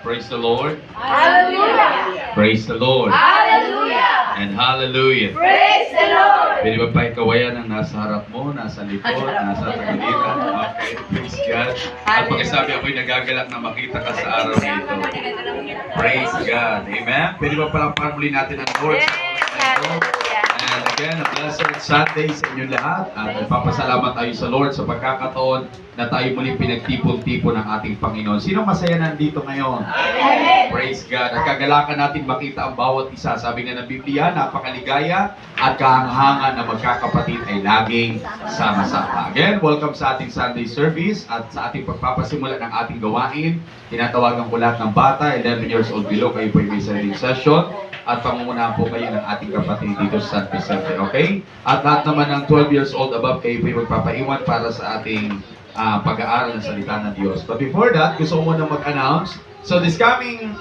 Praise the Lord. Hallelujah! Praise the Lord. Hallelujah! And hallelujah. Praise the Lord! Pwede ba paikawayan ang nasa harap mo, nasa likod, nasa tagiliran? Okay, praise God. At pakisabi ako'y nagagalak na makita ka sa araw na ito. Praise God. Amen. Pwede ba palakpakan muli natin ang Lord sa oras na ito? And again, a blessed Sunday sa inyong lahat. At nagpapasalamat tayo sa Lord sa pagkakataon na tayo muli pinagtipon-tipon ng ating Panginoon. Sino masaya nandito ngayon? Amen! Praise God. At kagalakan natin makita ang bawat isa. Sabi nga ng Biblia, napakaligaya at kahangahangan na magkakapatid ay laging sama-sama. Again, welcome sa ating Sunday service at sa ating pagpapasimula ng ating gawain. Tinatawagan ko lahat ng bata, 11 years old below, kayo po may sariling session. At pangungunahan po kayo ng ating kapatid dito sa San Vicente, okay? At lahat naman ng 12 years old above, kayo po magpapaiwan para sa ating pag-aaral ng salita ng Diyos. But before that, gusto ko muna mag-announce. So this coming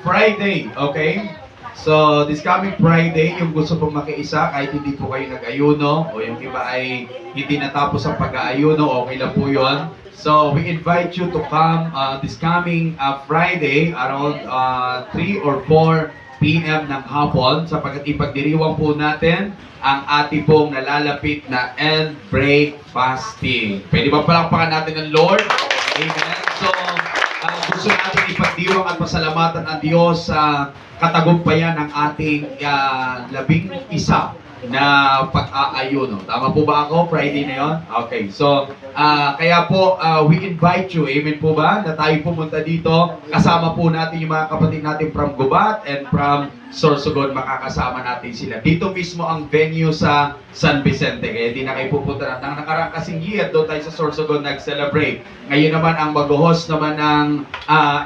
Friday, okay? So this coming Friday, yung gusto pong makiisa, kahit hindi po kayo nag-ayuno, o yung iba ay hindi natapos ang pag-aayuno, okay lang po yun. So we invite you to come this coming Friday around 3 or 4 p.m. ng hapon sapagkat ipagdiriwang po natin ang ating pong nalalapit na end break fasting. Pwede ba palakpakan natin ng Lord? Amen. So, gusto natin ipagdiwang at pasalamatan ang Diyos sa katagumpayan ng ating 11 na pag-aayuno. Tama po ba ako? Friday na yun? Okay. So, kaya po, we invite you, amen po ba, na tayo pumunta dito. Kasama po natin yung mga kapatid natin from Gubat and from Sorsogon, makakasama natin sila. Dito mismo ang venue sa San Vicente. Kaya di na kayo pupunta na. Nang nakarang kasing year, doon tayo sa Sorsogon nag-celebrate. Ngayon naman, ang mag-host naman ng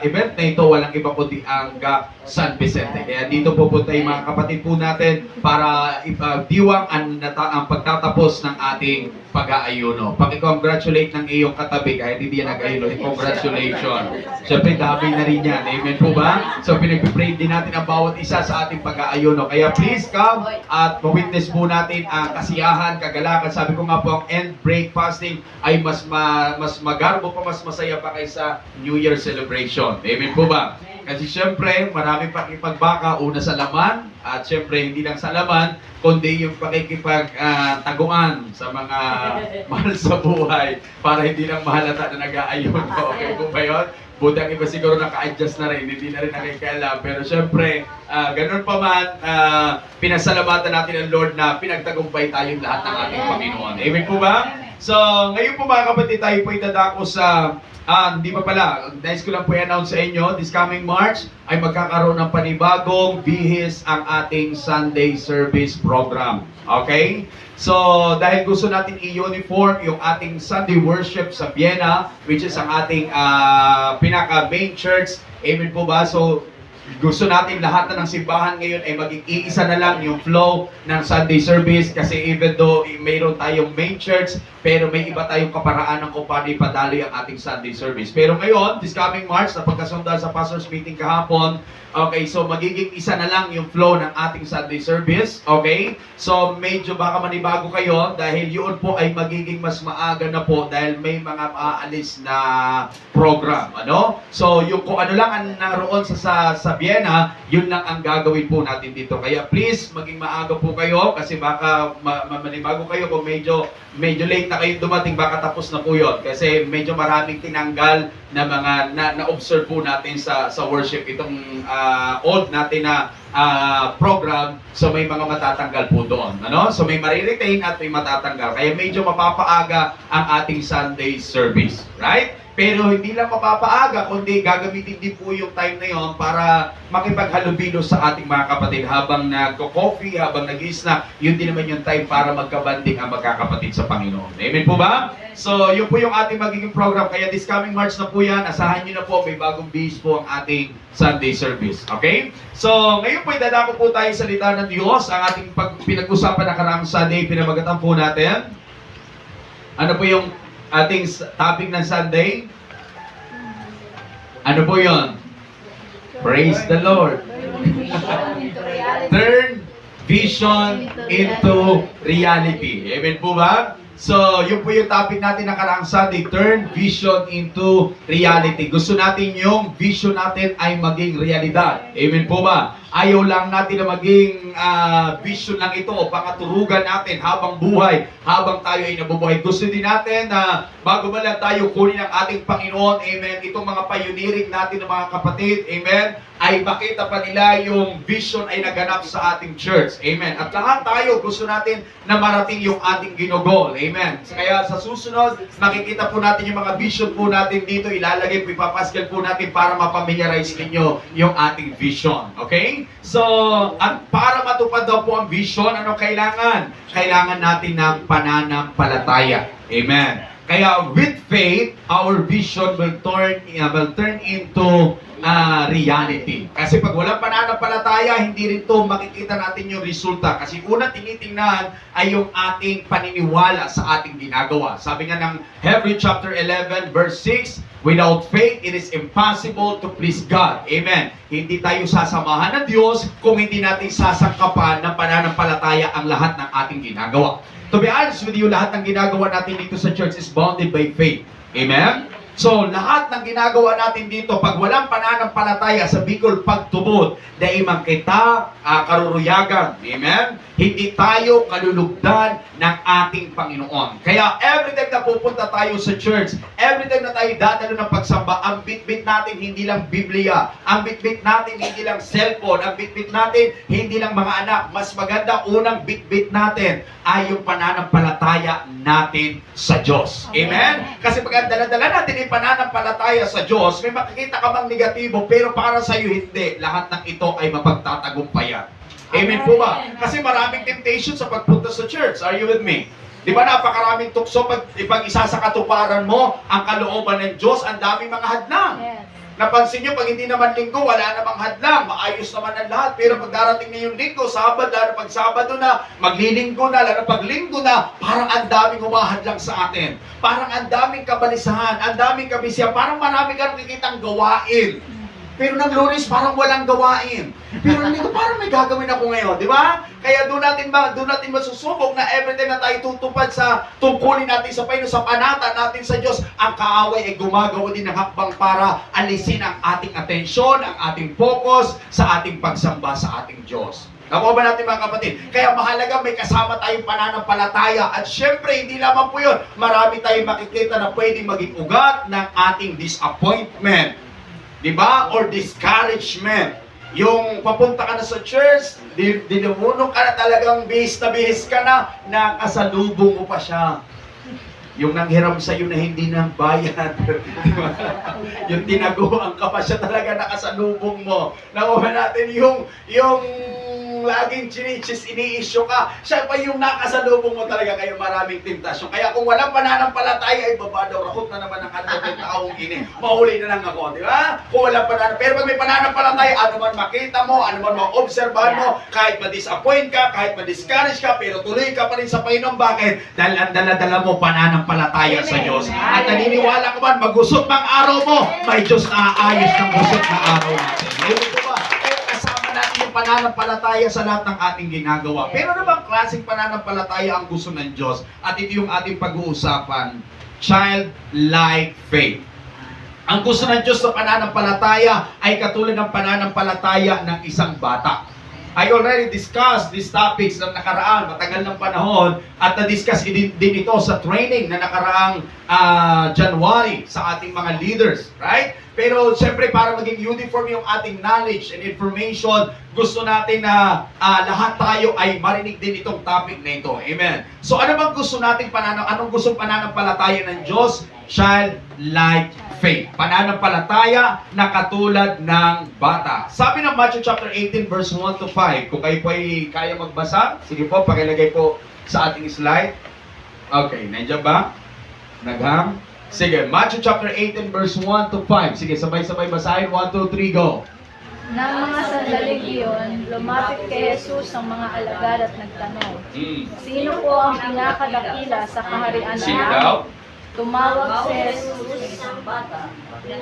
event na ito, walang iba kundi ang San Vicente. Kaya dito pupunta yung mga kapatid po natin para ipagdiwang ang pagtatapos ng ating pag-aayuno. Pag-congratulate ng iyong katabi, kahit hindi yan nag-ayuno, congratulations. Siyempre, dami na rin yan. Amen po ba? So, pinag-pray din natin ang bawat isa sa ating pag-aayuno. Kaya please come at ma-witness po natin ang kasiyahan, kagalakan. Sabi ko nga po, ang end break fasting ay mas magarbo pa, mas masaya pa kaysa New Year celebration. Amen po ba? Kasi syempre, marami pakikipagbaka, una sa laman, at syempre, hindi lang sa laman, kundi yung pakikipagtaguan sa mga mahal sa buhay para hindi lang mahalata na nag-aayun. Okay po ba yun? Buti ang iba siguro naka-adjust na rin, hindi na rin nakikialam. Pero syempre, ganun pa man, pinasalamatan natin ang Lord na pinagtagumpay tayong lahat ng ating Panginoon. Amen po ba? So, ngayon po mga kapatid, tayo po itadako sa hindi pa pala, nais ko lang po i-announce sa inyo, this coming March ay magkakaroon ng panibagong bihis ang ating Sunday service program. Okay? So, dahil gusto natin i-uniform yung ating Sunday worship sa Vienna, which is ang ating pinaka-main church. Amen po ba? So, gusto natin lahat na ng simbahan ngayon ay maging iisa na lang yung flow ng Sunday service kasi even though mayroon tayong main church, pero may iba tayong kaparaanan kung paano ipadaloy ang ating Sunday service. Pero ngayon, this coming March, na pagkasundan sa pastors meeting kahapon, okay, so magiging isa na lang yung flow ng ating Sunday service, okay? So medyo baka manibago kayo dahil yun po ay magiging mas maaga na po dahil may mga aalis na program, ano? So yung kung ano lang ang naroon sa Vienna, yun lang ang gagawin po natin dito. Kaya please, maging maaga po kayo kasi baka manibago kayo kung medyo late na kayo dumating, baka tapos na po yun. Kasi medyo maraming tinanggal na mga na-observe po natin sa worship. Itong old natin na program, so may mga matatanggal po doon. Ano? So may mariretain at may matatanggal. Kaya medyo mapapaaga ang ating Sunday service. Right? Pero hindi lang mapapaaga, kundi gagamitin din po yung time na yon para makipaghalubilo sa ating mga kapatid habang nagko-coffee, habang nag-snack. Yun din naman yung time para magkabanding ang magkakapatid sa Panginoon. Amen po ba? So, yun po yung ating magiging program. Kaya this coming March na po yan, asahan nyo na po, may bagong bihis po ang ating Sunday service. Okay? So, ngayon po idadako po tayo sa salita ng Diyos. Ang ating pinag-usapan na karamang Sunday, pinamagatan po natin. Ano po yung ating topic ng Sunday? Ano po yun? Praise the Lord. Turn vision into reality. Amen po ba? So, yun po yung topic natin nakaraang Sunday, turn vision into reality. Gusto natin yung vision natin ay maging realidad. Amen po ba? Ayaw lang natin na maging vision lang ito o pangaturugan natin habang buhay, habang tayo ay nabubuhay. Gusto din natin na bago man lang tayo kunin ang ating Panginoon, amen, itong mga pioneering natin ng mga kapatid, amen, ay makita pa nila yung vision ay naganap sa ating church. Amen. At lahat tayo gusto natin na marating yung ating ginugol. Amen. Kaya sa susunod, makikita po natin yung mga vision po natin dito. Ilalagay po, ipapascal po natin para mapamiliarize ninyo yung ating vision. Okay? So, at para matupad daw po ang vision, ano kailangan? Kailangan natin ng pananampalataya. Amen. Kaya with faith, our vision will turn into reality. Kasi pag walang pananampalataya, hindi rin to makikita natin yung resulta. Kasi una tinitingnan ay yung ating paniniwala sa ating ginagawa. Sabi nga ng Hebrews chapter 11 verse 6, without faith, it is impossible to please God. Amen. Hindi tayo sasamahan ng Diyos kung hindi natin sasangkapan ng pananampalataya ang lahat ng ating ginagawa. To be honest with you, lahat ng ginagawa natin dito sa church is bounded by faith. Amen? So, lahat ng ginagawa natin dito, pag walang pananampalataya sa Bicol Pagtubod, daimang kita karuruyagan. Amen? Hindi tayo kalulugdan ng ating Panginoon. Kaya every time na pupunta tayo sa church, every time na tayo dadalo ng pagsamba, ang bitbit natin hindi lang Biblia, ang bitbit natin hindi lang cellphone, ang bitbit natin hindi lang mga anak. Mas maganda unang bitbit natin ay yung pananampalataya natin sa Diyos. Amen? Kasi pag dala-dala natin yung pananampalataya sa Diyos, may makikita ka bang negatibo, pero para sa iyo hindi. Lahat ng ito ay mapagtatagumpayan. Amen po ba? Kasi maraming temptation sa pagpunta sa church. Are you with me? Di ba napakaraming tukso pag isa sa katuparan mo, ang kalooban ng Diyos, ang daming mga hadlang. Yes. Napansin nyo, pag hindi naman linggo, wala namang hadlang. Maayos naman ang lahat. Pero pag darating na yung linggo, Sabado, lalo pag Sabado na, maglilinggo na, lalo pag linggo na, parang ang daming humahadlang sa atin. Parang ang daming kabalisahan, ang daming kabisihan, parang marami kang nakikitang gawain. Pero ng Lunes, parang walang gawain. Pero nito, parang may gagawin ako ngayon, di ba? Kaya doon natin masusubok na everytime na tayo tutupad sa tungkulin natin sa Panginoon, sa panata natin sa Diyos, ang kaaway ay gumagawa din ng hakbang para alisin ang ating atensyon, ang ating focus sa ating pagsamba sa ating Diyos. Nakuha ba natin mga kapatid? Kaya mahalaga may kasama tayong pananampalataya. At syempre, hindi lamang po yun. Marami tayong makikita na pwedeng maging ugat ng ating disappointment. Diba? Or discouragement. Yung papunta ka na sa church, dinumuno ka na talagang bihis ka na, nakasalubong mo pa siya. Yung nanghiram sa'yo na hindi nang bayad. Diba? Yung tinaguan ka pa siya talaga nakasalubong mo. Nakuha natin yung laging chinichis, ini-issue ka, siya pa yung nakasalubong mo talaga, kayo maraming tentasyon. Kaya kung walang pananampalataya, ay babadaw, rakot na naman ang ating taong ini. Mahuli na lang ako, di ba? Kung walang pananampalataya. Pero pag may pananampalataya, ano man makita mo, ano man maobserbahan mo, kahit ma-disappoint ka, kahit ma-discourage ka, pero tuloy ka pa rin sa Panginoon. Bakit? Dahil ang dala-dala mo pananampalataya sa Diyos. At naniniwala ka man, magusot ng araw mo, may Diyos na aayos ng gusot na araw natin. Ngayon ko ba? Natin yung pananampalataya sa lahat ng ating ginagawa. Pero ano bang klaseng pananampalataya ang gusto ng Diyos? At ito yung ating pag-uusapan, childlike faith. Ang gusto ng Diyos sa pananampalataya ay katulad ng pananampalataya ng isang bata. I already discussed these topics na nakaraan, matagal ng panahon, at na-discuss din ito sa training na nakaraang January sa ating mga leaders, right? Pero siyempre para maging uniform yung ating knowledge and information, gusto natin na lahat tayo ay marinig din itong topic na ito. Amen. So ano bang gusto nating anong gusto pananampalataya ng Diyos? Childlike faith. Pananampalataya na katulad ng bata. Sabi ng Matthew chapter 18 verse 1 to 5. Kung kayo po ay kaya magbasa, sige po, pakilagay po sa ating slide. Okay, nandiyan ba? Naghang? Sige, Matthew chapter 18 verse 1 to 5. Sige, sabay-sabay basahin. 1, 2, 3, go. Nang mga sandaling iyon, lumapit kay Jesus ang mga alagad at nagtanong, Sino po ang pinakadakila sa kaharian ng Sino daw? tumawag si Jesus,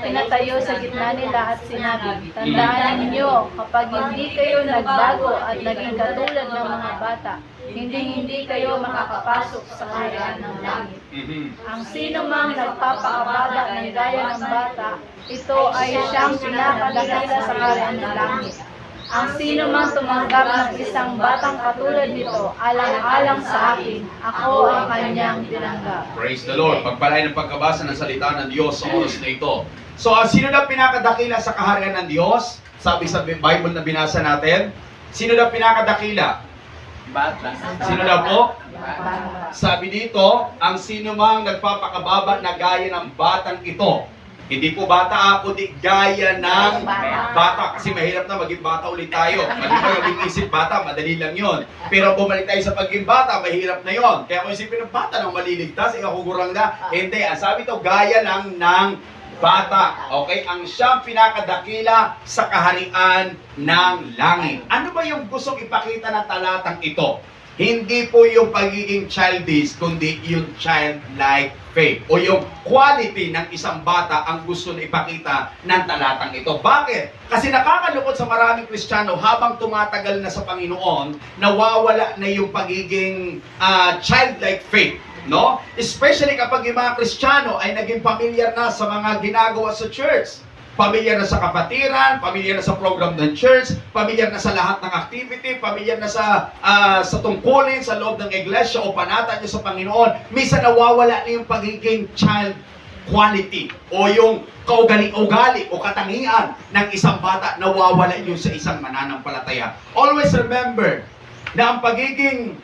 pinatayo sa gitna nila at sinabi, tandaan ninyo, kapag hindi kayo nagbago at naging katulad ng mga bata, hindi kayo makakapasok sa kaharian ng langit. Ang sino mang nagpapakababa ng gaya ng bata, ito ay siyang pinakadakila sa kaharian ng langit. Ang sino mang tumanggap ng isang batang katulad nito, alang-alang sa akin, ako ang kanyang tinanggap. Praise the Lord. Pagpalain ng pagkabasa ng salita ng Diyos sa oras na ito. So, sino na pinakadakila sa kaharian ng Diyos? Sabi sa Bible na binasa natin. Sino na pinakadakila? Bata. Sino na po? Sabi dito, ang sino mang nagpapakababa na gaya ng batang ito. Hindi po bata, kundi gaya ng bata. Kasi mahirap na maging bata ulit tayo. Mali ba yung isip bata, madali lang yon. Pero bumalik tayo sa pagiging bata, mahirap na yon. Kaya kung isipin ng bata nang maliligtas, ikakugurang na. Hindi, ang sabi ito, gaya lang ng bata. Okay? Ang siyang pinakadakila sa kaharian ng langit. Ano ba yung gustong ipakita ng talatang ito? Hindi po yung pagiging childish, kundi yung childlike faith o yung quality ng isang bata ang gusto na ipakita ng talatang ito. Bakit? Kasi nakakalungkot sa maraming Kristiyano habang tumatagal na sa Panginoon, nawawala na yung pagiging childlike faith. No? Especially kapag yung mga Kristiyano ay naging pamilyar na sa mga ginagawa sa church. Pamilyar na sa kapatiran, pamilyar na sa program ng church, pamilyar na sa lahat ng activity, pamilyar na sa tungkulin sa loob ng iglesia o panata niyo sa Panginoon. Minsan nawawala na yung pagiging child quality o yung kaugali-ugali o katangian ng isang bata, nawawala yun sa isang mananampalataya. Always remember na ang pagiging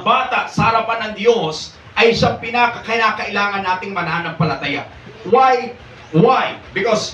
bata sa harapan ng Diyos ay siyang pinakakailangan nating mananampalataya. Why? Why? Because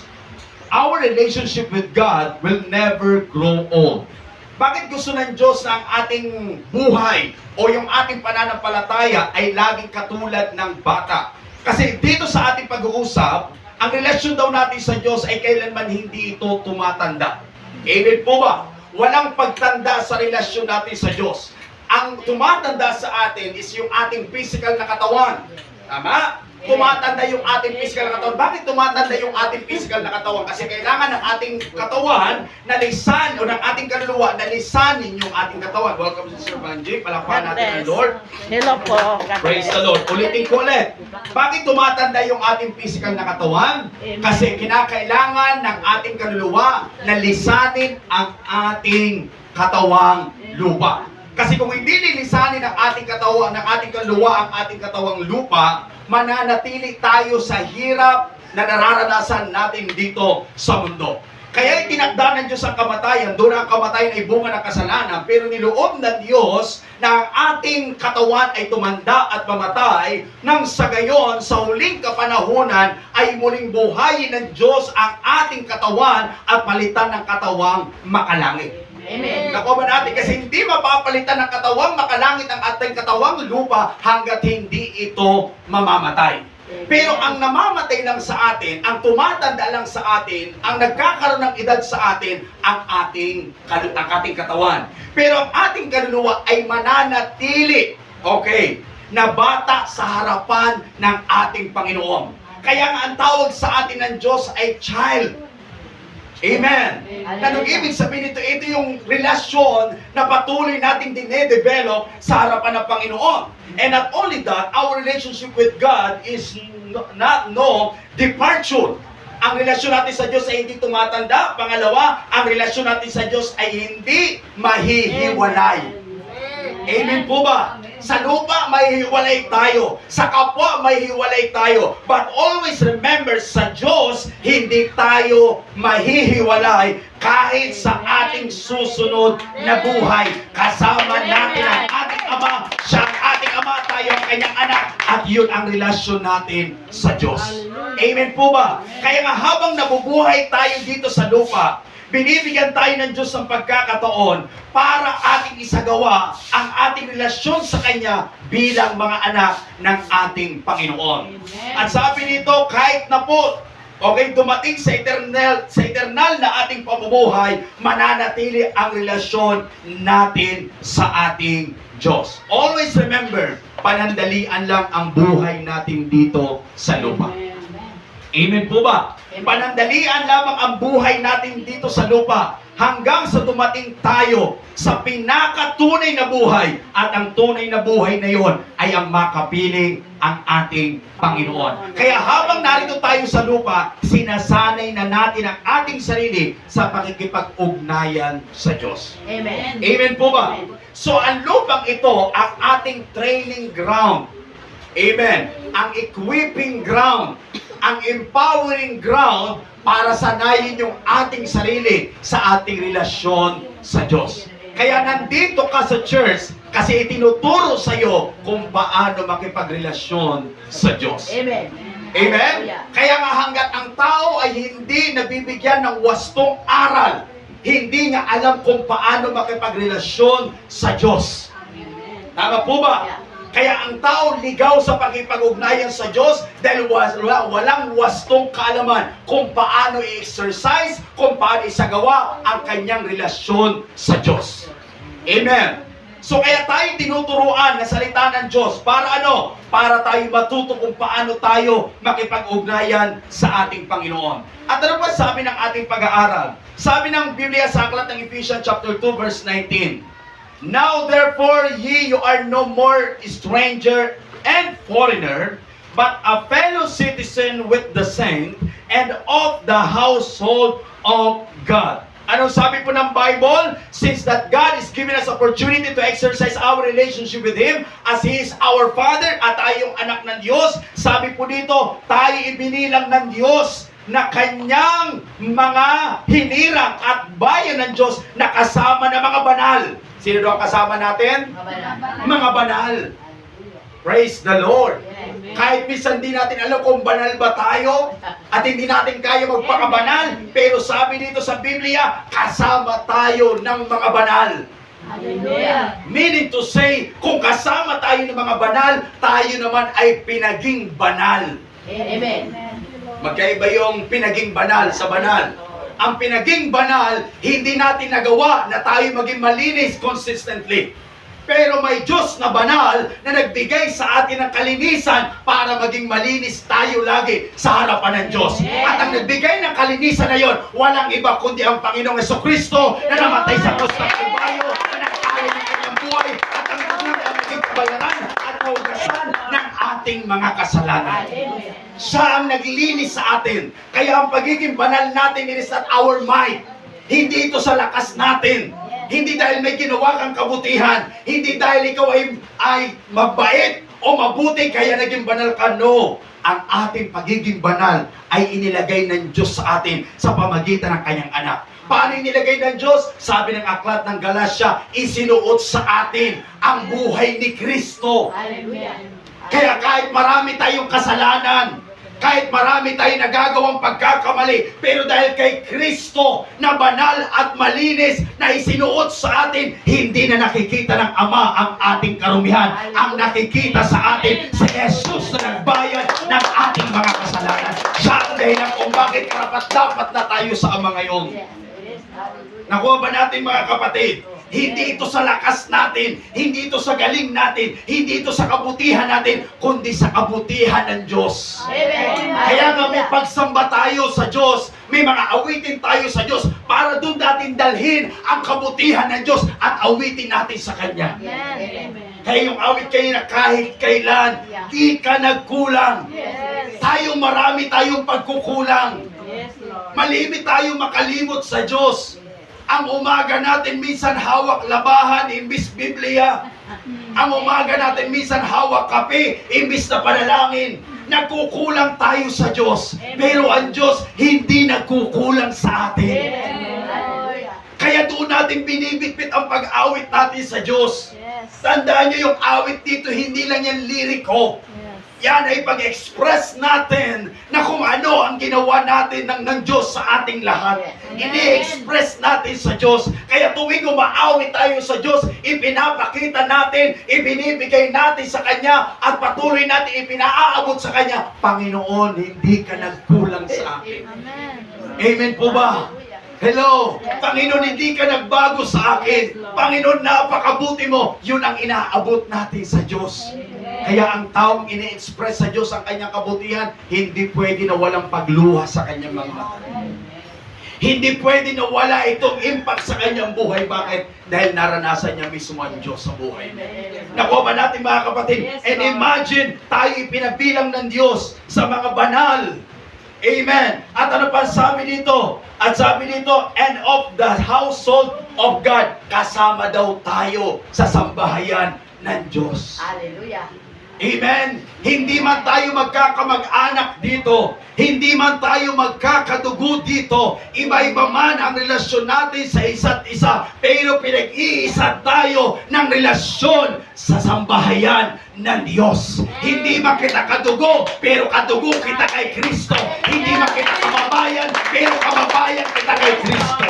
our relationship with God will never grow old. Bakit gusto ng Diyos na ang ating buhay o yung ating pananampalataya ay laging katulad ng bata? Kasi dito sa ating pag-uusap, ang relasyon daw natin sa Diyos ay kailanman hindi ito tumatanda. Amen po ba? Walang pagtanda sa relasyon natin sa Diyos. Ang tumatanda sa atin is yung ating physical na katawan. Tama? Tumatanda yung ating physical na katawan. Bakit tumatanda yung ating physical na katawan? Kasi kailangan ng ating katawan na lisan o ng ating kaluluwa na lisanin yung ating katawan. Welcome to Sir Banji. Palakpakan natin ang Lord. Hello po. God Praise bless. the Lord. Ulitin ko ulit. Bakit tumatanda yung ating physical na katawan? Kasi kinakailangan ng ating kaluluwa na lisanin ang ating katawang lupa. Kasi kung hindi lilisanin ng ating katawan, ng ating kaluluwa ang ating katawang lupa, mananatili tayo sa hirap na nararanasan natin dito sa mundo. Kaya itinakda ng Diyos ang kamatayan. Doon ang kamatayan ay bunga ng kasalanan. Pero niloob ng Diyos na ang ating katawan ay tumanda at mamatay nang sa gayon, sa huling kapanahunan ay muling buhayin ng Diyos ang ating katawan at palitan ng katawang makalangit. Amen. Nakuha ba natin? Kasi hindi mapapalitan ng katawang makalangit ang ating katawang lupa hanggat hindi ito mamamatay. Pero ang namamatay lang sa atin, ang tumatanda lang sa atin, ang nagkakaroon ng edad sa atin, ang ating katawan. Pero ang ating kaluluwa ay mananatili, okay, na bata sa harapan ng ating Panginoon. Kaya nga ang tawag sa atin ng Diyos ay child. Amen. Anong ibig sabihin nito? Ito yung relasyon na patuloy nating dinedevelop sa harapan ng Panginoon. And not only that, our relationship with God is not no departure. Ang relasyon natin sa Diyos ay hindi tumatanda. Pangalawa, ang relasyon natin sa Diyos ay hindi mahihiwalay. Amen po ba? Sa lupa, mahihiwalay tayo. Sa kapwa, mahihiwalay tayo. But always remember, sa Diyos, hindi tayo mahihiwalay kahit sa ating susunod na buhay. Kasama natin ang ating Ama. Siya ang ating Ama, tayo ang kanyang anak. At yun ang relasyon natin sa Diyos. Amen po ba? Kaya nga habang nabubuhay tayo dito sa lupa, binibigyan tayo ng Diyos ng pagkakataon para ating isagawa ang ating relasyon sa Kanya bilang mga anak ng ating Panginoon. At sabi nito, kahit na po okay, dumating sa eternal na ating pamumuhay, mananatili ang relasyon natin sa ating Diyos. Always remember, panandalian lang ang buhay natin dito sa lupa. Amen po ba? Panandalian lamang ang buhay natin dito sa lupa hanggang sa dumating tayo sa pinakatunay na buhay, at ang tunay na buhay na yon ay ang makapiling ang ating Panginoon. Kaya habang narito tayo sa lupa, sinasanay na natin ang ating sarili sa pakikipag-ugnayan sa Diyos. Amen. Amen po ba? So ang lupang ito ang ating training ground. Amen. Ang equipping ground, ang empowering ground para sanayin yung ating sarili sa ating relasyon sa Diyos. Kaya nandito ka sa church kasi itinuturo sa iyo kung paano makipagrelasyon sa Diyos. Amen. Amen? Kaya nga hanggat ang tao ay hindi nabibigyan ng wastong aral, hindi nga alam kung paano makipagrelasyon sa Diyos. Tama po ba? Kaya ang tao ligaw sa pakipag-ugnayan sa Diyos dahil walang wastong kaalaman kung paano i-exercise, kung paano isagawa ang kanyang relasyon sa Diyos. Amen. So kaya tayo tinuturuan na salita ng Diyos para ano? Para tayo matuto kung paano tayo makipag-ugnayan sa ating Panginoon. At ano pa sabi ng ating pag-aaral? Sabi ng Biblia sa aklat ng Ephesians chapter 2 verse 19. Now therefore ye you are no more stranger and foreigner, but a fellow citizen with the saint and of the household of God. Anong sabi po ng Bible? Since that God is giving us opportunity to exercise our relationship with Him as He is our Father at tayong anak ng Diyos, sabi po dito, tayo ibinilang ng Diyos na kanyang mga hinirang at bayan ng Diyos na kasama ng mga banal. Sino daw ang kasama natin? Mga banal. Praise the Lord. Kahit minsan di natin alam kung banal ba tayo at hindi natin kaya magpakabanal, pero sabi dito sa Biblia, kasama tayo ng mga banal. Hallelujah. Meaning to say, kung kasama tayo ng mga banal, tayo naman ay pinaging banal. Amen. Magkaiba yung pinaging banal sa banal. Ang pinaging banal, hindi natin nagawa na tayo maging malinis consistently. Pero may Diyos na banal na nagbigay sa atin ng kalinisan para maging malinis tayo lagi sa harapan ng Diyos. At ang nagbigay ng kalinisan na yon, walang iba kundi ang Panginoong Jesucristo na namatay sa krus ng Kalbaryo, na nagkaroon ng kanyang buhay at ang naging kabayaran at kaugasan ng ating mga kasalanan. Siya ang naglinis sa atin. Kaya ang pagiging banal natin is not our might. Hindi ito sa lakas natin. Hindi dahil may ginawa kang kabutihan. Hindi dahil ikaw ay mabait o mabuti kaya naging banal ka. No. Ang ating pagiging banal ay inilagay ng Diyos sa atin sa pamagitan ng kanyang anak. Paano inilagay ng Diyos? Sabi ng aklat ng Galatia, isinuot sa atin ang buhay ni Kristo. Hallelujah. Kaya kahit marami tayong kasalanan, kahit marami tayong nagagawang pagkakamali, pero dahil kay Kristo na banal at malinis na isinuot sa atin, hindi na nakikita ng Ama ang ating karumihan. Ang nakikita sa atin si Jesus na nagbayad ng ating mga kasalanan. Siya ang dahilan kung bakit karapat-dapat na tayo sa Ama ngayon. Nakuha ba natin mga kapatid? Hindi ito sa lakas natin, hindi ito sa galing natin, hindi ito sa kabutihan natin, kundi sa kabutihan ng Diyos. Amen. Kaya nga may pagsamba tayo sa Diyos, may mga awitin tayo sa Diyos para doon natin dalhin ang kabutihan ng Diyos at awitin natin sa Kanya. Kaya yung awit kayo na kahit kailan, di ka nagkulang. Tayong marami tayong pagkukulang. Malimit tayo makalimot sa Diyos. Ang umaga natin minsan hawak labahan imbis Biblia. Ang umaga natin minsan hawak kape imbis na panalangin. Nagkukulang tayo sa Diyos. Pero ang Diyos hindi nagkukulang sa atin. Kaya doon natin binibitbit ang pag-awit natin sa Diyos. Tandaan nyo yung awit dito, hindi lang yan liriko. Yan ay pag-express natin na kung ano ang ginawa natin ng Diyos sa ating lahat. Ini-express natin sa Diyos. Kaya tuwing umaawit tayo sa Diyos, ipinapakita natin, ibinibigay natin sa Kanya, at patuloy natin ipinaaabot sa Kanya, Panginoon, hindi ka nagkulang sa akin. Amen po ba? Hello! Panginoon, hindi ka nagbago sa akin. Panginoon, napakabuti mo. Yun ang inaabot natin sa Diyos. Kaya ang taong ini-express sa Diyos ang kanyang kabutihan, hindi pwede na walang pagluha sa kanyang mga mata. Hindi pwede na wala itong impact sa kanyang buhay. Bakit? Dahil naranasan niya mismo ang Diyos sa buhay niya. Nakuha ba natin mga kapatid? And imagine, tayo ipinabilang ng Diyos sa mga banal. Amen. At ano pa sabi dito? At sabi dito, and of the household of God. Kasama daw tayo sa sambahayan ng Diyos. Hallelujah. Amen. Hindi man tayo magkakamag-anak dito. Hindi man tayo magkakadugo dito. Iba-iba man ang relasyon natin sa isa't isa. Pero pinag-iisa tayo ng relasyon sa sambahayan ng Diyos. Hindi man kita kadugo, pero kadugo kita kay Kristo. Hindi man kita kababayan, pero kababayan kita kay Kristo.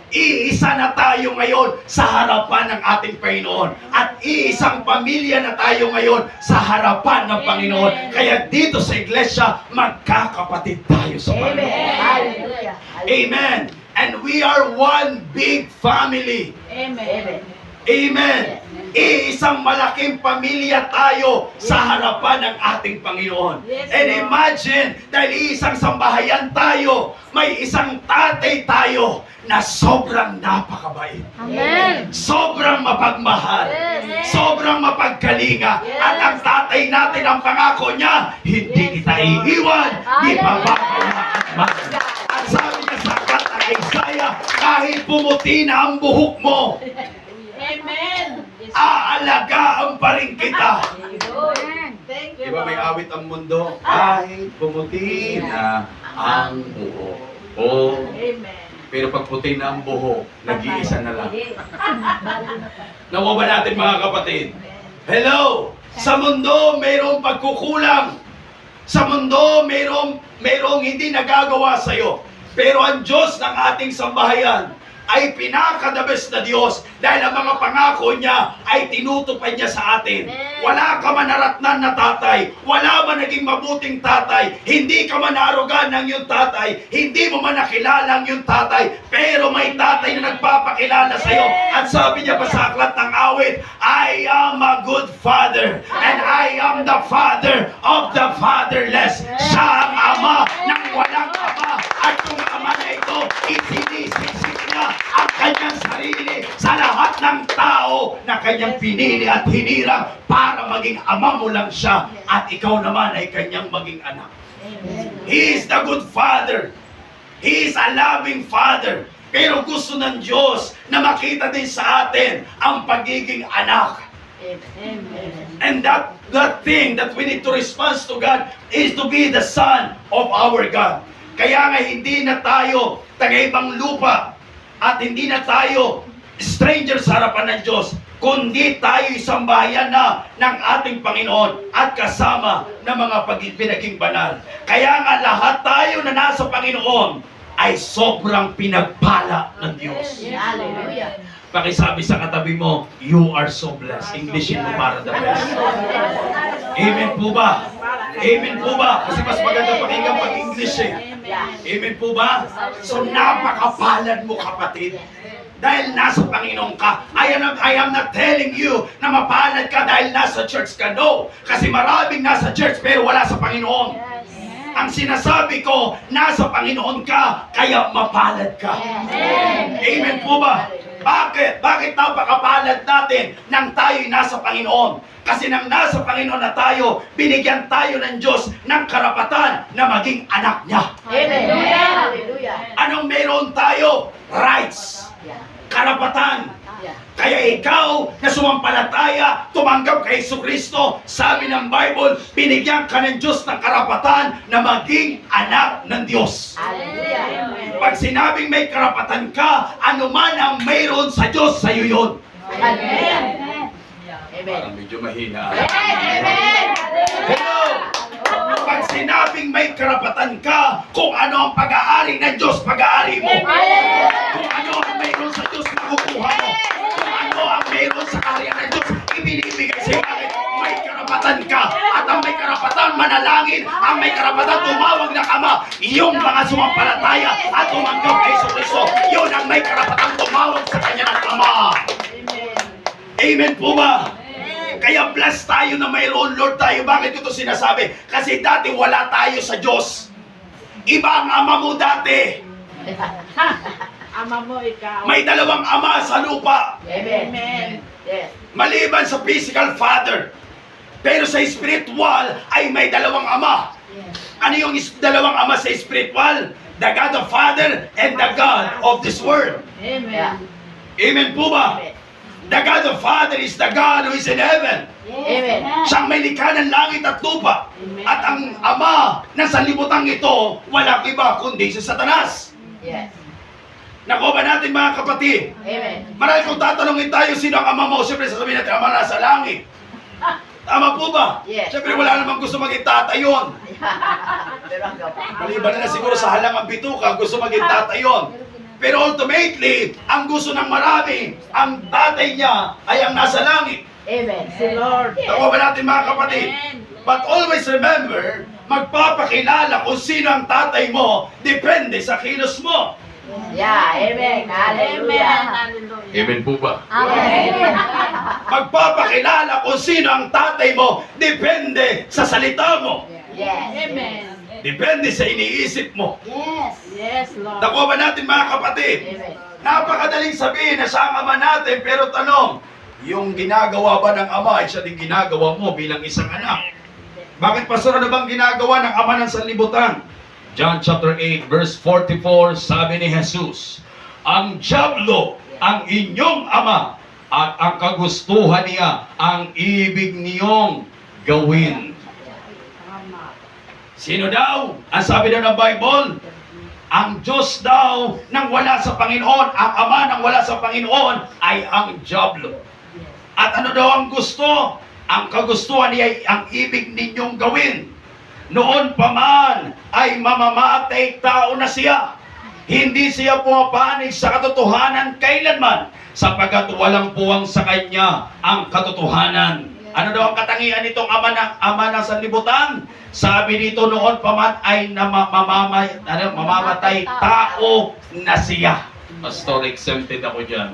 Iisa na tayo ngayon sa harapan ng ating Panginoon. At iisang pamilya na tayo ngayon sa harapan ng Panginoon. Kaya dito sa iglesia, magkakapatid tayo sa Amen. Panginoon. Hallelujah. Amen. And we are one big family. Amen. Amen. Iisang malaking pamilya tayo sa harapan ng ating Panginoon. And imagine, dahil isang sambahayan tayo, may isang tatay tayo na sobrang napakabait. Amen. Sobrang mapagmahal. Yes. Sobrang mapagkalinga. At ang tatay natin, ang pangako niya, hindi kita iiwan, di pababayaan. At sabi niya sa aklat ng Isaiah, kahit pumuti na ang buhok mo, Amen. aalagaan pa rin kita. Thank Di ba may awit ang mundo? Kahit pumuti na ang buhok. Oh, Amen. pero pag puti na ang buhok, nag-iisa na lang. Nakuha ba natin mga kapatid? Hello! Sa mundo, mayroong pagkukulang. Sa mundo, mayroong hindi nagagawa sa'yo. Pero ang Diyos ng ating sambahayan ay pinaka-the best na Diyos dahil ang mga pangako niya ay tinutupad niya sa atin. Wala ka man naratnan na tatay, wala man naging mabuting tatay, hindi ka man naarugan ng iyong tatay, hindi mo man nakilala ang iyong tatay, pero may tatay na nagpapakilala sa iyo. At sabi niya pa sa aklat ng awit, I am a good father and I am the father of the fatherless. Siya ang ama ng walang ama at yung ama na ito, isinisisik niya ang kanyang sarili sa lahat ng tao na kanyang pinili at hinirang para maging ama mo lang siya at ikaw naman ay kanyang maging anak. He is the good father. He is a loving father. Pero gusto ng Diyos na makita din sa atin ang pagiging anak. And that thing that we need to respond to God is to be the son of our God. Kaya nga hindi na tayo taga-ibang lupa at hindi na tayo stranger sa harapan ng Diyos, kundi tayo isang bayan na ng ating Panginoon at kasama ng mga pinaging banal. Kaya nga lahat tayo na nasa Panginoon ay sobrang pinagpala ng Diyos. Hallelujah. Pakisabi sa katabi mo, you are so blessed. Englishin mo para the best. Amen po ba? Amen po ba? Kasi mas maganda pakinggan pag English eh. Amen po ba? So napakapalad mo kapatid. Dahil nasa Panginoon ka. I am not telling you na mapalad ka dahil nasa church ka. No. Kasi maraming nasa church pero wala sa Panginoon. Ang sinasabi ko, nasa Panginoon ka, kaya mapalad ka. Amen po ba? Bakit? Bakit napakapalad natin nang tayo'y nasa Panginoon? Kasi nang nasa Panginoon na tayo, binigyan tayo ng Diyos ng karapatan na maging anak niya. Hallelujah. Anong meron tayo? Rights. Karapatan. Kaya ikaw na sumampalataya, tumanggap kay Jesucristo, sabi ng Bible, binigyan ka ng Diyos ng karapatan na maging anak ng Diyos. Hallelujah. Pag sinabing may karapatan ka, anuman ang mayroon sa Diyos, sa'yo yun. Amen. Parang medyo mahina. Amen. Hello! Pag sinabing may karapatan ka, kung ano ang pag-aari ng Diyos, pag-aari mo. Kung ano ang mayroon sa Diyos, makukuha mo. Kung ano ang mayroon sa karya ng Diyos, ibinibigay sa'yo. Bakit? May karapatan ka. At ang may karapatan, manalangin langit ang may karapatan tumawag ng Ama. Yung mga sumampalataya at tumanggap kay Jesucristo, yun ang may karapatan tumawag sa kanya ng Ama. Amen po ba? Kaya blessed tayo na mayroon Lord tayo. Bakit ito sinasabi? Kasi dati wala tayo sa Diyos. Iba ang ama mo dati. Ama mo ikaw. May dalawang ama sa lupa. Amen. Yes. Maliban sa physical father. Pero sa spiritual ay may dalawang ama. Ano yung dalawang ama sa spiritual? The God of Father and the God of this world. Amen. Amen po ba? The God of Father is the God who is in heaven. Amen. Siyang may likha ng langit at lupa. At ang ama na sa libutang ito, walang iba kundi si Satanas. Yes. Nakuha ba natin mga kapatid? Amen. Marami kung tatanungin tayo, sino ang ama mo? Siyempre sasabihin natin, ama nasa langit. Tama po ba? Yes. Siyempre wala namang gusto maging tatay yun. Pero ang gawin. Maliban na siguro sa halangang bituka, gusto maging tatay yun. Pero ultimately, ang gusto ng marami, ang tatay niya ay ang nasa langit. Amen. Si Lord. Nakuha ba natin mga kapatid? Amen. But always remember, magpapakilala kung sino ang tatay mo, depende sa kilos mo. Yeah. Amen. Amen. Hallelujah. Hallelujah. Amen po ba? Amen. Magpapakilala kung sino ang tatay mo, depende sa salita mo. Yes. Amen. Depende sa iniisip mo. Yes. Yes, Lord. Nakuha ba natin mga kapatid? Amen. Napakadaling sabihin na siya ang ama natin, pero tanong, yung ginagawa ba ng ama ay siya din ginagawa mo bilang isang anak? Bakit pastor, ano bang ginagawa ng ama ng sanlibutan? John chapter 8 verse 44, sabi ni Jesus, ang dyablo ang inyong ama at ang kagustuhan niya ang ibig niyong gawin. Sino daw? Ang sabi daw ng Bible, ang Diyos daw nang wala sa Panginoon, ang ama nang wala sa Panginoon ay ang dyablo. At ano daw ang gusto? Ang kagustuhan niya ay ang ibig ninyong gawin. Noon pa man ay mamamatay tao na siya. Hindi siya pumapanig sa katotohanan kailanman, sapagkat walang puwang sa kanya ang katotohanan. Ano daw ang katangian nitong ama ng sanlibutan? Sabi dito, noon pa man ay mamamatay tao na siya. Pastor, exempted ako dyan.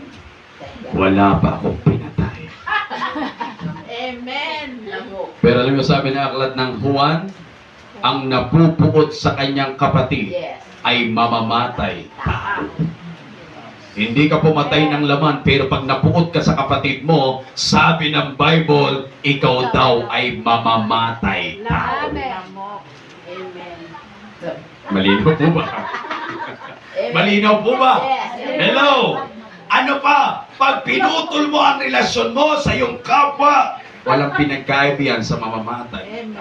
Wala pa akong pinatay. Amen. Pero alam mo, sabi na aklat ng Juan, ang napupuot sa kanyang kapatid Yes. ay mamamatay tao. Hindi ka pumatay ng laman, pero pag napuot ka sa kapatid mo, sabi ng Bible, ikaw daw ay mamamatay tao. Amen. Amen. Malinaw po ba? Malinaw po ba? Yes. Hello? Ano pa? Pag pinutol mo ang relasyon mo sa iyong kapwa, walang pinagkaibigan sa mamamatay. Amen.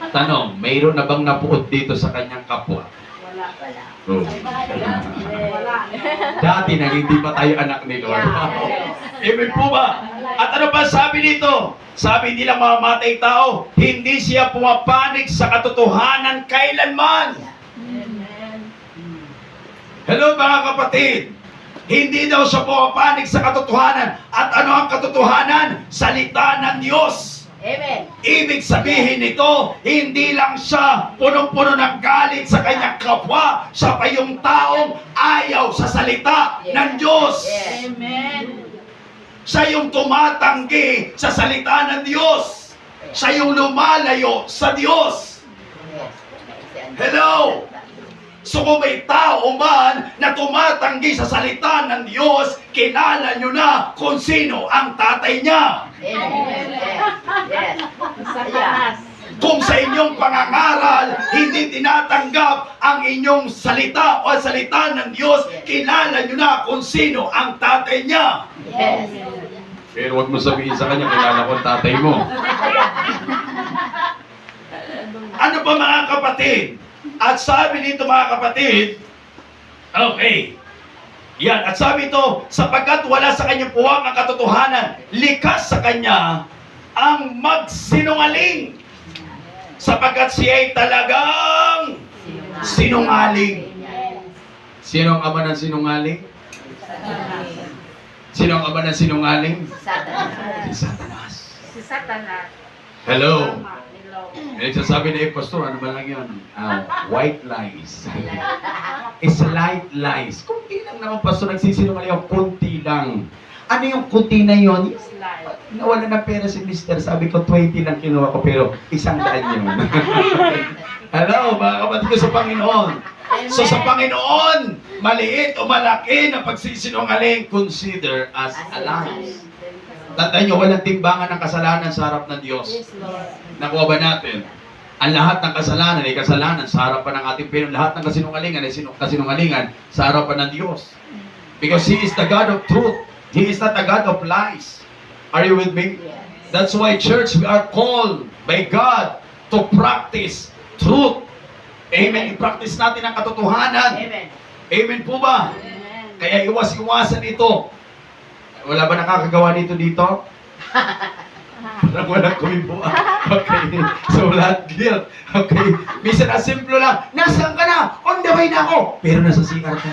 Tanong, mayroon na bang napuot dito sa kanyang kapwa? Wala. Oh. Wala. Dati nang hindi pa tayo anak ni Lord. Amen po ba? At ano pa sabi dito? Sabi nila mamamatay tao, hindi siya pumapanig sa katotohanan kailanman. Amen. Hello mga kapatid! Hindi daw siya pumapanig sa katotohanan. At ano ang katotohanan? Salita ng Diyos. Amen. Ibig sabihin nito, hindi lang siya punong-puno ng galit sa kanyang kapwa, siya pa yung taong ayaw sa salita ng Diyos. Yes. Amen. Siya yung tumatanggi sa salita ng Diyos. Siya yung lumalayo sa Diyos. Yes. Hello? So kung may tao man na tumatanggi sa salita ng Diyos, kilala nyo na kung sino ang tatay niya. Amen. Yes. Satanas. Kung sa inyong pangangaral, hindi tinatanggap ang inyong salita o salita ng Diyos, kilala nyo na kung sino ang tatay niya. Yes. Pero huwag mo sabihin sa kanya, kilala ko ang tatay mo. Ano pa mga kapatid? At sabi dito mga kapatid, okay, yan, at sabi ito, sapagkat wala sa kanyang puwang ang katotohanan, likas sa kanya ang magsinungaling. Sapagkat siya ay talagang sinungaling. Sino ang ama ng sinungaling? Sino ang ama ng sinungaling? Satanas. Si Satanas. Si Satanas. Hello? Nagsasabi na pastor, ano ba lang yun? White lies. Slight lies. Kunti lang naman, pastor, nagsisinungaling ako, kunti lang. Ano yung kunti na yun? Nawala ng pera si mister. Sabi ko, 20 lang kinuha ko, pero 100 yun. Hello, mga kapatid ko sa Panginoon. So sa Panginoon, maliit o malaki na pagsisinungaling, consider as a lie. Tandaan nyo, walang timbangan ng kasalanan sa harap ng Diyos. Nakuha ba natin? Ang lahat ng kasalanan ay kasalanan sa harapan ng ating Panginoon. Lahat ng kasinungalingan ay kasinungalingan sa harapan ng Diyos. Because He is the God of truth. He is not the God of lies. Are you with me? That's why, church, we are called by God to practice truth. Amen. I-practice natin ang katotohanan. Amen. Amen po ba? Kaya iwas-iwasan ito. Wala ba nakakagawa nito dito? Parang walang kumibuan. Okay. So, lahat guilt. Okay. Minsan na simple lang. Nasaan ka na? On the way na ako. Pero nasa CR ka.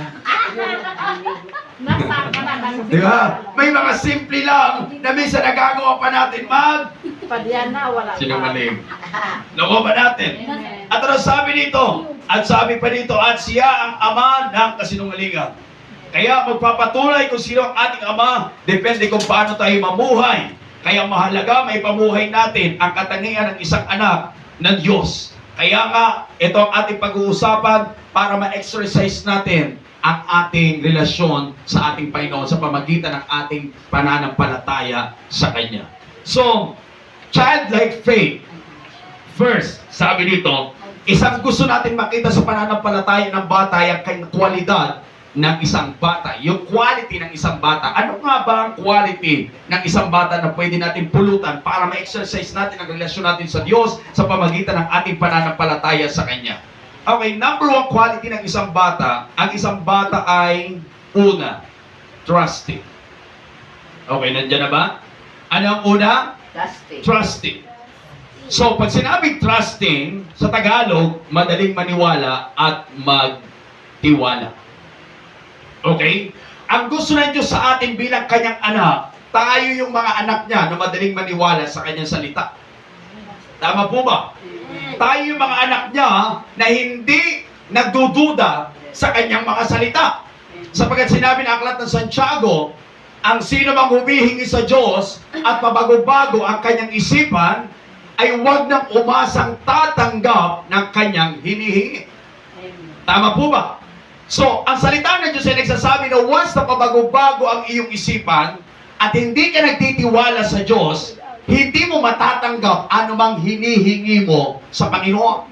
Nasaan ka na? Di ba? May mga simple lang na minsan nagagawa pa natin Padyan na, wala pa. sinungaling. Nakuha ba natin? Amen. At ano sabi dito? At sabi pa dito, at siya ang ama ng kasinungalingan. Kaya magpapatunay kung sino ang ating ama, depende kung paano tayo mamuhay. Kaya mahalaga may pamuhay natin ang katangian ng isang anak ng Diyos. Kaya nga, ito ang ating pag-uusapan para ma-exercise natin ang ating relasyon sa ating Panginoon sa pamagitan ng ating pananampalataya sa Kanya. So, childlike faith. First, sabi dito, isang gusto natin makita sa pananampalataya ng bata ay ang kwalidad ng isang bata. Yung quality ng isang bata. Ano nga ba ang quality ng isang bata na pwede natin pulutan para ma-exercise natin ang relasyon natin sa Diyos sa pamagitan ng ating pananampalataya sa Kanya? Okay, number one quality ng isang bata, ang isang bata ay una, trusting. Okay, nandiyan na ba? Ano ang una? Trusting. Trusting. So, pag sinabing trusting, sa Tagalog, madaling maniwala at magtiwala. Okay? Ang gusto ng Diyos sa atin bilang Kanyang anak, tayo yung mga anak niya na madaling maniwala sa Kanyang salita. Tama po ba? Tayo yung mga anak niya na hindi nagdududa sa Kanyang mga salita. Sapagkat sinabi ng Aklat ng Santiago, ang sino mang humihingi sa Diyos at mabago-bago ang kanyang isipan, ay huwag nang umasang tatanggap ng kanyang hinihingi. Tama po ba? So, ang salita ng Diyos ay nagsasabi na once na pabago-bago ang iyong isipan at hindi ka nagtitiwala sa Diyos, hindi mo matatanggap anumang hinihingi mo sa Panginoon.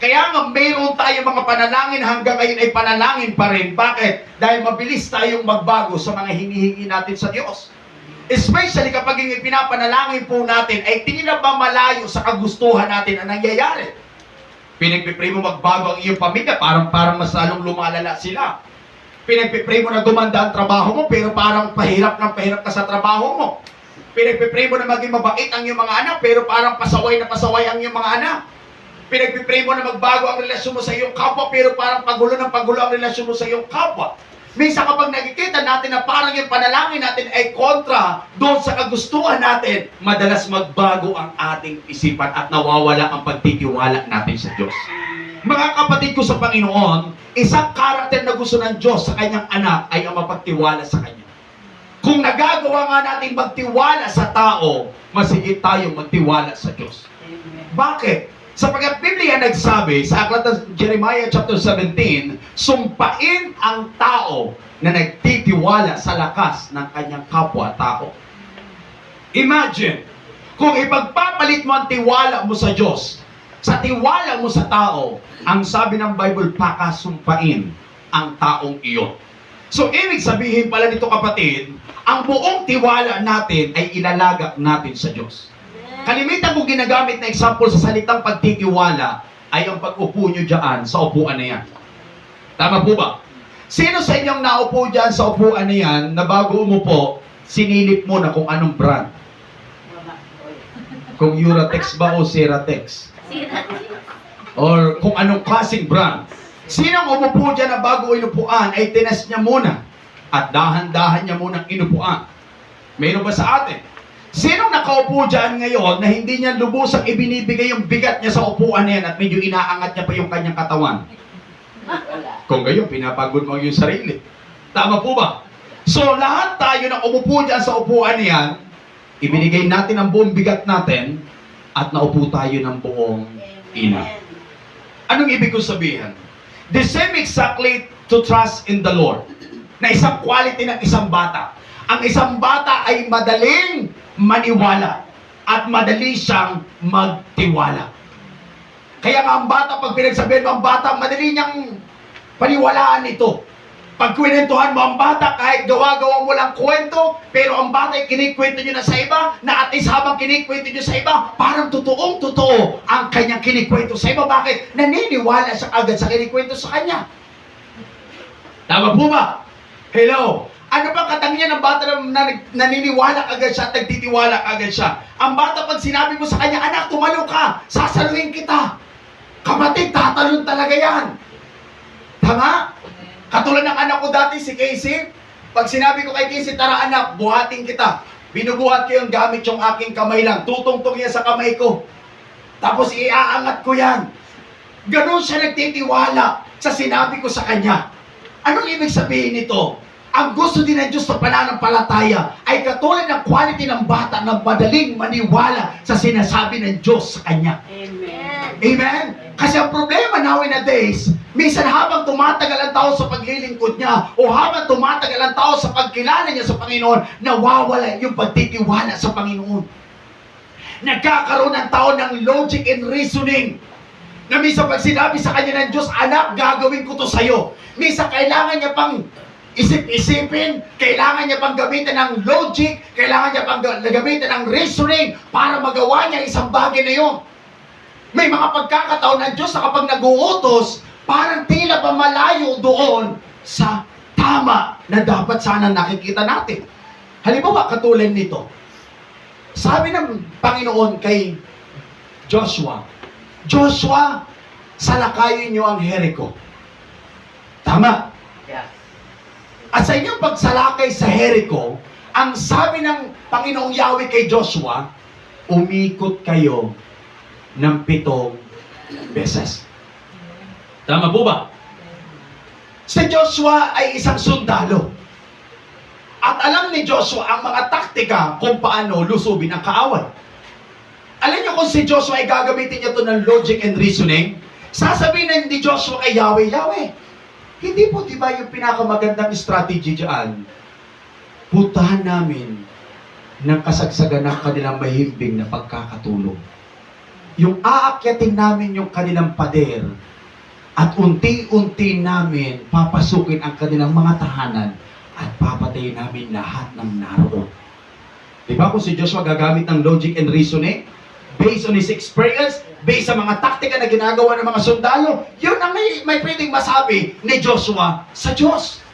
Kaya nga mayroon tayong mga panalangin hanggang ngayon ay panalangin pa rin. Bakit? Dahil mabilis tayong magbago sa mga hinihingi natin sa Diyos. Especially kapag yung pinapanalangin po natin ay tingin na ba malayo sa kagustuhan natin ang nangyayari. Pinagpipray mo magbago ang iyong pamilya, parang mas lalong lumalala sila. Pinagpipray mo na gumanda ang trabaho mo, pero parang pahirap ka sa trabaho mo. Pinagpipray mo na maging mabait ang iyong mga anak, pero parang pasaway ang iyong mga anak. Pinagpipray mo na magbago ang relasyon mo sa iyong kapwa, pero parang pagulo ang relasyon mo sa iyong kapwa. Minsan kapag nakikita natin na parang yung panalangin natin ay kontra doon sa kagustuhan natin, madalas magbago ang ating isipan at nawawala ang pagtitiwala natin sa Diyos. Mga kapatid ko sa Panginoon, isang karakter na gusto ng Diyos sa kanyang anak ay ang mapagtiwala sa Kanya. Kung nagagawa nga natin magtiwala sa tao, mas higit tayong magtiwala sa Diyos. Bakit? Sapagkat Biblia nagsabi sa Aklat ng Jeremiah chapter 17, sumpain ang tao na nagtitiwala sa lakas ng kanyang kapwa-tao. Imagine, kung ipagpapalit mo ang tiwala mo sa Diyos, sa tiwala mo sa tao, ang sabi ng Bible, pakasumpain ang taong iyon. So, ibig sabihin pala nito kapatid, ang buong tiwala natin ay ilalagak natin sa Diyos. Kalimitan kong ginagamit na example sa salitang pagtitiwala ay ang pag-upo nyo dyan sa upuan na yan. Tama po ba? Sino sa inyong naupo dyan sa upuan na yan na bago umupo, sinilip mo na kung anong brand? Kung Uratex ba o Ceratex? Or kung anong klaseng brand? Sinong umupo dyan na bago inupuan ay tinest niya muna at dahan-dahan niya munang inupuan. Mayroon ba sa atin? Sinong nakaupo dyan ngayon na hindi niya lubusang ibinibigay yung bigat niya sa upuan na yan at medyo inaangat niya pa yung kanyang katawan? Wala. Kung gayon, pinapagod mo yung sarili. Tama po ba? So, lahat tayo na umupo dyan sa upuan na yan, ibinigay natin ang buong bigat natin at naupo tayo ng buong ina. Anong ibig ko sabihin? The same exactly to trust in the Lord. Na isang quality ng isang bata. Ang isang bata ay madaling maniwala at madali siyang magtiwala. Kaya nga ang bata, pag pinagsabihan mo ang bata, madali niyang paniwalaan ito. Pag kwentuhan mo ang bata, kahit gawa-gawa mo lang kwento, pero ang bata ay kinikwento niyo na sa iba, na at least habang kinikwento niyo sa iba, parang totoong-totoo ang kanyang kinikwento sa iba. Bakit? Naniniwala siya agad sa kinikwento sa kanya. Tama po ba? Hello? Ano ba katangian ng bata na naniniwala agad siya at nagtitiwala agad siya? Ang bata, pag sinabi mo sa kanya, anak, tumalo ka, sasaluhin kita. Kapatid, tatalon talaga yan. Tama? Katulad ng anak ko dati, si Casey. Pag sinabi ko kay Casey, tara anak, buhatin kita. Binubuhat ko yung gamit yung aking kamay lang. Tutungtong yan sa kamay ko. Tapos iaangat ko yan. Ganon siya nagtitiwala sa sinabi ko sa kanya. Anong ibig sabihin nito? Ang gusto din ng Diyos sa pananampalataya ay katulad ng quality ng bata na madaling maniwala sa sinasabi ng Diyos sa kanya. Amen. Amen? Kasi ang problema nowadays, minsan habang tumatagal ang tao sa paglilingkod niya o habang tumatagal ang tao sa pagkilala niya sa Panginoon, nawawala yung pagtitiwala sa Panginoon. Nagkakaroon ng tao ng logic and reasoning. Na minsan pag sinabi sa kanya ng Diyos, anak, gagawin ko to sa'yo. Minsan kailangan niya pang isip-isipin, kailangan niya pang gamitin ng logic, kailangan niya pang gamitin ng reasoning para magawa niya isang bagay na yun. May mga pagkakataon ng Diyos na kapag nag-uutos, parang tila ba malayo doon sa tama na dapat sana nakikita natin. Halimbawa, katulad nito. Sabi ng Panginoon kay Joshua, Joshua, salakayin niyo ang Jericho. Tama. Yeah. At sa inyong pagsalakay sa Jericho, ang sabi ng Panginoong Yahweh kay Joshua, umikot kayo ng 7 beses. Tama po ba? Si Joshua ay isang sundalo. At alam ni Joshua ang mga taktika kung paano lusubin ang kaaway. Alam niyo kung si Joshua ay gagamitin niya ito ng logic and reasoning, sasabihin ni Joshua kay Yahweh, Yahweh, hindi po diba yung pinakamagandang strategy dyan? Puntahan namin ng kasagsagan ng kanilang mahimbing na pagkakatulog. Yung aakyatin namin yung kanilang pader at unti-unti namin papasukin ang kanilang mga tahanan at papatayin namin lahat ng naroon. Diba kung si Joshua gagamit ng logic and reasoning? Based on his experience, based sa mga taktika na ginagawa ng mga sundalo, yun ang may pwedeng masabi ni Joshua sa Diyos.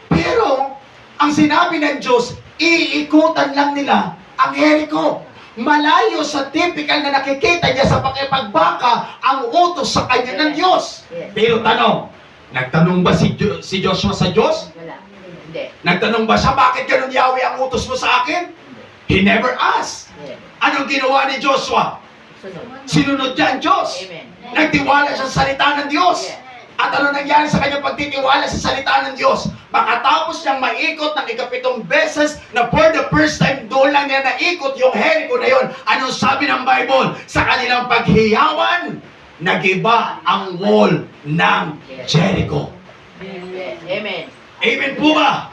Pero, ang sinabi ng Diyos, iikutan lang nila ang Jericho. Malayo sa typical na nakikita niya sa pakipagbaka ang utos sa kanya ng Diyos. Pero tanong, nagtanong ba si Joshua sa Diyos? Wala. Hindi. Nagtanong ba siya, bakit ganun Yahweh ang utos mo sa akin? He never asked. Yeah. Anong ginawa ni Joshua? Sunod. Sinunod niya ang Diyos. Amen. Nagtiwala siya sa salita ng Diyos. Yeah. At ano nangyari sa kanyang pagtitiwala sa salita ng Diyos? Makatapos niyang maikot ng 7 beses na for the first time doon lang niya naikot yung Jericho na yon. Anong sabi ng Bible? Sa kanilang paghiyawan, nagiba ang wall ng Jericho. Amen. Amen po ba?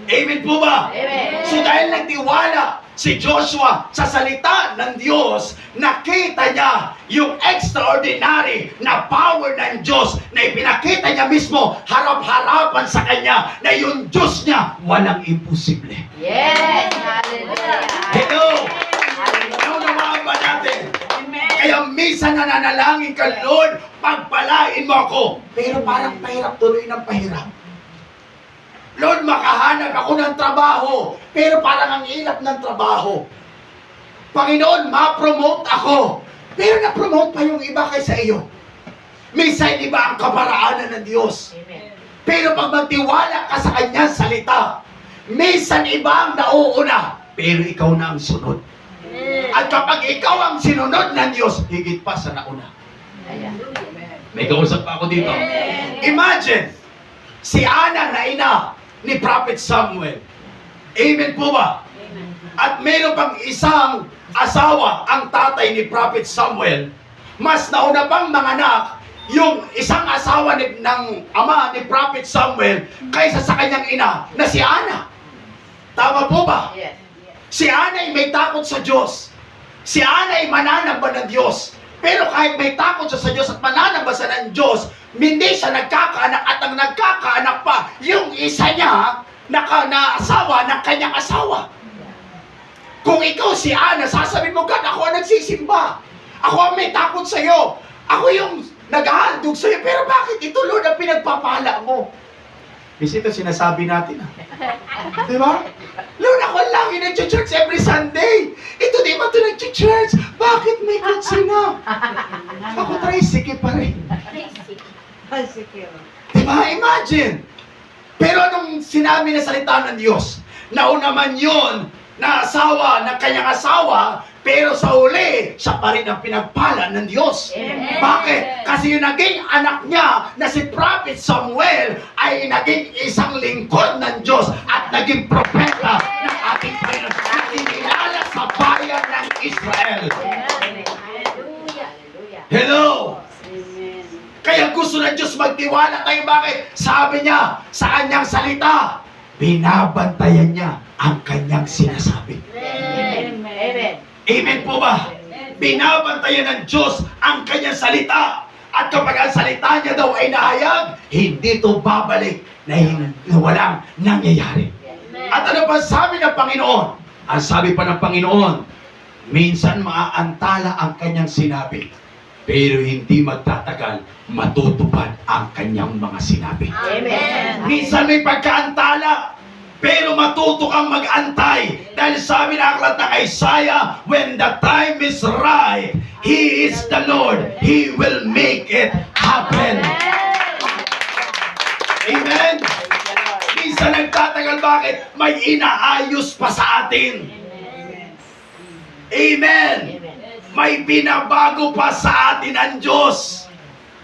Amen po ba? Amen. So dahil nagtiwala si Joshua sa salita ng Diyos, nakita niya yung extraordinary na power ng Diyos na ipinakita niya mismo harap-harapan sa kanya na yung Diyos niya walang imposible. Yes. Hallelujah. Hello! Hallelujah. Naunawaan ba natin? Amen. Kaya minsan nananalangin ka, Lord, pagpalain mo ako. Pero parang pahirap tuloy ng pahirap. Lord, makahanap ako ng trabaho, pero parang ang hirap ng trabaho. Panginoon, ma-promote ako, pero na-promote pa yung iba kaysa iyo. Minsan iba ang kaparaanan ng Diyos. Amen. Pero pag magtiwala ka sa Kanyang salita, minsan iba ang nauuna. pero ikaw na ang sunod. At kapag ikaw ang sinunod ng Diyos, higit pa sa nauna. May kausap pa ako dito. Imagine, si Ana na ina ni Prophet Samuel. Amen po ba? At meron pang isang asawa, ang tatay ni Prophet Samuel. Mas nauna pang manganak yung isang asawa ng ama ni Prophet Samuel kaysa sa kanyang ina na si Ana. Tama po ba? Yes. Si Ana ay may takot sa Diyos. Si Ana ay mananamba ng Diyos. Pero kahit may takot siya sa Diyos at mananamba siya ng Diyos, hindi siya nagkakaanak at ang nagkakaanak pa, yung isa niya na asawa ng kanyang asawa. Kung ikaw si Ana, sasabihin mo, God, ako ang nagsisimba. Ako ang may takot sa iyo. Ako yung naghahandog sa iyo. Pero bakit ito, Lord, ang pinagpapala mo? Kasi ito sinasabi natin. Di ba? Lord, ako lagi nag-church every Sunday. Ito di ba ito nag-church? Bakit may kutsi na? Ako tricycle pa rin. Di ba? Imagine. Pero anong sinabi na salita ng Diyos? Nauna man yun na asawa ng kanyang asawa, pero sa uli, siya pa rin ang pinagpala ng Diyos. Amen. Bakit? Kasi yung naging anak niya na si Prophet Samuel ay naging isang lingkod ng Diyos at naging propeta ng ating Panginoon at ininala sa bayan ng Israel. Hello! Kaya gusto ng Diyos magtiwala tayo. Bakit? Sabi niya sa kanyang salita, binabantayan niya ang kanyang sinasabi. Amen. Amen po ba? Binabantayan ng Diyos ang kanyang salita. At kapag ang salita niya daw ay nahayag, hindi ito babalik na walang nangyayari. At ano pa sabi ng Panginoon? Ang sabi pa ng Panginoon, minsan maaantala ang kanyang sinabi, pero hindi magtatagal, matutupad ang kanyang mga sinabi. Amen. Minsan may pagkaantala, pero matuto kang mag-antay. Dahil sabi na aklat ng Isaiah, when the time is right, He is the Lord. He will make it happen. Amen? Minsan nagtatagal, bakit? May inaayos pa sa atin. Amen. May binabago pa sa atin ang Diyos.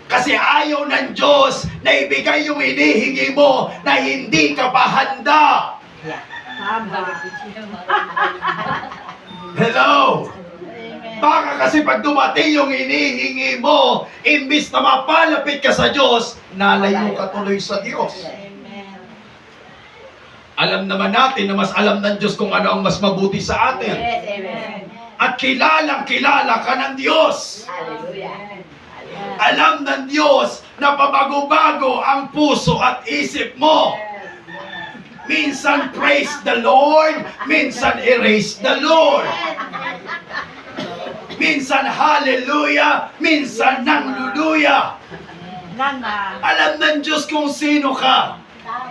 Kasi ayaw ng Diyos na ibigay yung hinihingi mo na hindi ka pa handa. Hello? Baka kasi pag dumating yung hinihingi mo, imbis na mapalapit ka sa Diyos, nalayo ka tuloy sa Diyos. Alam naman natin na mas alam ng Diyos kung ano ang mas mabuti sa atin. Yes, amen. At kilalang kilala ka ng Diyos. Hallelujah. Alam ng Diyos na pabago-bago ang puso at isip mo. Minsan praise the Lord, minsan erase the Lord. Minsan hallelujah, minsan nangluluya. Alam ng Diyos kung sino ka.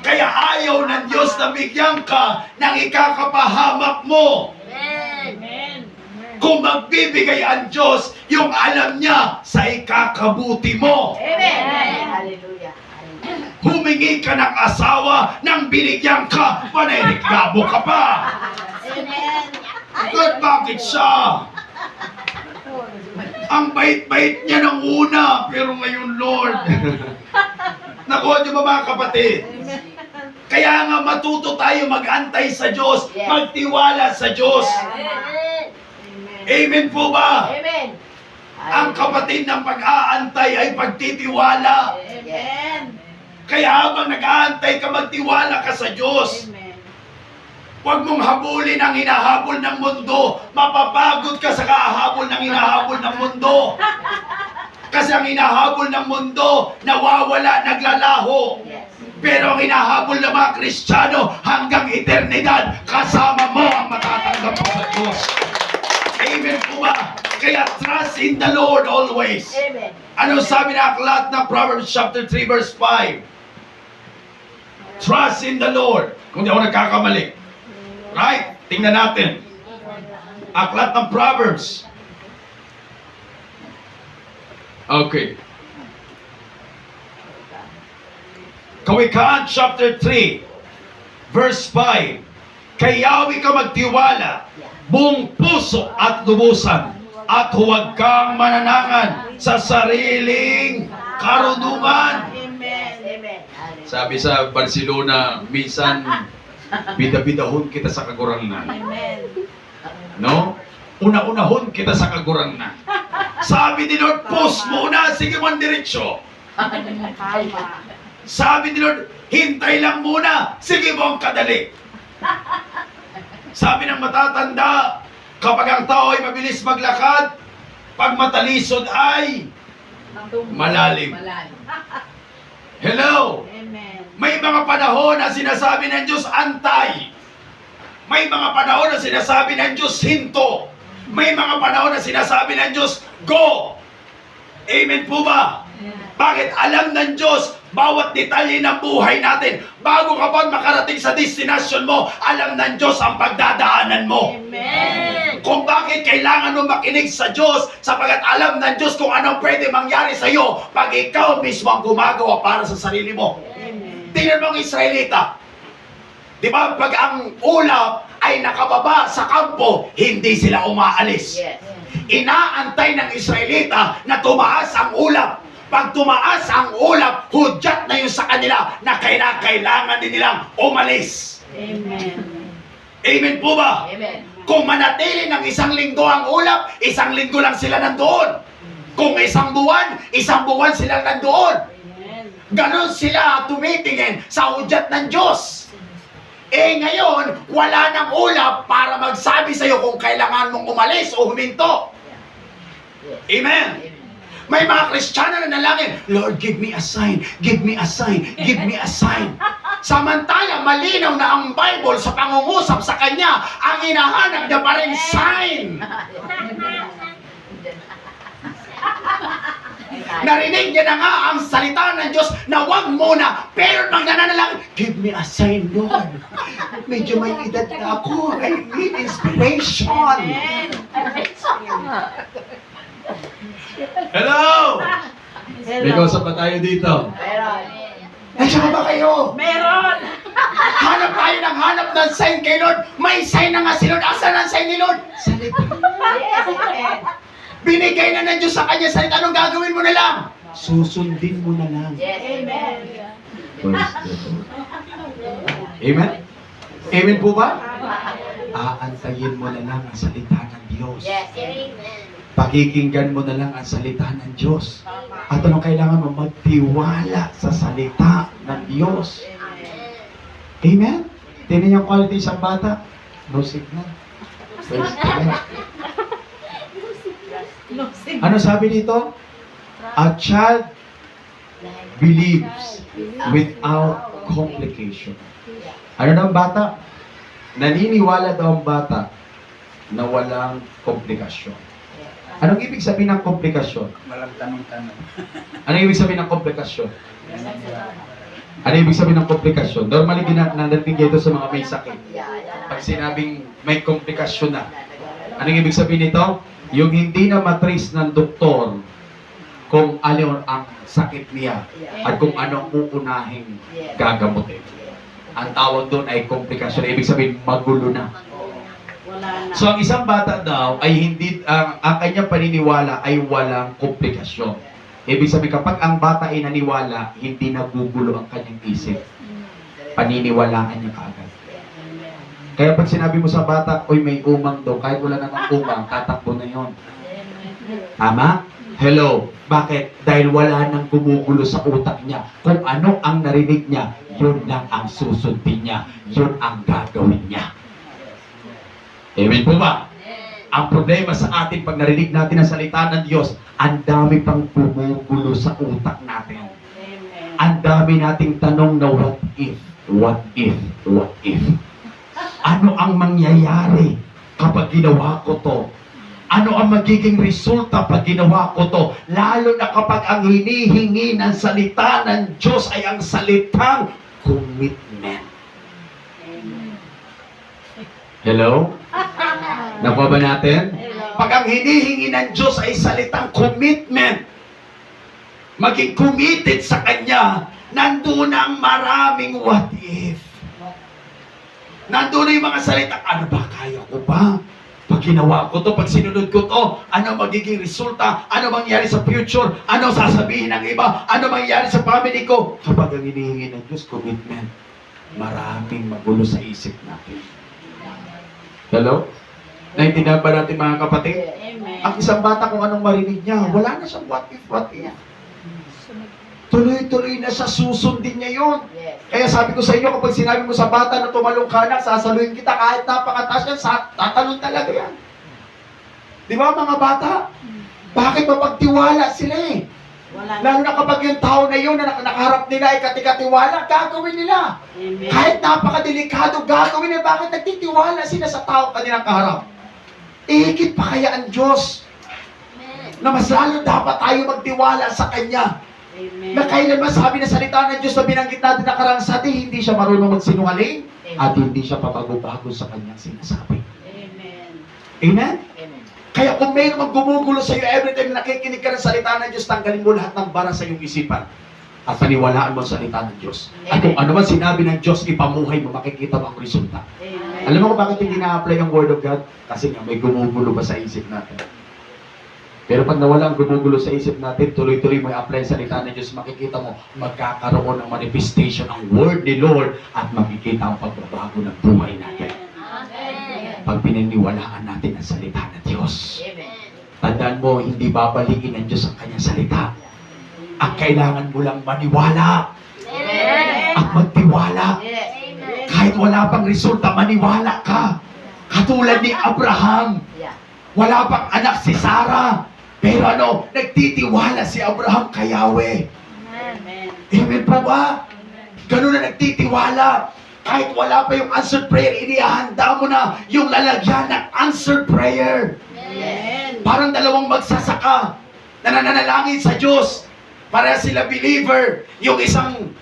Kaya ayaw ng Diyos na bigyan ka ng ikakapahamak mo. Kung magbibigay ang Diyos, yung alam niya sa ikakabuti mo. Amen. Hallelujah. Humingi ka ng asawa nang binigyan ka, paniniklabo ka pa. God, bakit siya? Ang bait-bait niya ng una, pero ngayon, Lord. Nakuha niyo ba mga kapatid? Kaya nga matuto tayo mag-antay sa Diyos, magtiwala sa Diyos. Amen po ba? Amen. Ang kapatid ng pag-aantay ay pagtitiwala. Amen. Kaya habang nag-aantay ka, magtiwala ka sa Diyos. Huwag mong habulin ang hinahabol ng mundo. Mapapagod ka sa kahabol ng hinahabol ng mundo. Kasi ang hinahabol ng mundo, nawawala, naglalaho. Pero ang hinahabol ng mga Kristiyano, hanggang eternidad, kasama mo ang matatanggap mo sa Diyos. Amen po ba? Kaya trust in the Lord always. Amen. Ano sabi na aklat ng Proverbs chapter 3 verse 5? Trust in the Lord. Kung di ako nagkakamali. Right? Tingnan natin. Aklat ng Proverbs. Okay. Kawikaan chapter 3 verse 5. Kay Yahweh ka magtiwala, buong puso at lubusan, at huwag kang mananangan sa sariling karunungan. Amen. Amen. Sabi sa Barcelona, minsan bida-bidahon kita sa kagurangan. Amen. No? Una-unahon kita sa kagurangan. Sabi ni Lord, push muna, sige man diretsyo. Tama. Sabi ni Lord, hintay lang muna, sige mo ang kadali. Sabi ng matatanda, kapag ang tao ay mabilis maglakad, pag matalisod ay malalim. Hello! Amen. May mga panahon na sinasabi ng Diyos, antay. May mga panahon na sinasabi ng Diyos, hinto. May mga panahon na sinasabi ng Diyos, go! Amen po ba? Bakit alam ng Diyos bawat detalye ng buhay natin? Bago ka pa makarating sa destination mo, alam ng Diyos ang pagdadaanan mo. Amen. Kung bakit kailangan mo makinig sa Diyos, sapagat alam ng Diyos kung anong pwede mangyari sa iyo pag ikaw mismo ang gumagawa para sa sarili mo. Amen. Tingnan mo ang Israelita. Di ba, pag ang ulap ay nakababa sa kampo, hindi sila umaalis. Yes. Inaantay ng Israelita na tumaas ang ulap. Pag tumaas ang ulap, hudyat na yun sa kanila na kailangan din nilang umalis. Amen. Amen po ba? Amen. Kung manatili ng isang linggo ang ulap, isang linggo lang sila nandoon. Kung isang buwan sila nandoon. Amen. Ganon sila tumitingin sa hudyat ng Diyos. Eh ngayon, wala nang ulap para magsabi sa iyo kung kailangan mong umalis o huminto. Amen. May mga Kristiyano na nalangin, Lord, give me a sign, give me a sign, give me a sign. Samantala, malinaw na ang Bible sa pangungusap sa Kanya, ang hinahanap niya pa rin sign. Narinig niya na nga ang salita ng Diyos na wag muna, pero pag nananalangin, give me a sign, Lord. Medyo may edad na ako, I need inspiration. Hello! May kausap pa tayo dito. Meron. Nandiyan ba kayo? Meron. Hanap tayo ng hanap ng sign kay Lord. May sign na nga si Lord. Asan ang sign ni Lord? Salita. Yes. Amen. Binigay na ng Diyos sa kanya salita. Anong gagawin mo na lang? Susundin mo na lang. Yes. Amen. Amen? Amen po ba? Aantayin mo na lang ang salita ng Diyos. Yes. Amen. Pakikinggan mo na lang ang salita ng Diyos. At anong kailangan mo? Magtiwala sa salita ng Diyos. Amen? Tingnan yung quality sa bata. No signal. Praise the Lord. Ano sabi dito? A child believes without complication. Ano daw ang bata? Naniniwala daw ang bata na walang komplikasyon. Anong ibig sabihin ng komplikasyon? Walang tanong-tanong. Anong ibig sabihin ng komplikasyon? Ano ibig sabihin ng komplikasyon? Normally, nadating ito sa mga may sakit. Pag sinabing may komplikasyon na, anong ibig sabihin nito? Yung hindi na matrace ng doktor kung ano ang sakit niya at kung ano ang uunahin gagamutin. Ang tawag doon ay komplikasyon. Ibig sabihin, magulo na. Wala na. So, ang isang bata daw ay hindi, ang kanyang paniniwala ay walang komplikasyon. Ibig sabihin, kapag ang bata ay naniwala, hindi nagugulo ang kanyang isip. Paniniwalaan niya kaagad. Kaya pag sinabi mo sa bata, uy, may umang daw, kahit wala namang umang, tatakbo na yon. Tama? Hello. Bakit? Dahil wala nang gumugulo sa utak niya. Kung ano ang narinig niya, yun lang ang susundin niya. Yun ang gagawin niya. Amen po ba? Ang problema sa atin pag narinig natin ang salita ng Diyos, ang dami pang gumugulo sa utak natin. Amen. Ang dami nating tanong na what if, what if, what if. Ano ang mangyayari kapag ginawa ko to? Ano ang magiging resulta pag ginawa ko to? Lalo na kapag ang hinihingi ng salita ng Diyos ay ang salitang commitment. Hello? Nakuha ba natin? Pag ang hinihingi ng Diyos ay salitang commitment, maging committed sa Kanya, nandun ang maraming what if. Nandun na yung mga salita. Ano ba, kaya ko ba? Pag ginawa ko to, pag sinunod ko to, ano magiging resulta? Ano mangyayari sa future? Ano sasabihin ng iba? Ano mangyayari sa family ko? Kapag ang hinihingi ng Diyos, commitment, maraming magulo sa isip natin. Hello? Naintindihan ba natin mga kapatid? Amen. Ang isang bata kung anong marinig niya, wala na siyang what if. Tuloy-tuloy na siya, susundin niya yun. Yes. Kaya sabi ko sa inyo, kapag sinabi mo sa bata na tumalong ka na, sasaluhin kita kahit napakataas yan, tatalon talaga yan. Di ba mga bata? Bakit mapagtiwala sila eh? Wala na. Lalo na kapag yung tao na yun na nakaharap nila ay katikatiwala, gagawin nila. Amen. Kahit napakadelikado, gagawin nila. Bakit nagtitiwala sila sa tao kanilang kaharap? Ihigit pa kaya ang Diyos na mas lalo dapat tayo magtiwala sa Kanya. Amen. Na kailanman sabi na salita ng Diyos na binanggit natin nakarang sa atin, hindi siya marunong magsinungaling at hindi siya pabago-bago sa kanyang sinasabi. Amen. Amen? Amen. Kaya kung mayroon maggumugulo sa iyo every time na nakikinig ka ng salita ng Diyos, tanggalin mo lahat ng bara sa iyong isipan at paniwalaan mo ang salita ng Diyos. At kung ano man sinabi ng Diyos, ipamuhay mo, makikita mo ang resulta. Amen. Alam mo kung bakit hindi na-apply ang Word of God? Kasi nga may gumugulo pa sa isip natin. Pero pag nawala ang gumugulo sa isip natin, tuloy-tuloy mo i-apply ang salita ng Diyos, makikita mo, magkakaroon ng manifestation ang Word ni Lord at makikita ang pagbabago ng buhay natin. Amen. Pag pinaniwalaan natin ang salita ng Diyos. Amen. Tandaan mo, hindi babalikin ng Diyos ang kanyang salita. Ang kailangan mo lang maniwala Amen. at magtiwala. Yes. Kahit wala pang resulta, maniwala ka. Katulad ni Abraham. Yeah. Wala pang anak si Sarah. Pero ano, nagtitiwala si Abraham kay Yahweh. Amen. Amen po ba? Ganun na nagtitiwala. Kahit wala pa yung answered prayer, inihahanda mo na yung lalagyan ng answered prayer. Amen. Parang dalawang magsasaka na nananalangin sa Diyos. Para sila believer. Yung isang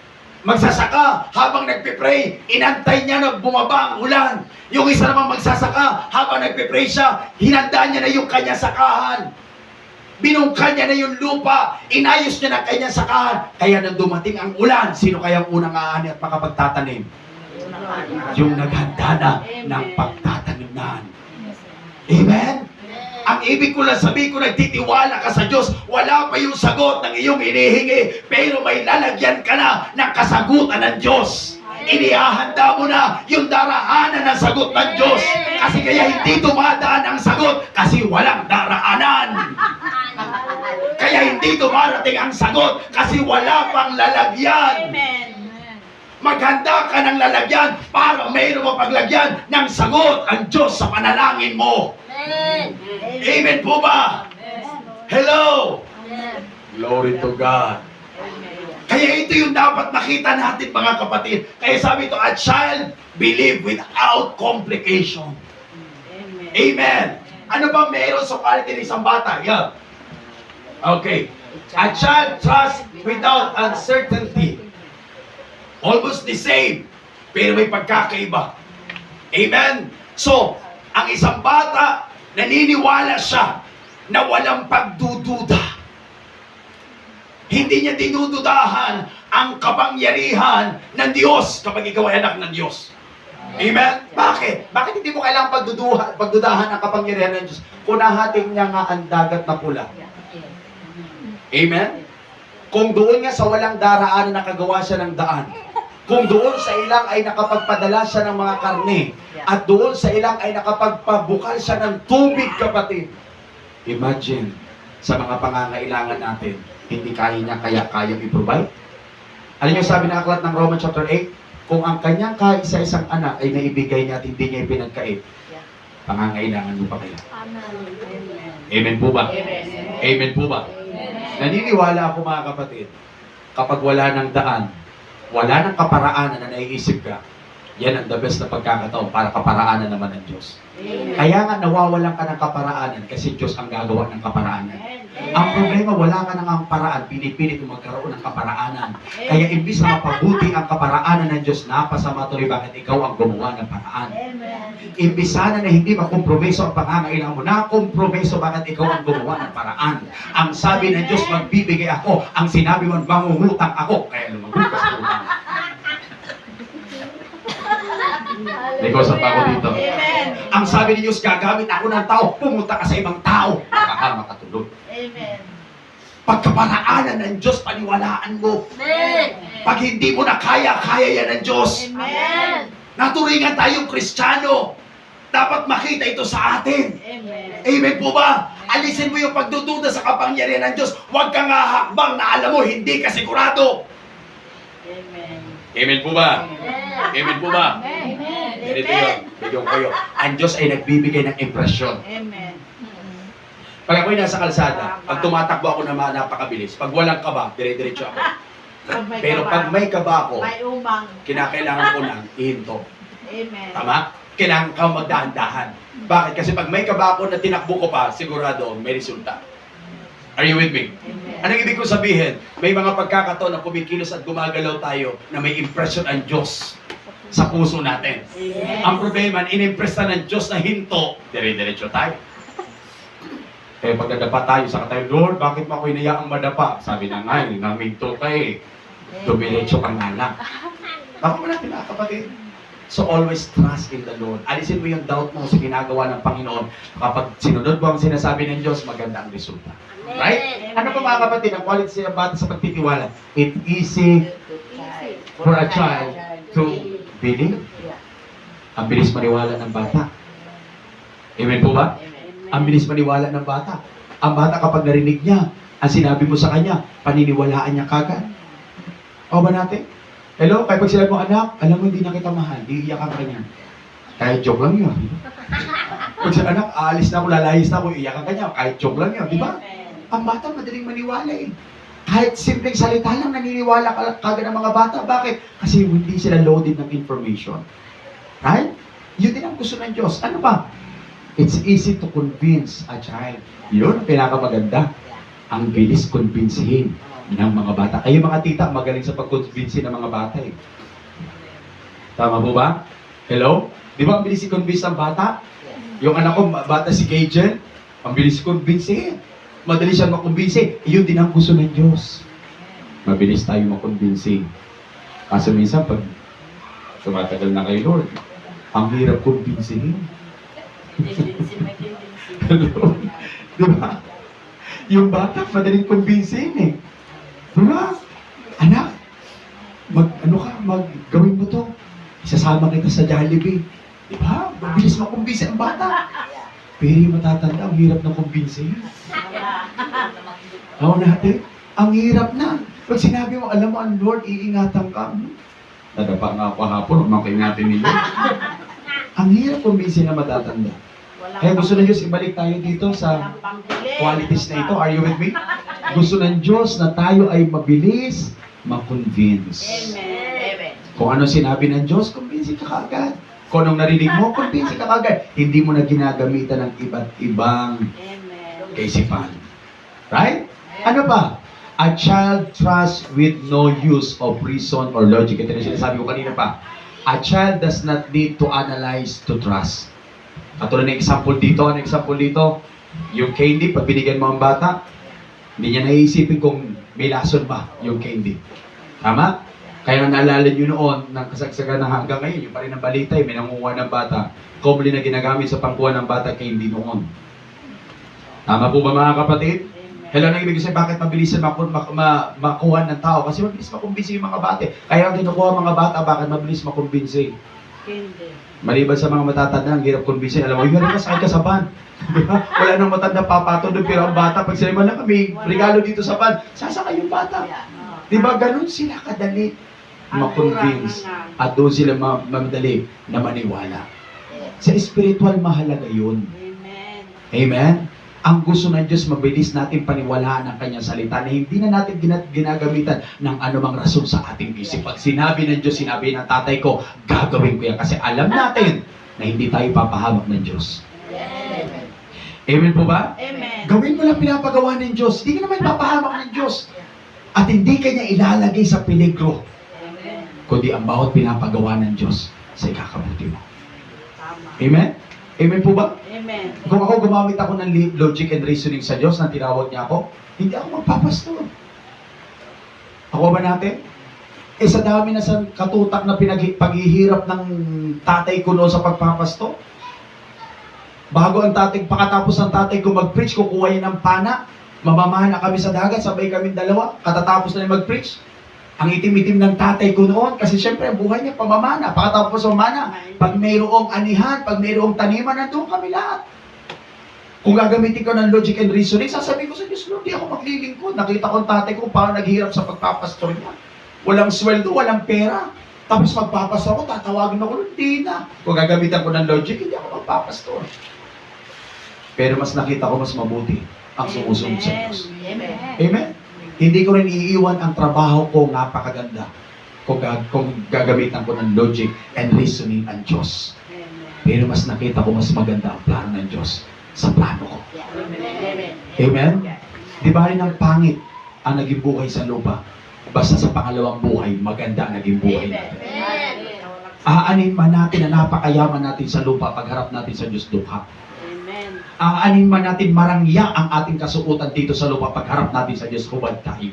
magsasaka habang nagpipray, inantay niya na bumaba ang ulan. Yung isa namang magsasaka habang nagpipray siya, hinanda niya na yung kanyang sakahan. Binungkal niya na yung lupa, inayos niya na kanyang sakahan. Kaya nang dumating ang ulan, sino kayang unang aani at makapagtatanim? Yung naghanda na ng pagtatanim na. Amen? Ang ibig ko lang sabihin ko, nagtitiwala ka sa Diyos, wala pa yung sagot ng iyong hinihingi, pero may lalagyan ka na ng kasagutan ng Diyos. Inihahanda mo na yung daraanan ng sagot ng Diyos. Kasi kaya hindi dumadaan ang sagot kasi walang daraanan. Kaya hindi dumarating ang sagot kasi wala pang lalagyan. Amen. Maghanda ka ng lalagyan para mayroon mapaglagyan ng sagot ang Diyos sa panalangin mo. Amen. Amen po ba? Hello! Glory to God. Kaya ito yung dapat makita natin mga kapatid. Kaya sabi ito, a child believe without complication. Amen. Amen. Ano ba meron sa quality ng isang bata? Yeah. Okay. A child trusts without uncertainty. Almost the same. Pero may pagkakaiba. Amen. So, ang isang bata, naniniwala siya na walang pagdududa. Hindi niya dinududahan ang kapangyarihan ng Diyos kapag ikaw ay anak ng Diyos. Amen? Bakit? Bakit hindi mo kailangang pagdudahan ang kapangyarihan ng Diyos? Kung nahating niya nga ang dagat na pula. Amen? Kung doon nga sa walang daraan nakagawa siya ng daan. Kung doon sa ilang ay nakapagpadala siya ng mga karne. At doon sa ilang ay nakapagpabukal siya ng tubig, kapatid. Imagine, sa mga pangangailangan natin, hindi kaya kayang i-provide. Alam niyo sabi ng aklat ng Romans chapter 8, kung ang kanyang kaisa-isang anak ay naibigay niya at hindi niya ipinagkait, pangangailangan mo pa kaya? Amen po ba? Amen. Amen po ba? Naniniwala ako mga kapatid, kapag wala ng daan, wala ng kaparaanan na naiisip ka, yan ang the best na pagkakataon para kaparaanan naman ng Diyos. Amen. Kaya nga nawawalan ka ng kaparaanan kasi Diyos ang gagawa ng kaparaanan. Ang problema, wala ka ng paraan, pinipilit mo magkaroon ng kaparaanan. Kaya imbis na mapabuti ang kaparaanan ng Diyos, napasama tuloy bakit ikaw ang gumawa ng paraan. Amen. Imbis sana na hindi makompromiso ang pangangailangan mo, nakompromiso bakit ikaw ang gumawa ng paraan. Ang sabi ng Diyos, magbibigay ako. Ang sinabi mo, mangungutang ako. Kaya lumagutang ka. May kausap pa ako dito. Amen. Ang sabi ni Diyos, gagamit ako ng tao, pumunta ka sa ibang tao, makahama ka tulog. Amen. Pagkaparaanan ng Diyos, paniwalaan mo. Pag hindi mo na kaya, kaya yan ng Diyos. Amen. Naturingan tayong Kristiyano. Dapat makita ito sa atin. Amen. Amen po ba? Alisin mo yung pagdududa sa kapangyarihan ng Diyos. Huwag kang hahakbang na alam mo, hindi ka sigurado. Amen. Amen po ba? Amen po ba? Amen. Ganito yun. Bigyan kayo. Ang Diyos ay nagbibigay ng impresyon. Amen. Pag ako'y nasa kalsada, pag tumatakbo ako na napakabilis, pag walang kaba, dire-diretso ako. Pero pag may kaba ako, May umang. kinakailangan ko lang ihinto. Amen. Tama? Kailangan ka magdahan-dahan. Bakit? Kasi pag may kaba ako na tinakbo ko pa, sigurado may resulta. Are you with me? Amen. Anong ibig ko sabihin? May mga pagkakataon na kumikilos at gumagalaw tayo na may impression ang Diyos sa puso natin. Amen. Ang problema, inimpress na ng Diyos na hinto, dire-diretso tayo. Eh, pag nadapa tayo, saka tayo, Lord, bakit mo ako inayaang madapa? Sabi na nga, naminto ka eh. Dumiretso ka nga lang. Tama ba natin mga kapatid? So always trust in the Lord. Alisin mo yung doubt mo sa ginagawa ng Panginoon. Kapag sinunod mo ang sinasabi ng Diyos, maganda ang resulta. Right? Ano pa mga kapatid, ang quality ng bata sa pagtitiwala? It's easy for a child to believe. Ang bilis maniwala ng bata. Amen po ba? Ang bilis maniwala ng bata. Ang bata kapag narinig niya, ang sinabi mo sa kanya, paniniwalaan niya kagad. O ba natin? Hello? Kaya pag sinabi mo, anak, alam mo hindi na kita mahal, iiyakan ka niya. Kahit joke lang yun. Pag sinabi, anak, aalis na ako, lalayas na ako, iiyakan ka niya. Kahit joke lang yun, di ba? Ang bata madaling maniwala eh. Kahit simpleng salita lang, naniniwala kagad ang mga bata. Bakit? Kasi hindi sila loaded ng information. Right? Yun din ang gusto ng Diyos. Ano ba? It's easy to convince a child. Yun ang pinakamaganda. Ang bilis kumbinsihin ng mga bata. Kayo mga tita, magaling sa pag-convince ng mga bata eh. Tama po ba? Hello? Di ba ang bilis i-convince ng bata? Yung anak ko, bata si Cajun, ang bilis i-convince eh. Madali siyang makumbinsi. Yun din ang gusto ng Diyos. Mabilis tayo makumbinsi. Kaso minsan, pag tumatagal na kay Lord, ang hirap kumbinsihin. Hello? Di ba? Yung bata, madaling kumbinsihin eh. Di ba? Anak, gawin mo to. Isasama kita sa Jollibee. Di ba? Mabilis makumbinsi ang bata. Pero yung matatanda, ang hirap na kumbinsihin. Oo natin, ang hirap na. Pag sinabi mo, alam mo, ang Lord, iingatan ka. Nadapa nga ako hapon, umakay natin ni Lord. Ang hirap kumbinsi na matatanda. Kaya gusto ng Diyos, ibalik tayo dito sa qualities na ito. Are you with me? Gusto ng Diyos na tayo ay mabilis makonvince. Amen. Kung ano sinabi ng Diyos, kumbinsi ka kagad. Kung anong narinig mo, kumbinsi ka kagad. Hindi mo na ginagamitan ng iba't ibang Amen. kaisipan. Right? Ano ba? A child trusts with no use of reason or logic. Ito na sinasabi ko kanina pa. A child does not need to analyze to trust. Katulad ng example dito, yung candy, pag binigyan mo ang bata, hindi niya naiisipin kung may lason ba yung candy. Tama? Kaya naalala nyo noon, ng kasagsagan na hanggang ngayon, yung pa rin ang balita, may nangunguha ng bata, commonly na ginagamit sa pangkuha ng bata, candy noon. Tama po ba mga kapatid? Hello, nang ibig sabihin, bakit mabilis makuha ng tao? Kasi mabilis makumbinsi yung mga bata. Kaya ang kinukuha mga bata, bakit mabilis makumbinsi? Hindi. Maliban sa mga matatanda, ang hirap kumbinsin. Alam mo, yun rin sakit ka sa van. Wala nang matanda papato doon, pero ang bata, pag sila lang kami, regalo dito sa van, sasakay yung bata. Di ba, ganun sila kadali makonvince. At doon sila madali na maniwala. Sa spiritual, mahalaga yun. Amen. Amen? Ang gusto ng Diyos, mabilis natin paniwalaan ang kanyang salita na hindi na natin ginagamitan ng anumang rason sa ating isip. Pag sinabi ng Diyos, sinabi ng tatay ko, gagawin ko yan. Kasi alam natin na hindi tayo papahamak ng Diyos. Amen. Amen po ba? Amen. Gawin mo lang pinapagawa ng Diyos. Hindi ka naman papahamak ng Diyos. At hindi kanya ilalagay sa peligro, Amen. kundi ang bawat pinapagawa ng Diyos sa ikakabuti mo. Tama. Amen? Amen po ba? Amen. Kung ako gumamit ako ng logic and reasoning sa Diyos na tinawag niya ako, hindi ako magpapastor. Ako ba natin? Eh sa dami na sa katutak na paghihirap ng tatay ko noon sa pagpapasto. Bago ang tatay, pakatapos ang tatay ko mag-preach, kukuha niya ng pana. Mamamana kami sa dagat, sabay kami dalawa. Katatapos na niya mag-preach. Ang itim-itim ng tatay ko noon, kasi syempre ang buhay niya pamamana. Pakatapos mamana, pag mayroong anihan, pag mayroong taniman, nandun kami lahat. Kung gagamitin ko ng logic and reasoning, sasabihin ko sa Diyos, Lord, di ako maglilingkod. Nakita ko ang tatay ko paano naghihirap sa pagpapastor niya. Walang sweldo, walang pera. Tapos magpapastor ako, tatawagin ako, hindi na. Kung gagamitan ko ng logic, hindi ako magpapastor. Pero mas nakita ko mas mabuti ang sumusunod sa Diyos. Amen. Amen? Hindi ko rin iiwan ang trabaho ko napakaganda kung gagamitan ko ng logic and reasoning ang Diyos. Pero mas nakita ko mas maganda ang plano ng Diyos sa plano ko. Amen. Amen? Di ba rin ang pangit ang naging buhay sa lupa? Basta sa pangalawang buhay, maganda ang naging buhay natin. Aanin man natin na napakayaman natin sa lupa pagharap natin sa Diyos dukha. Amen. Aanin man natin marangya ang ating kasuotan dito sa lupa pagharap natin sa Diyos hubad tayo.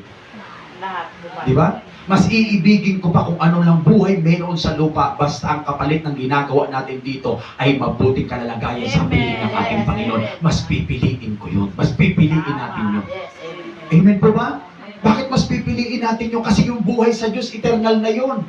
Lahat. Di ba? Mas iibigin ko pa kung ano lang buhay meron sa lupa basta ang kapalit ng ginagawa natin dito ay mabuting kalalagayan sa piling ng ating Panginoon. Mas pipiliin ko yun. Mas pipiliin natin yun. Yes, amen. Amen po ba? Bakit mas pipiliin natin yun? Kasi yung buhay sa Diyos, eternal na yun.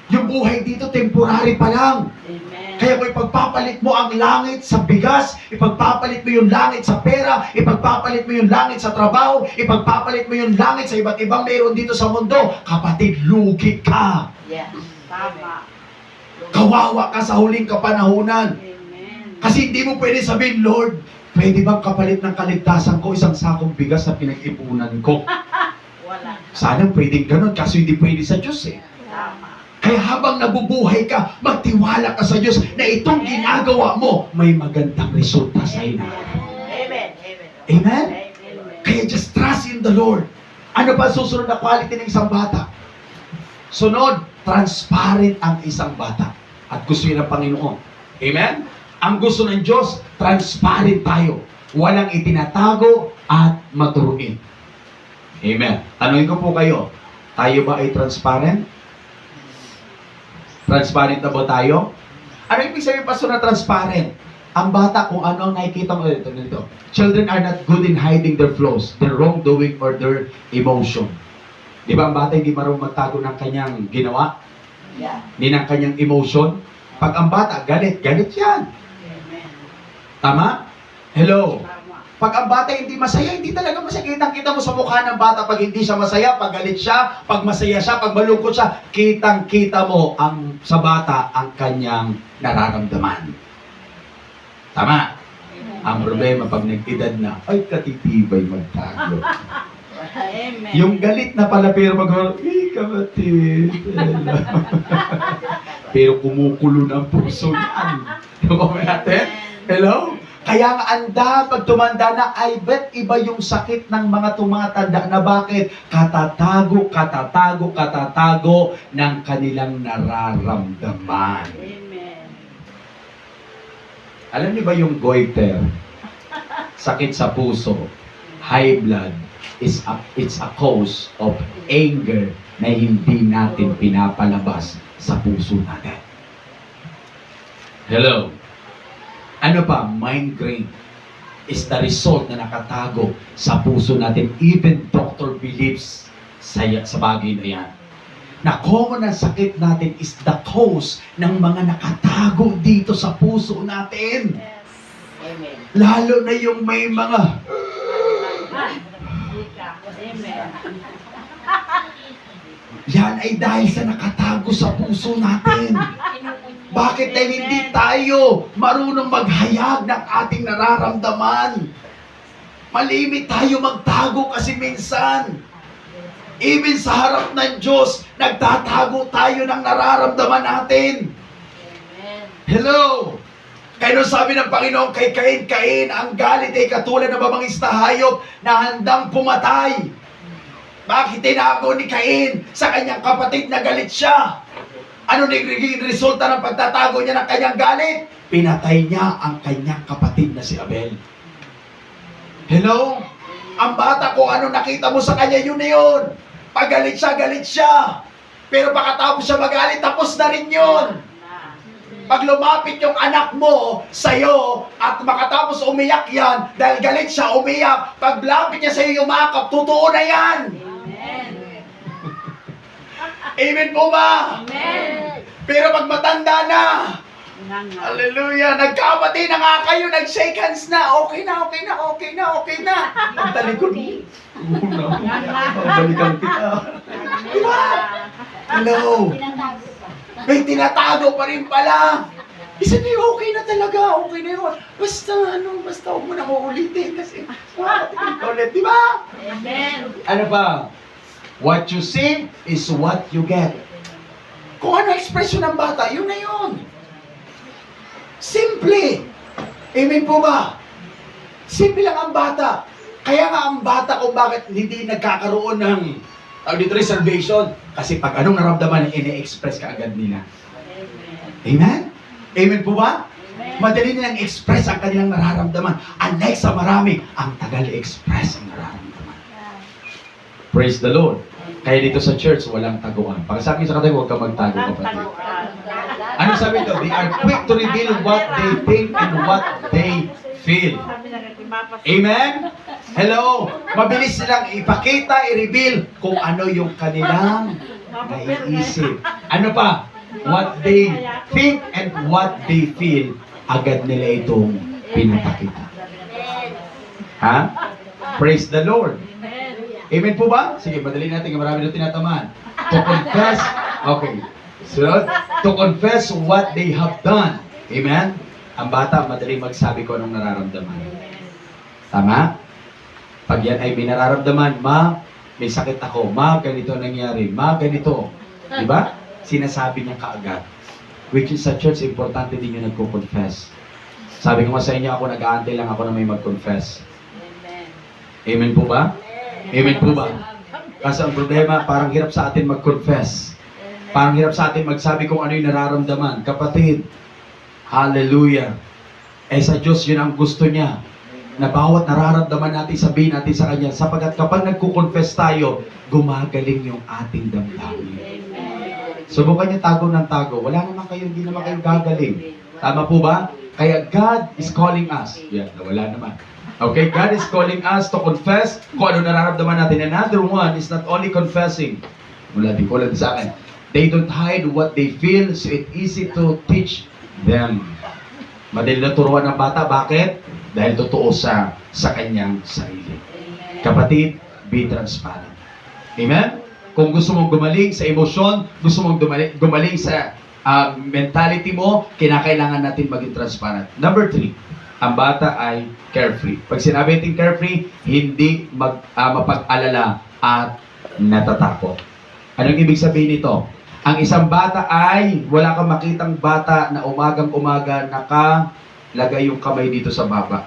Yung buhay dito, temporary pa lang. Amen. Kaya kung ipagpapalit mo ang langit sa bigas, ipagpapalit mo yung langit sa pera, ipagpapalit mo yung langit sa trabaho, ipagpapalit mo yung langit sa iba't ibang meron dito sa mundo, kapatid, lugi ka. Yes. Tama. Kawawa ka sa huling kapanahunan. Amen. Kasi hindi mo pwede sabihin, Lord, pwede bang kapalit ng kaligtasan ko isang sakong bigas na pinag-ipunan ko? Wala. Sana pwedeng ganun, kasi hindi pwede sa Diyos eh. Tama. Kaya habang nabubuhay ka, magtiwala ka sa Diyos na itong ginagawa mo, may magandang resulta sa iyo. Amen. Amen. Amen? Amen. Kaya just trust in the Lord. Ano ba ang susunod na quality ng isang bata? Sunod, transparent ang isang bata. At gusto yun ng Panginoon. Amen? Ang gusto ng Diyos, transparent tayo. Walang itinatago at maturuin. Amen. Tanungin ko po kayo, tayo ba ay transparent? Transparent na ba tayo? Ano ibig sabihin, Pastor, na transparent? Ang bata, kung ano ang nakikita mo, ito. Children are not good in hiding their flaws, their wrongdoing, or their emotion. Di ba ang bata hindi marunong magtago ng kanyang ginawa? Yeah. Ni ng kanyang emotion? Pag ang bata, galit, galit yan. Amen. Tama? Hello? Tama. Pag ang bata hindi masaya, hindi talaga masaya. Kitang-kita mo sa mukha ng bata pag hindi siya masaya, pag galit siya, pag masaya siya, pag malungkot siya, kitang-kita mo sa bata ang kanyang nararamdaman. Tama? Ang problema pag nag-edad na, ay katitibay magtago. Amen. Yung galit na pala pero kapatid. Pero kumukulo ng puso yan. Diba natin? Hello? Kaya nga anda, pag tumanda na, ay bet iba yung sakit ng mga tumatanda na bakit? Katatago ng kanilang nararamdaman. Amen. Alam niyo ba yung goiter? Sakit sa puso, high blood, it's a cause of anger na hindi natin pinapalabas sa puso natin. Hello? Ano pa? Migraine is the result na nakatago sa puso natin. Even doctor believes sa bagay na yan. Na common ang sakit natin is the cause ng mga nakatago dito sa puso natin. Amen. Lalo na yung may mga Amen. yan ay dahil sa nakatago sa puso natin. Bakit dahil hindi tayo marunong maghayag ng ating nararamdaman? Malimit tayo magtago kasi minsan, even sa harap ng Diyos, nagtatago tayo ng nararamdaman natin. Amen. Hello! Kaya nung sabi ng Panginoon kay Cain, ang galit ay katulad ng mamangista hayop na handang pumatay. Bakit tinago ni Cain sa kanyang kapatid na galit siya? Ano nagiging resulta ng pagtatago niya ng kanyang galit? Pinatay niya ang kanyang kapatid na si Abel. Hello? Ang bata ko, ano nakita mo sa kanya, yun na yun. Pag galit siya, galit siya. Pero pagkatapos siya magalit, tapos na rin yun. Pag lumapit yung anak mo sa'yo at makatapos umiyak yan, dahil galit siya, umiyak, pag lapit niya sa'yo yumakap, totoo na yan. Amen po ba? Amen. Pero pag matanda na, Nga. hallelujah, nagkabati na nga kayo, nag-shake hands na, okay na, okay na, okay na, okay na. Ang talikod mo. Balikan kita. Diba? Hello. May tinatago pa rin pala. Isa na okay na talaga, okay na yun. Basta, basta huwag mo na uulitin kasi makakatikin ka ulit, di ba? Amen. Ano ba? What you see is what you get. Kung ano ekspresyon ng bata, yun na yun. Simple. Amen po ba? Simple lang ang bata. Kaya nga ang bata kung bakit hindi nagkakaroon ng dito reservation. Kasi pag anong naramdaman, ini-express ka agad nila. Amen? Amen po ba? Madali nilang express ang kanilang nararamdaman. Unlike sa marami, ang tagal i-express ang nararamdaman. Praise the Lord. Kaya dito sa church, walang taguan. Pag sabi sa katayo, huwag ka magtago, kapatid. Ano sabi ito? They are quick to reveal what they think and what they feel. Amen? Hello? Mabilis silang ipakita, i-reveal kung ano yung kanilang naiisip. Ano pa? What they think and what they feel, agad nila itong pinapakita. Ha? Praise the Lord. Amen po ba? Sige, madali natin. Marami na tinatamaan. To confess. Okay. So, to confess what they have done. Amen? Ang bata, madali magsabi ko anong nararamdaman. Tama? Pag yan ay may nararamdaman, ma, may sakit ako. Ma, ganito nangyari. Ma, ganito. Diba? Sinasabi niya kaagad. Which is sa church, importante din yung nagko-confess. Sabi ko nga sa inyo, ako nag-aantay lang ako na may mag-confess. Amen po ba? Amen po ba? Kasi ang problema, parang hirap sa atin mag-confess. Parang hirap sa atin magsabi kung ano yung nararamdaman. Kapatid, hallelujah. Eh sa Diyos, yun ang gusto niya. Na bawat nararamdaman natin, sabihin natin sa Kanya. Sapagkat kapag nagko-confess tayo, gumagaling yung ating damdamin. Subukan niyo tago ng tago. Wala naman kayo, hindi naman kayo gagaling. Tama po ba? Kaya God is calling us. Yeah, wala naman. Okay, God is calling us to confess kung ano nararamdaman natin. Another one is not only confessing. Mula din ko lang sa akin. They don't hide what they feel, so it's easy to teach them. Madali na turuan ng bata. Bakit? Dahil totoo sa kanyang sarili. Kapatid, be transparent. Amen? Kung gusto mong gumaling sa emosyon, gusto mong gumaling sa mentality mo, kinakailangan natin maging transparent. Number 3. Ang bata ay carefree. Pag sinabi natin carefree, hindi mapag-alala at natatakot. Anong ibig sabihin nito? Ang isang bata ay, wala kang makitang bata na umagang-umaga nakalagay yung kamay dito sa baba.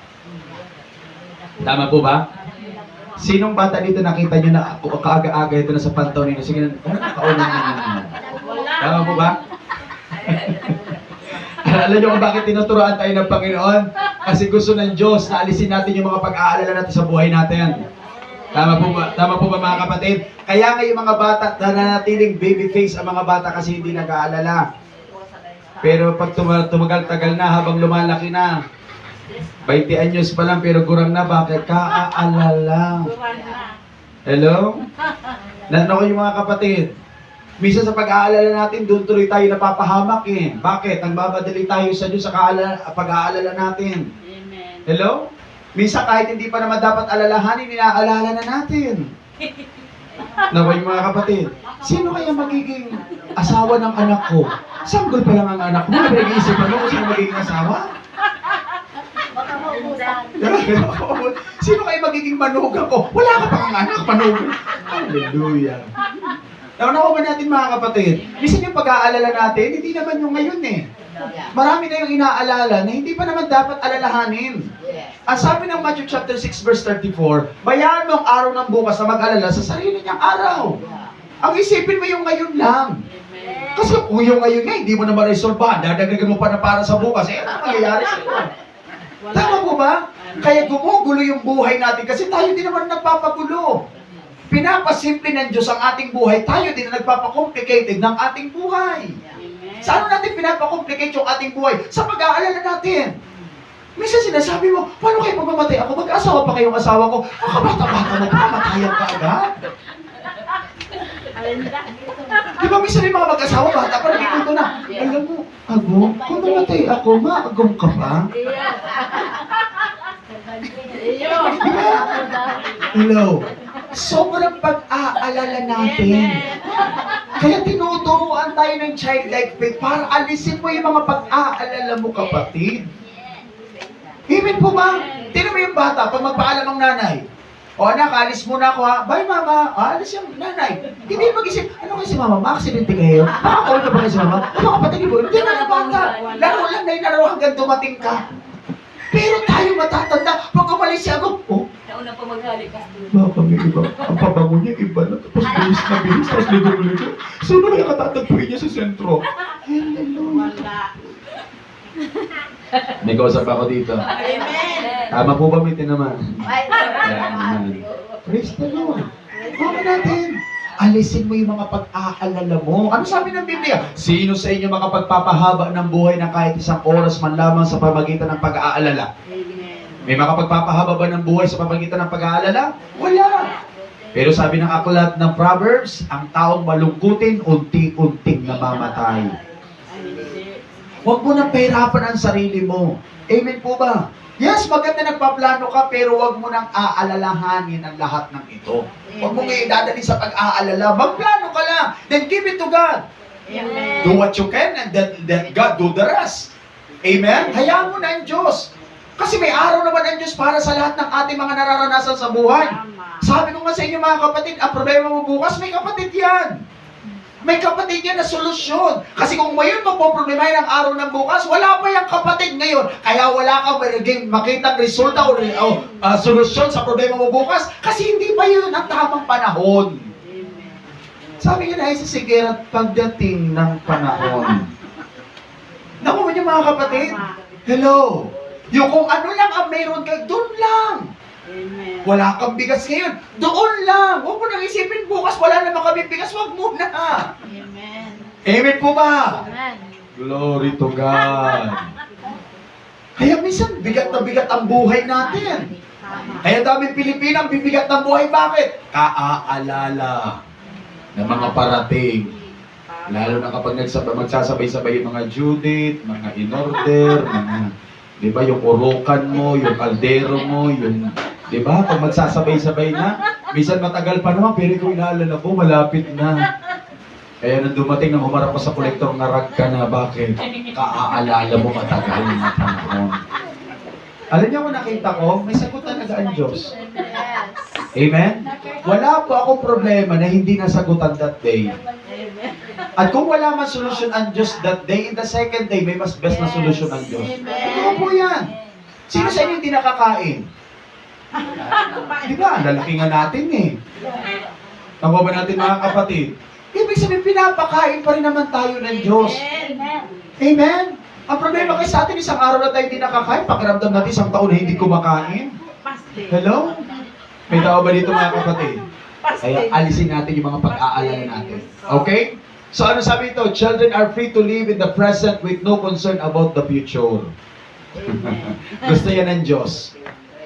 Tama po ba? Sinong bata dito nakita nyo na kaaga-aga ito na sa pantaw nito? Sige, nakaunan nyo. Tama po ba? Alam nyo kung bakit tinuturoan tayo ng Panginoon? Kasi gusto ng Diyos na alisin natin yung mga pag-aalala natin sa buhay natin. Tama po ba? Tama po ba mga kapatid? Kaya nga yung mga bata, nananatiling baby face ang mga bata kasi hindi nag-aalala. Pero pag tumagal-tagal na habang lumalaki na, 20 anyos pa lang pero gurang na, bakit? Kaaalala. Hello? Nano ko yung mga kapatid? Minsan sa pag-aalala natin, doon tuloy tayo napapahamak eh. Bakit? Nagbabadali tayo sa Diyos sa pag-aalala natin. Amen. Hello? Minsan kahit hindi pa naman dapat alalahanin, inaalala na natin. Naway mga kapatid, sino kaya magiging asawa ng anak ko? Sanggol pa lang ang anak mo. Nag-iisipan mo kung sino magiging asawa? Baka maubusan. Sino kaya magiging manugang ko? Wala ka pang anak, manugang. Hallelujah. Naunawa ba natin mga kapatid? Minsan yung pag-aalala natin, hindi naman yung ngayon eh. Marami na yung inaalala na hindi pa naman dapat alalahanin. Ang sabi ng Matthew chapter 6 verse 34, bayaan mo ang araw ng bukas na mag-alala sa sarili niyang araw. Ang isipin mo yung ngayon lang. Kasi kung yung ngayon nga, hindi mo na ma-resolve, dadagdagan mo pa na para sa bukas, eh ano mangyayari sa iyo? Tama po ba? Kaya gumugulo yung buhay natin kasi tayo hindi naman nagpapagulo. pinapasimple ng Diyos ang ating buhay, tayo din na nagpapakomplicated ng ating buhay. Amen. Saan natin pinapakomplicate yung ating buhay? Sa pag-aalala natin. Minsan sinasabi mo, paano kayo pagmamatay ako? Mag-asawa pa kayong asawa ko. Ang kabata-bata mo, pamatayan ka agad. Di ba minsan may mga mag-asawa, bata pa, nakikunto na. Alam mo, Agong, kung namatay ako, maagong ka pa? Hello. Sobrang pag-aalala natin. Kaya tinuturuan tayo ng childlike faith para alisin mo yung mga pag-aalala mo, kapatid. Amen po ba? Tignan mo yung bata, pag magpaalam ang nanay. O anak, alis muna ako ha. Bye mama. Alis yung nanay. Hindi mag-isip, ano kayo si mama? Makaksidente kayo? Makakawin ka ba kayo si mama? Ano kapatid mo? Hindi na bata. Laro lang na inaraw hanggang dumating ka. Pero tayo matatanda, pag umalis siya ako, oh, Nauna pa maghalik ka. baka may iba. Ang pabango niya, iba na. Tapos bilis na bilis, tapos ligo-ligo. Sino kaya katatagpuin niya sa sentro? Wala. May kausap ako dito. Amen. Tama po ba may tinaman? Ay, Praise the Lord. Tama natin. Alisin mo yung mga pag-aalala mo. Ano sabi ng Biblia? Sino sa inyo makapagpapahaba ng buhay na kahit isang oras man lamang sa pamagitan ng pag-aalala? Amen. May makapagpapahaba ba ng buhay sa pamagitan ng pag-aalala? Wala. Pero sabi ng aklat ng Proverbs, ang taong malungkutin, unti-unting namamatay. Huwag mo nang pahirapan ang sarili mo. Amen po ba? Yes, maganda nagpaplano ka, pero huwag mo nang aalalahanin ang lahat ng ito. Huwag mo ngayon dadali sa pag-aalala. Magplano ka lang. Then give it to God. Amen. Do what you can and then God do the rest. Amen? Hayaan mo na ang Diyos. Kasi may araw naman ang Diyos para sa lahat ng ating mga nararanasan sa buhay. Tama. Sabi ko nga sa inyo mga kapatid, ang problema mo bukas, may kapatid yan. May kapatid yan na solusyon. Kasi kung ngayon mapoproblemahin ang araw ng bukas, wala pa yung kapatid ngayon. Kaya wala kang makitang resulta o solusyon sa problema mo bukas. Kasi hindi pa yun ang tamang panahon. Sabi nga na si Sigerat, pagdating ng panahon. Naku mo niyo mga kapatid? Hello. Yung kung ano lang ang meron kayo, doon lang. Amen. Wala kang bigas ngayon, doon lang. Huwag mo nang isipin bukas, wala naman kami bigas, huwag muna. Amen. Amen po ba? Amen. Glory to God. Kaya minsan, bigat na bigat ang buhay natin. Tama. Kaya daming Pilipino ang bibigat ng buhay. Bakit? Kaaalala ng mga parating. Lalo na kapag magsasabay-sabay yung mga Judith, mga in-order, mga, di ba, yung urukan mo, yung kaldero mo, yung, di ba, pag magsasabay-sabay na, minsan matagal pa naman, pero kung inaalala mo, malapit na. Kaya nang dumating nang humarap ka sa kolektor, ngarag ka na, bakit? Kaaalala mo matagal na panahon. Alam niyo kung nakita ko, may sagot talaga ang Diyos. Yes. Amen? Wala po akong problema na hindi nasagutan that day. Amen. At kung wala man solusyon ang Diyos that day, in the second day, may mas best na solusyon ang Diyos. Amen. Ito po yan. Sino sa inyo hindi nakakain? Di ba? Ang lalaki nga natin eh. Nakuha ba natin mga kapatid? Ibig sabihin, pinapakain pa rin naman tayo ng Diyos. Amen. Amen? Ang problema kasi sa atin, isang araw na tayo hindi nakakain, pakiramdam natin isang taon na hindi kumakain. Paste. Hello? May tao ba dito mga kapatid? Paste. Kaya alisin natin yung mga pag-aalala natin. Okay? So ano sabi ito? Children are free to live in the present with no concern about the future. Gusto yan ng Diyos.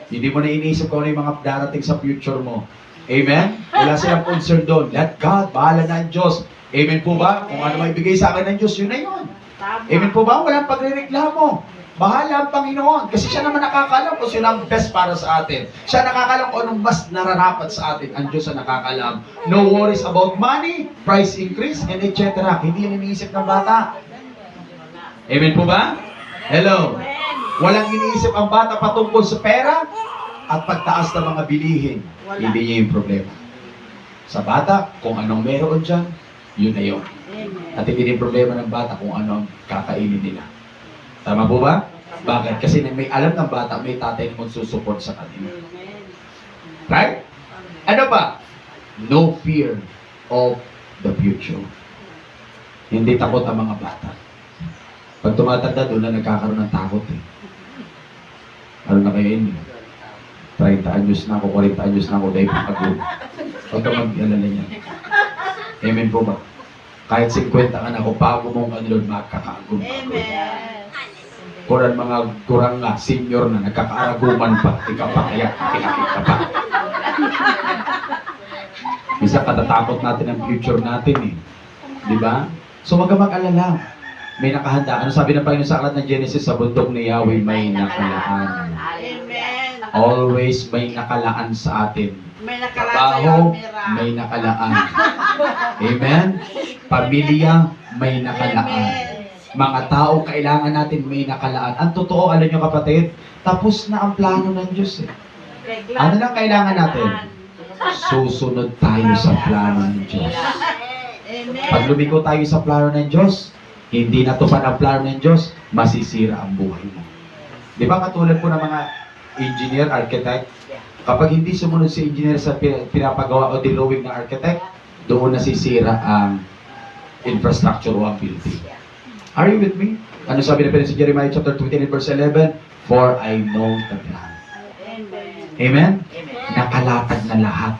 Hindi mo na iniisip kung ano yung mga darating sa future mo. Amen? Wala silang concern doon. Let God, bahala na ang Diyos. Amen po ba? Kung ano maibigay sa akin ng Diyos, yun na yun. Tama. Amen po ba? Walang pagrereklamo. Bahala ang Panginoon. Kasi siya naman nakakalam kung sino ang best para sa atin. Siya nakakalam kung anong mas nararapat sa atin. Ang Diyos ang nakakalam. No worries about money, price increase, and etc. Hindi yan iniisip ng bata. Amen po ba? Hello. Walang iniisip ang bata patungkol sa pera at pagtaas ng mga bilihin. Wala. Hindi niya yung problema. Sa bata, kung anong meron dyan, yun na yun. Amen. At hindi rin problema ng bata kung ano ang kakainin nila. Tama po ba? Bakit? Kasi may alam ng bata, may tatay na magsusupport sa kanila. Amen. Right? Ano ba? No fear of the future. Hindi takot ang mga bata. Pag tumatanda, doon na nagkakaroon ng takot eh. Ano na kayo inyo? 30 anyos na ako, 40 anyos na ako, dahil pagod. Huwag ka mag-alala niya. Amen po ba? Kahit 50 ka na, kung bago mong ano doon, magkakaagum. Amen. Kurang nga, senior na, nagkakaaraguman pa. Ikaw pa, kaya kinakit ka pa. Bisa katatakot natin ang future natin eh. Di ba? So wag ka mag-alala. May nakahanda. Ano sabi ng Panginoon sa aklat ng Genesis? Sa bundok ni Yahweh may nakalaan. Amen. Always may nakalaan sa atin. May nakalasa Trabaho, yung mira. may nakalaan. Amen? Pamilya, may nakalaan. Mga tao, kailangan natin may nakalaan. Ang totoo, alam nyo kapatid, tapos na ang plano ng Diyos eh. Ano lang kailangan natin? Susunod tayo sa plano ng Diyos. Amen. Pag lumiko tayo sa plano ng Diyos, hindi natupad ang plano ng Diyos, masisira ang buhay mo. Di ba katulad po ng mga engineer, architect, kapag hindi sumunod si engineer sa pinapagawa o diluwig ng architect, doon nasisira ang infrastructure o ang building. Are you with me? Ano sabi na sa Jeremiah chapter 29 verse 11? For I know the plan. Amen. Amen? Nakalatag na lahat.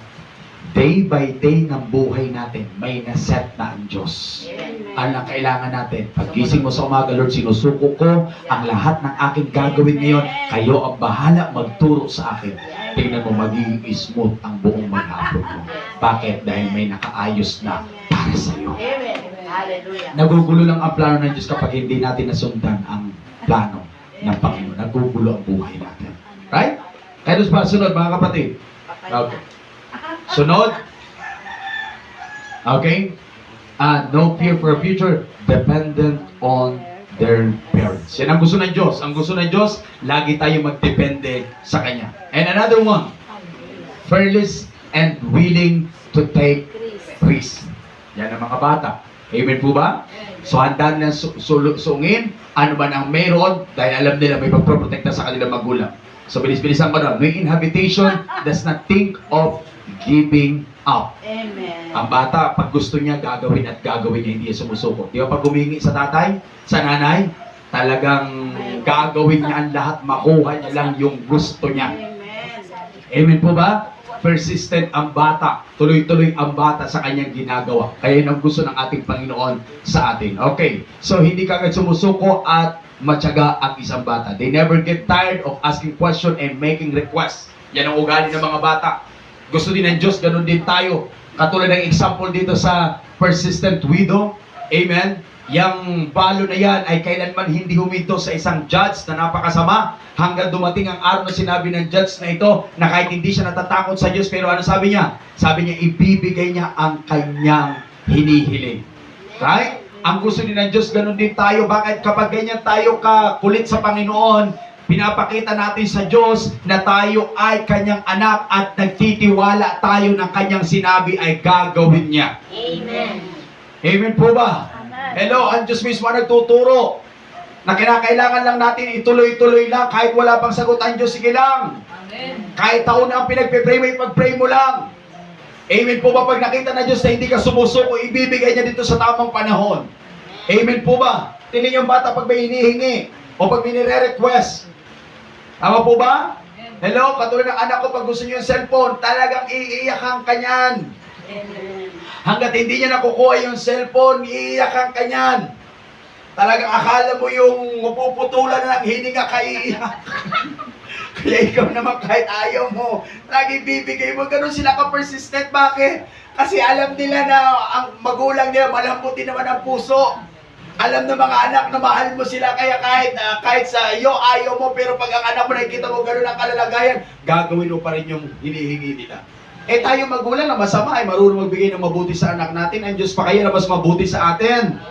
Day by day ng buhay natin, may naset na ang Diyos. Ang kailangan natin, paggising mo sa umaga, Lord, sinusuko ko ang lahat ng aking gagawin ngayon. Kayo ang bahala magturo sa akin. Tingnan mo, magiging smooth ang buong maghapon mo. Bakit? Dahil may nakaayos na para sa iyo. Amen. Hallelujah. Nagugulo lang ang plano ng Diyos kapag hindi natin nasundan ang plano ng Panginoon. Nagugulo ang buhay natin. Right? Kaya doon pa, sunod mga kapatid. Okay. Sunod. Okay? No fear for a future dependent on their parents. Yan ang gusto ng Diyos. Ang gusto ng Diyos, lagi tayo magdepende sa Kanya. And another one, fearless and willing to take risk. Yan ang mga bata. Amen po ba? So handa na sungin ano man ang meron dahil alam nila may pagproprotekta sa kanilang magulang. So bilis-bilisan ko na. No inhabitation does not think of giving up. Amen. Ang bata, pag gusto niya, gagawin at gagawin niya, hindi niya sumusuko. Di ba pag humingi sa tatay, sa nanay, talagang gagawin niya ang lahat, makuha niya lang yung gusto niya. Amen. Amen po ba? Persistent ang bata. Tuloy-tuloy ang bata sa kanyang ginagawa. Kaya yun ang gusto ng ating Panginoon sa atin. Okay. So, hindi ka agad sumusuko at matyaga ang isang bata. They never get tired of asking question and making requests. Yan ang ugali ng mga bata. Gusto din ng Diyos, ganun din tayo. Katulad ng example dito sa persistent widow. Amen. Yang balo na yan ay kailanman hindi huminto sa isang judge na napakasama hanggang dumating ang araw na sinabi ng judge na ito na kahit hindi siya natatakot sa Diyos, pero ano sabi niya? Sabi niya, ibibigay niya ang kanyang hinihiling. Right? Ang gusto din ng Diyos, ganun din tayo. Bakit kapag ganyan tayo kakulit sa Panginoon, pinapakita natin sa Diyos na tayo ay kanyang anak at nagtitiwala tayo ng kanyang sinabi ay gagawin niya. Amen. Amen po ba? Hello, ang Diyos mismo nagtuturo na kinakailangan lang natin ituloy-tuloy lang kahit wala pang sagot ang Diyos, sige lang. Amen. Kahit taon na ang pinagpe-pray mo, ipag-pray mo lang. Amen po ba? Pag nakita na Diyos na hindi ka sumusuko, ibibigay niya dito sa tamang panahon. Amen po ba? Tingnan yung bata pag may hinihingi o pag may nire-request. Tama po ba? Hello, katulad ng anak ko pag gusto niyo yung cellphone, talagang iiyakan ka niyan. Hanggat hindi niya nakukuha yung cellphone, iiyakan ka niyan. Talagang akala mo yung mapuputulan na ng hininga ka iiyak. Kaya ikaw naman kahit ayaw mo, lagi bibigay mo. Ganun sila ka-persistent. Bakit? Kasi alam nila na ang magulang nila, malambutin naman ang puso. Alam ng mga anak na mahal mo sila, kaya kahit sa iyo, ayaw mo, pero pag ang anak mo nakikita mo ganun ang kalalagayan, gagawin mo pa rin yung hinihingi nila. Eh tayo magulang na masama ay marunong magbigay ng mabuti sa anak natin. Ang Diyos pa kaya na mas mabuti sa atin.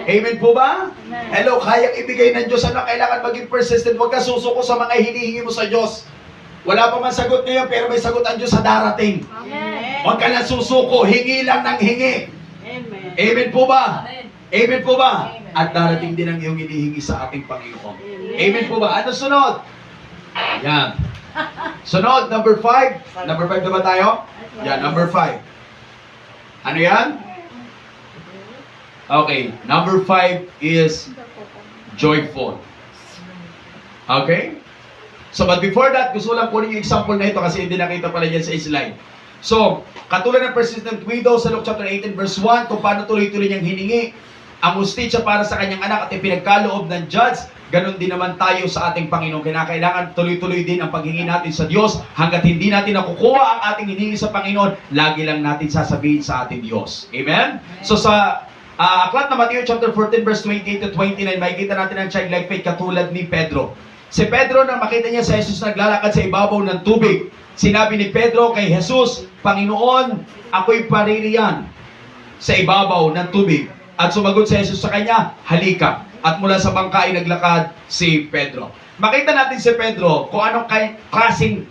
Amen po ba? Hello, kayang ibigay ng Diyos. Ano, kailangan maging persistent. Huwag ka susuko sa mga hinihingi mo sa Diyos. Wala pa man sagot ngayon, pero may sagot ang Diyos sa darating. Amen. Huwag ka na susuko, hingi lang ng hingi. Amen. Amen po ba? Amen po ba? At darating din ang iyong hinihingi sa ating Panginoon. Amen po ba? Ano sunod? Yan. Sunod, number 5. Number 5 na ba tayo? Yan, number 5. Ano yan? Okay, number 5 is joyful. Okay? So, but before that, gusto lang kunin yung example na ito kasi hindi nakita pala dyan sa slide. So, katulad ng persistent widow sa Luke chapter 18 verse 1, kung paano tuloy-tuloy niyang hiningi ang hustisya para sa kanyang anak at ipinagkaloob ng judge, ganun din naman tayo sa ating Panginoon. Kinakailangan tuloy-tuloy din ang paghingi natin sa Diyos. Hanggat hindi natin nakukuha ang ating hiningi sa Panginoon, lagi lang natin sasabihin sa ating Diyos. Amen? So sa aklat na Matthew chapter 14 verse 28 to 29, makikita natin ang childlike faith katulad ni Pedro. Si Pedro, nang makita niya si Jesus naglalakad sa ibabaw ng tubig, sinabi ni Pedro kay Jesus, Panginoon, ako'y paririyan sa ibabaw ng tubig. At sumagot si Jesus sa kanya, halika. At mula sa bangka ay naglakad si Pedro. Makita natin si Pedro kung anong klaseng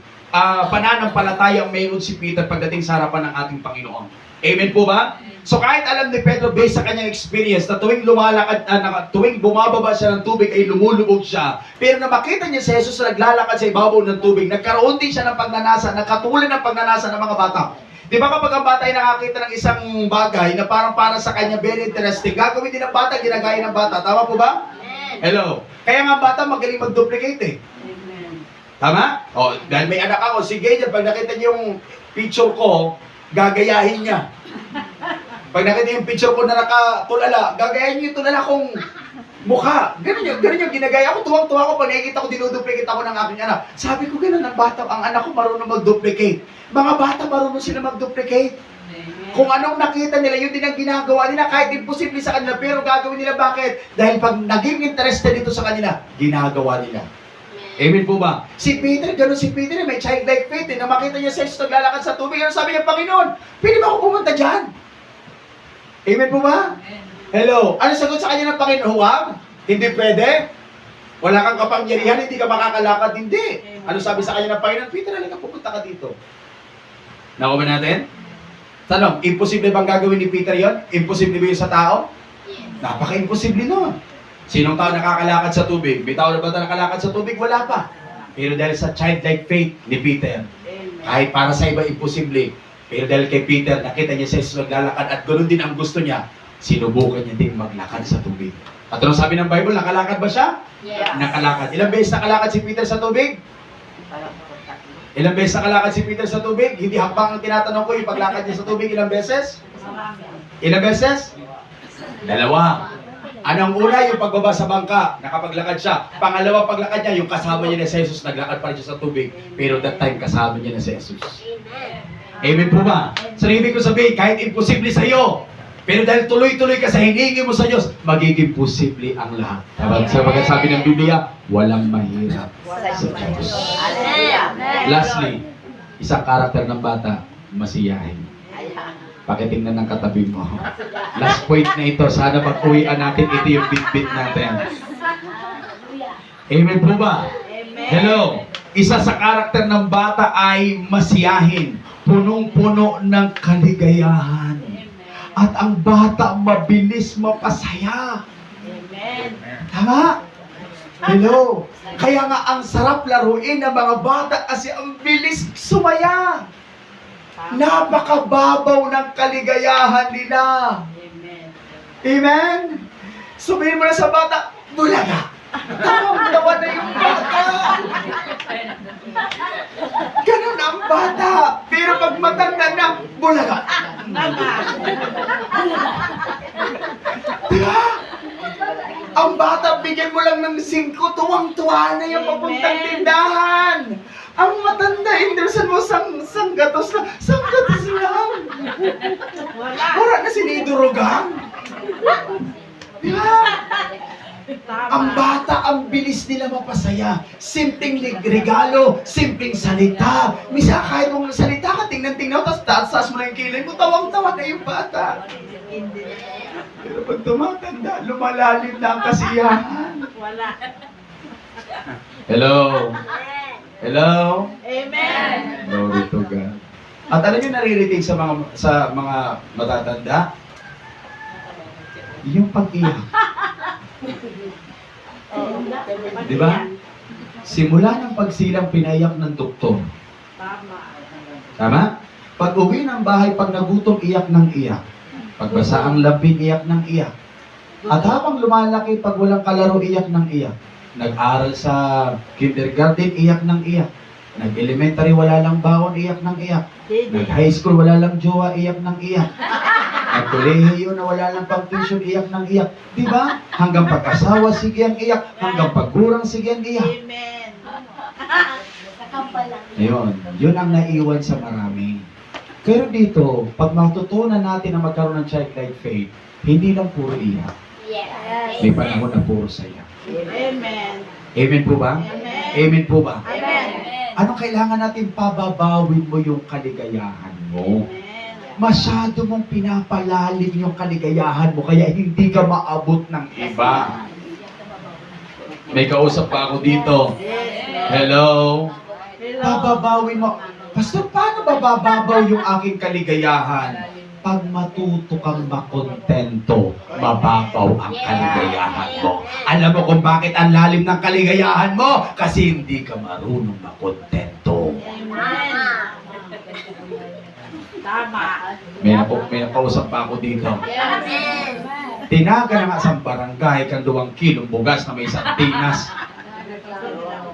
pananampalataya mayroon si Peter pagdating sa harapan ng ating Panginoon. Amen po ba? So kahit alam ni Pedro based sa kanyang experience na tuwing lumalakad, tuwing bumababa siya ng tubig ay lumulubog siya. Pero na makita niya si Jesus na naglalakad sa ibabaw ng tubig, nagkaroon din siya ng pagnanasa, nakatulad ng pagnanasa ng mga bata. Di ba kapag ang bata ay nakakita ng isang bagay na parang para sa kanya very interesting, gagawin din ng bata, ginagaya ng bata. Tama po ba? Hello. Kaya nga bata magaling mag-duplicate eh. Tama? O, dahil may anak ako, sige dyan, pag nakita niyo yung picture ko, gagayahin niya. Pag nakita yung picture ko na nakatulala, gagayahin niyo yung tulala kong mukha. Ganun yung ginagaya ko. Tuwang-tuwa ko pag nakikita ko, dinuduplicate ako ng aking anak. Sabi ko, ganun ang bata, ang anak ko marunong mag-duplicate. Mga bata marunong sila mag-duplicate. Kung anong nakita nila, yun din ang ginagawa nila kahit imposible sa kanila, pero gagawin nila bakit? Dahil pag naging interested dito sa kanila, ginagawa nila. Amen po ba? Si Peter, ganun si Peter, may childlike faith na makita niya sa Jesus naglalakad sa tubig, ano sabi niya, Panginoon, pwede ba ako pumunta dyan? Amen po ba? Hello. Ano sagot sa kanya ng Panginoon? Huwag? Hindi pwede? Wala kang kapangyarihan, hindi ka makakalakad, hindi. Ano sabi sa kanya ng Panginoon? Peter, halika, pupunta ka dito. Nakuha ba natin? Tanong, imposible bang gagawin ni Peter yon? Imposible ba yun sa tao? Napaka-imposible nun. Sinong tao nakakalakad sa tubig? May tao na ba nakalakad sa tubig? Wala pa. Pero dahil sa childlike faith ni Peter, kahit para sa iba imposible, pero dahil kay Peter, nakita niya sa Jesus naglalakad at ganoon din ang gusto niya, sinubukan niya din maglakad sa tubig. At ano sabi ng Bible, nakalakad ba siya? Yes. Nakalakad. Ilang beses nakalakad si Peter sa tubig? Ilang beses nakalakad si Peter sa tubig? Hindi hakbang ang tinatanong ko, yung paglakad niya sa tubig, ilang beses? Ilang beses? Dalawa. Anong una, yung pagbaba sa bangka, nakapaglakad siya. Pangalawa, paglakad niya, yung kasama niya na si Jesus, naglakad pa rin siya sa tubig. Pero that time, kasama niya na si Jesus. Amen po ba? So, ibig ko sabihin, kahit imposible sa iyo, pero dahil tuloy-tuloy ka sa hiningi mo sa Diyos, magiging posible ang lahat. Sa sabi ng Biblia, walang mahirap sa Diyos. Lastly, isang karakter ng bata, masiyahin. Pakitingnan ng katabi mo. Last point na ito, sana pag-uwian natin, ito yung bit-bit natin. Amen po ba? Hello. Isa sa karakter ng bata ay masiyahin, punong-puno ng kaligayahan. At ang bata mabilis mapasaya. Tama? Hello. Kaya nga ang sarap laruin ng mga bata kasi ang bilis sumaya. Napakababaw ng kaligayahan nila. Amen? Sabihin mo na sa bata, bulaga. Tawang-tawa na yung bata. Ganun ang bata. Pero pag matanda na, bulaga. Diba? Ang bata, bigyan mo lang ng 5, tuwang-tuwa na yung papuntang tindahan. Ang matanda, interesan mo sanggatos lang. Sanggatos lang. Wala na sinidurugan. Diba? Ang bata, ang bilis nila mapasaya. Simpleng regalo, simpleng salita. Misa kahit mong salita ka, tingnan-tingnan, tapos taas mo na yung kilay mo, tawang-tawa na yung bata. Pero pag tumatanda, lumalalim na ang kasiyahan. Hello? Hello? Amen. Glory to God. At alam niyo naririnig sa mga matatanda? Yung pag-iyak. Di ba? Simula ng pagsilang pinaiyak ng doktor. Tama? Pag uwi ng bahay, pag nagutom, iyak ng iyak. Pagbasa ang labing, iyak ng iyak. At habang lumalaki, pag walang kalaro, iyak ng iyak. Nag-aral sa kindergarten, iyak ng iyak. Nag-elementary, wala lang baon, iyak ng iyak. Nag-high school, wala lang jowa, iyak ng iyak. Nag-kolehiyo na wala lang pang tuition, iyak ng iyak. Di ba? Hanggang pag-asawa, sige ang iyak. Hanggang pag-gurang, sige ang iyak. Amen. Ayun, yun ang naiwan sa marami. Pero dito, pag matutunan natin na magkaroon ng childlike faith, hindi lang puro iyak. May panahon na puro saya. Amen. Amen po ba? Amen. Amen po ba? Amen. Anong kailangan natin pababawin mo yung kaligayahan mo? Amen. Masyado mong pinapalalim yung kaligayahan mo kaya hindi ka maabot ng iba. May kausap pa ako dito. Hello? Hello. Bababawin mo. Pastor, paano babababaw yung aking kaligayahan? Pag matuto kang makontento, mababaw ang kaligayahan mo. Alam mo kung bakit ang lalim ng kaligayahan mo? Kasi hindi ka marunong makontento. Amen. Tama. May nakausap pa ako dito. Tinaga na nga sa barangay kang 2 kilong bugas na may sardinas.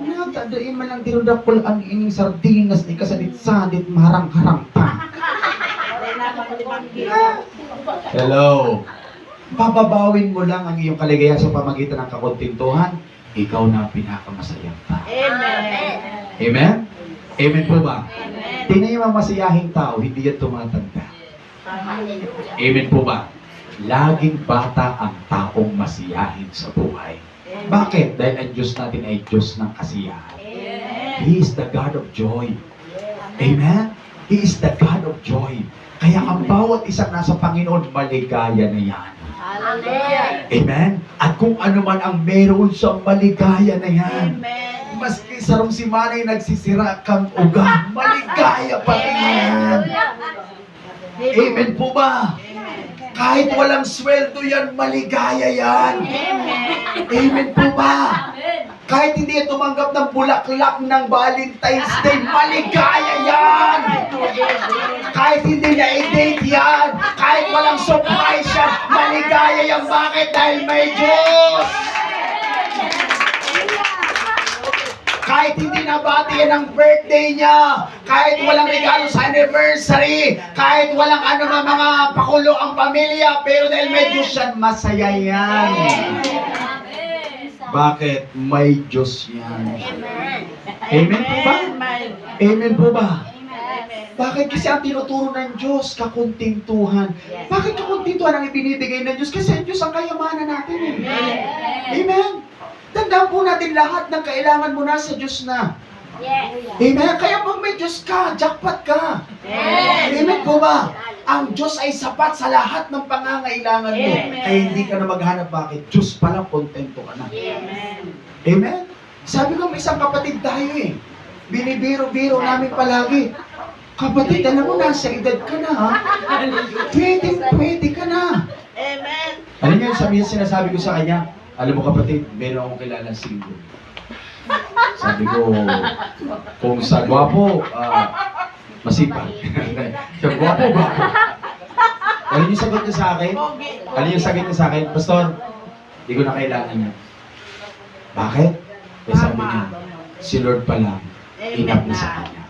Natadain man lang dinudapol ang ining sardinas ni kasadit-sadit marang-harang pa. Hello. Bababawin mo lang ang iyong kaligayahan sa pamagitan ng kakontentuhan. Ikaw na ang pinakamasayang tao. Amen. Amen? Amen po ba? Amen. Tingnan yung mga masayahing tao, hindi yan tumatanda. Amen po ba? Laging bata ang taong masiyahin sa buhay. Bakit? Dahil ang Diyos natin ay Diyos ng kasiyahan. He is the God of joy. Amen? He is the God of joy. Kaya ang bawat isang nasa Panginoon, maligaya na yan. Amen? At kung ano man ang meron sa maligaya na yan, Amen. maski sarong si Manay nagsisira kang ugat, maligaya pa rin yan. Amen po ba? Kahit walang sweldo yan, maligaya yan. Amen po ba? Kahit hindi yan tumanggap ng bulaklak ng Valentine's Day, maligaya yan. Kahit hindi niya i-date yan, kahit walang surprise yan, maligaya yan. Bakit? Dahil may Diyos. Kahit hindi nabati yan ang birthday niya, kahit walang regalo sa anniversary, kahit walang ano na mga pakulo ang pamilya, pero dahil may Diyos yan, masaya yan. Bakit? May Diyos yan. Amen po ba? Amen po ba? Bakit? Kasi ang tinuturo ng Diyos, kakuntintuhan. Bakit kakuntintuhan ang ibinibigay ng Diyos? Kasi ang Diyos ang kayamanan natin. Amen? Tandaan po natin lahat ng kailangan mo na sa Diyos na. Amen? Kaya pag may Diyos ka, jackpot ka. Amen po ba? Ang Diyos ay sapat sa lahat ng pangangailangan mo. Amen. Kaya hindi ka na maghanap bakit. Diyos pala, kontento ka na. Amen? Sabi ko, may isang kapatid tayo eh. Binibiro-biro namin palagi. Kapatid, alam mo, nasa edad ka na ha? Pwede ka na. Amen. Ano niya sinasabi ko sa kanya? Alam mo kapatid, meron akong kilala single. Sabi ko, kung sa gwapo, masipag. Sa gwapo. Ano yung sagot niya sa akin? Ano yung sagot niya sa akin? Pastor, hindi ko na kailangan niya. Bakit? Eh sabi niya, si Lord pa lang, enough na sa kanya.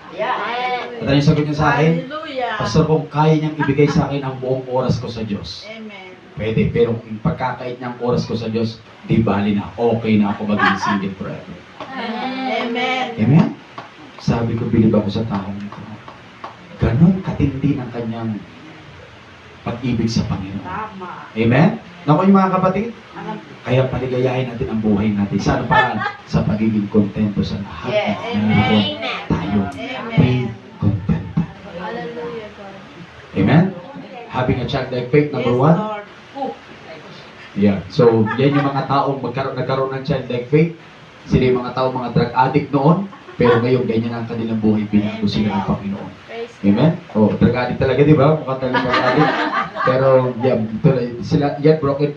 At ano yung sagot niya sa akin? Hallelujah. Pastor, kung kaya niyang ibigay sa akin ang buong oras ko sa Diyos, Amen. pwede. Pero kung pagkakait niyang oras ko sa Diyos, di bali na. Okay na ako maging single forever. Amen. Amen? Sabi ko, bilib ako sa taong ito. Ganon katindi ng kanyang pag-ibig sa Panginoon. Tama. Amen? Naku yung mga kapatid, kaya paligayahin natin ang buhay natin. Sa ano paraan? Sa pagiging kontento sa lahat ng meron tayo. Be kontento. Hallelujah, God. Amen? Having a childlike faith, number Yes, 1. Lord. Yeah. So, yan yung mga taong nagkaroon ng childlike faith. Sila yung mga taong mga drug addict noon, pero ngayon ganyan ang kanilang buhay, binago sila ng Panginoon. Praise Amen? Oh, drug addict talaga, di ba? Mukhang talaga drug addict. Pero, yan, sila, yan, broken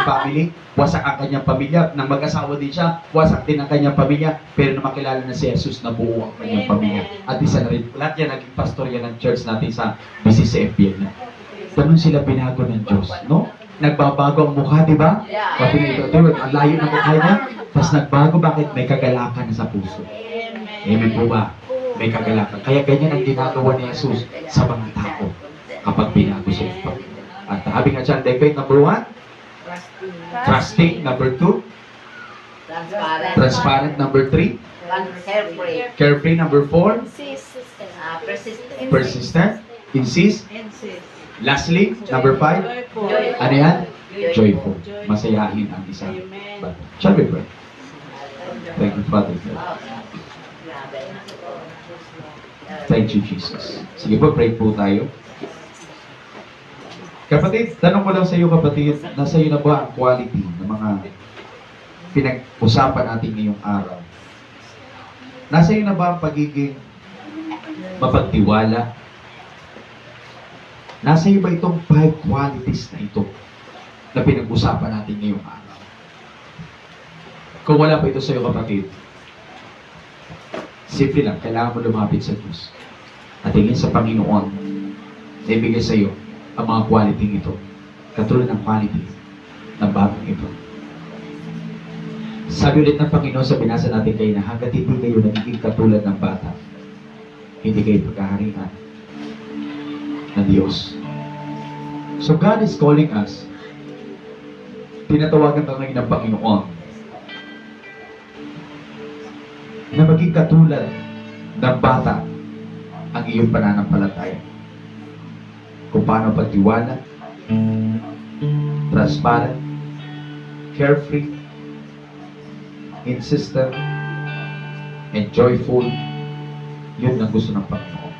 family. Wasak ang kanyang pamilya. Nang mag-asawa din siya, wasak din ang kanyang pamilya. Pero nang makilala na si Jesus, nabuo ang kanyang pamilya. At isa na rin, lahat yan, naging pastor yan ng church natin sa BCCF yan. Ganun sila binago ng Diyos, no? Nagbabago ang mukha, di ba? Pati nito, ang layo ng mukha niya. Tapos nagbago, bakit? May kagalakan sa puso. Amen. Amen po ba? May kagalakan. Kaya ganyan ang ginagawa ni Jesus sa mga tao kapag pinag-usap pa. At sabi nga dyan, faith number 1, trusting number 2, Transparent. transparent number 3, Carefree. carefree number 4, Persistent. persistent, insist, Insist. lastly, number 5, Joyful. ano yan? Joyful. Masayahin ang isang bata. Shall we pray? Thank you, Father. Thank you, Jesus. Sige po, pray po tayo. Kapatid, tanong ko lang sa iyo, kapatid, nasa iyo na ba ang quality ng mga pinag-usapan natin ngayong araw? Nasa iyo na ba ang pagiging mapagtiwala? Nasa iyo ba itong 5 qualities na ito na pinag-usapan natin ngayong araw? Kung wala pa ito sa iyo, kapatid, simple lang, kailangan mo lumapit sa Diyos at tingin sa Panginoon na ibigay sa iyo ang mga quality ito. Katulad ng quality ng bagong ito. Sabi ulit ng Panginoon sa binasa natin kayo na hanggat hindi kayo nagiging katulad ng bata, hindi kayo pagkaharian ng Diyos. So God is calling us. Tinatawagan ka ngayon ng Panginoon na maging katulad ng bata ang iyong pananampalataya. Kung paano pagtiwala, transparent, carefree, insistent, and joyful, yun ang gusto ng Panginoon.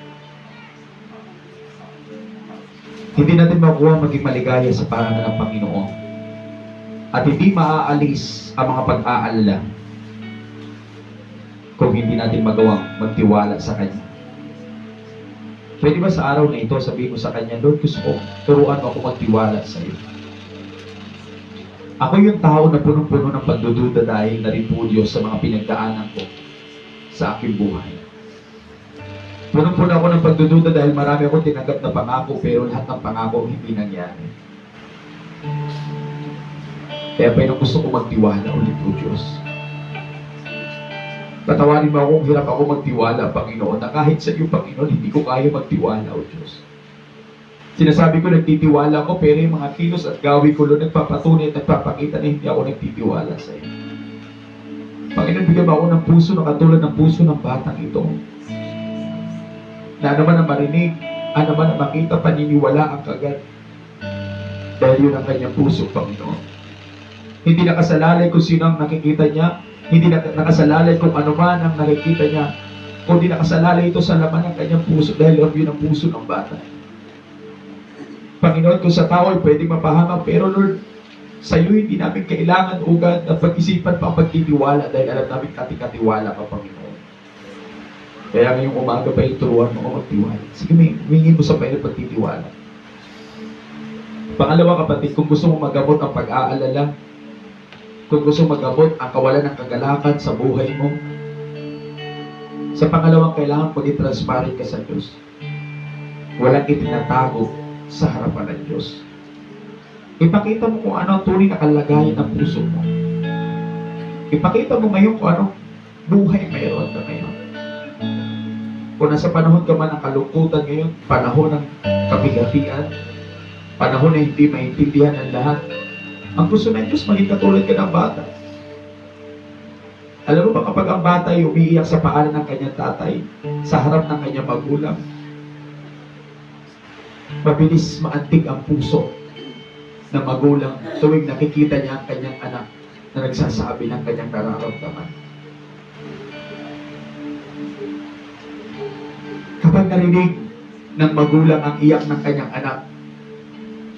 Hindi natin makuha maging maligaya sa pangalan ng Panginoon at hindi maaalis ang mga pag-aalala kung hindi natin magawang magtiwala sa Kanya. Pwede ba sa araw na ito sabihin mo sa Kanya, Lord, gusto ko, turuan mo ako magtiwala sa iyo. Ako yung tao na punong-puno ng pagdududa dahil na-repudyo sa mga pinagdaanan ko sa aking buhay. Punong-puno ako ng pagdududa dahil marami akong tinanggap na pangako pero lahat ng pangako hindi nangyari. Kaya pa gusto ko magtiwala ulit o Diyos. Patawarin mo ako kung hirap ako magtiwala, Panginoon, na kahit sa iyo, Panginoon, hindi ko kaya magtiwala, O Diyos. Sinasabi ko, nagtitiwala ako, pero yung mga kilos at gawi ko doon nagpapatunay at nagpapakita na hindi ako nagtitiwala sa iyo. Panginoon, bigyan mo ako ng puso na katulad ng puso ng batang ito. Na ano man ang marinig, ano man ang makita, paniniwala ang kagad. Dahil yun ang kanyang puso, Panginoon. Hindi nakasalalay kung sino ang nakikita niya, hindi nakasalalay kung ano man ang nakikita niya, kundi nakasalalay ito sa laman ng kanyang puso dahil Lord, yun ang puso ng bata. Panginoon, kung sa tao ay pwedeng mapahama, pero Lord, sa iyo hindi namin kailangan ugad at pag-isipan pa ang pagtitiwala dahil alam namin katiwala ka, Panginoon. Kaya ngayong umaga pa ituruan mo ako magtiwala. Sige, humingi mo sa Panginoon pagtitiwala. Pangalawa, kapatid, kung gusto mo magamot ang pag-aalala, kung gusto magamot ang kawalan ng kagalakan sa buhay mo, sa pangalawang kailangan maging transparent ka sa Diyos. Walang itinatago sa harapan ng Diyos. Ipakita mo kung ano ang tunay na kalagayan ng puso mo. Ipakita mo ngayon kung anong buhay mayroon ka ngayon. Kung nasa panahon ka man ng kalungkutan ngayon, panahon ng kabigatian, panahon na hindi maintindihan ng lahat, ang gusto ng Diyos, maging katulad ka ng bata. Alam mo ba kapag ang bata ay umiiyak sa paanan ng kanyang tatay, sa harap ng kanyang magulang, mabilis maantig ang puso ng magulang tuwing nakikita niya ang kanyang anak na nagsasabi ng kanyang nararamdaman. Kapag narinig ng magulang ang iyak ng kanyang anak,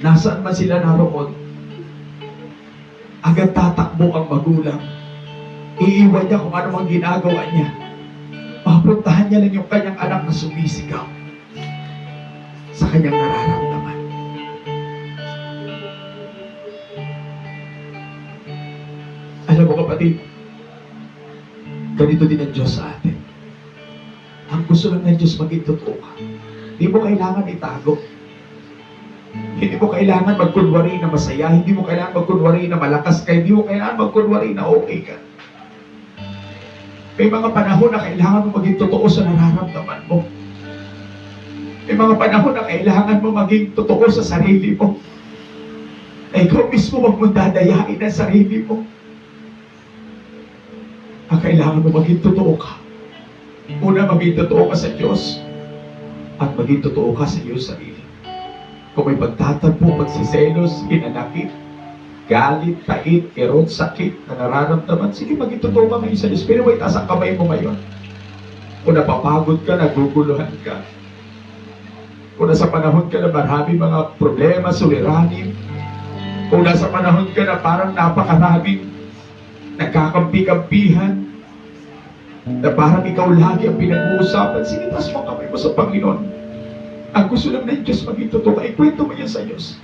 nasaan man sila naroon, agad tatakbo ang magulang. Iiwan niya kung ano mang ginagawa niya. Papuntahan niya lang yung kanyang anak na sumisigaw sa kanyang nararamdaman. Alam mo kapatid, ganito din ang Diyos sa atin. Ang gusto lang ng Diyos maging totoo ka. Hindi mo kailangan itago. Hindi mo kailangan magkunwari na masaya, hindi mo kailangan magkunwari na malakas ka, hindi mo kailangan magkunwari na okay ka. May mga panahon na kailangan mo maging totoo sa nararamdaman mo. May mga panahon na kailangan mo maging totoo sa sarili mo. Na ikaw mismo wag mong dadayain ang sarili mo. Ang kailangan mo maging totoo ka. Una, maging totoo ka sa Diyos. At maging totoo ka sa iyong sarili. Kung may pagtatampo, pagsiselos, hinanakit, galit, tait, kirot, sakit na nararamdaman, sige, maging totoo ka ngayon sa Diyos. Pero wait, taas ang kamay mo ngayon. Kung napapagod ka, naguguluhan ka. Kung nasa panahon ka na marami mga problema, suliranin. Kung nasa panahon ka na parang napakaraming nagkakampi-kampihan, na parang ikaw lagi ang pinag-uusapan, sige, taas mo kamay mo sa Panginoon. Ang gusto lang ng Diyos maging totoo ka, ikwento mo yan sa Diyos.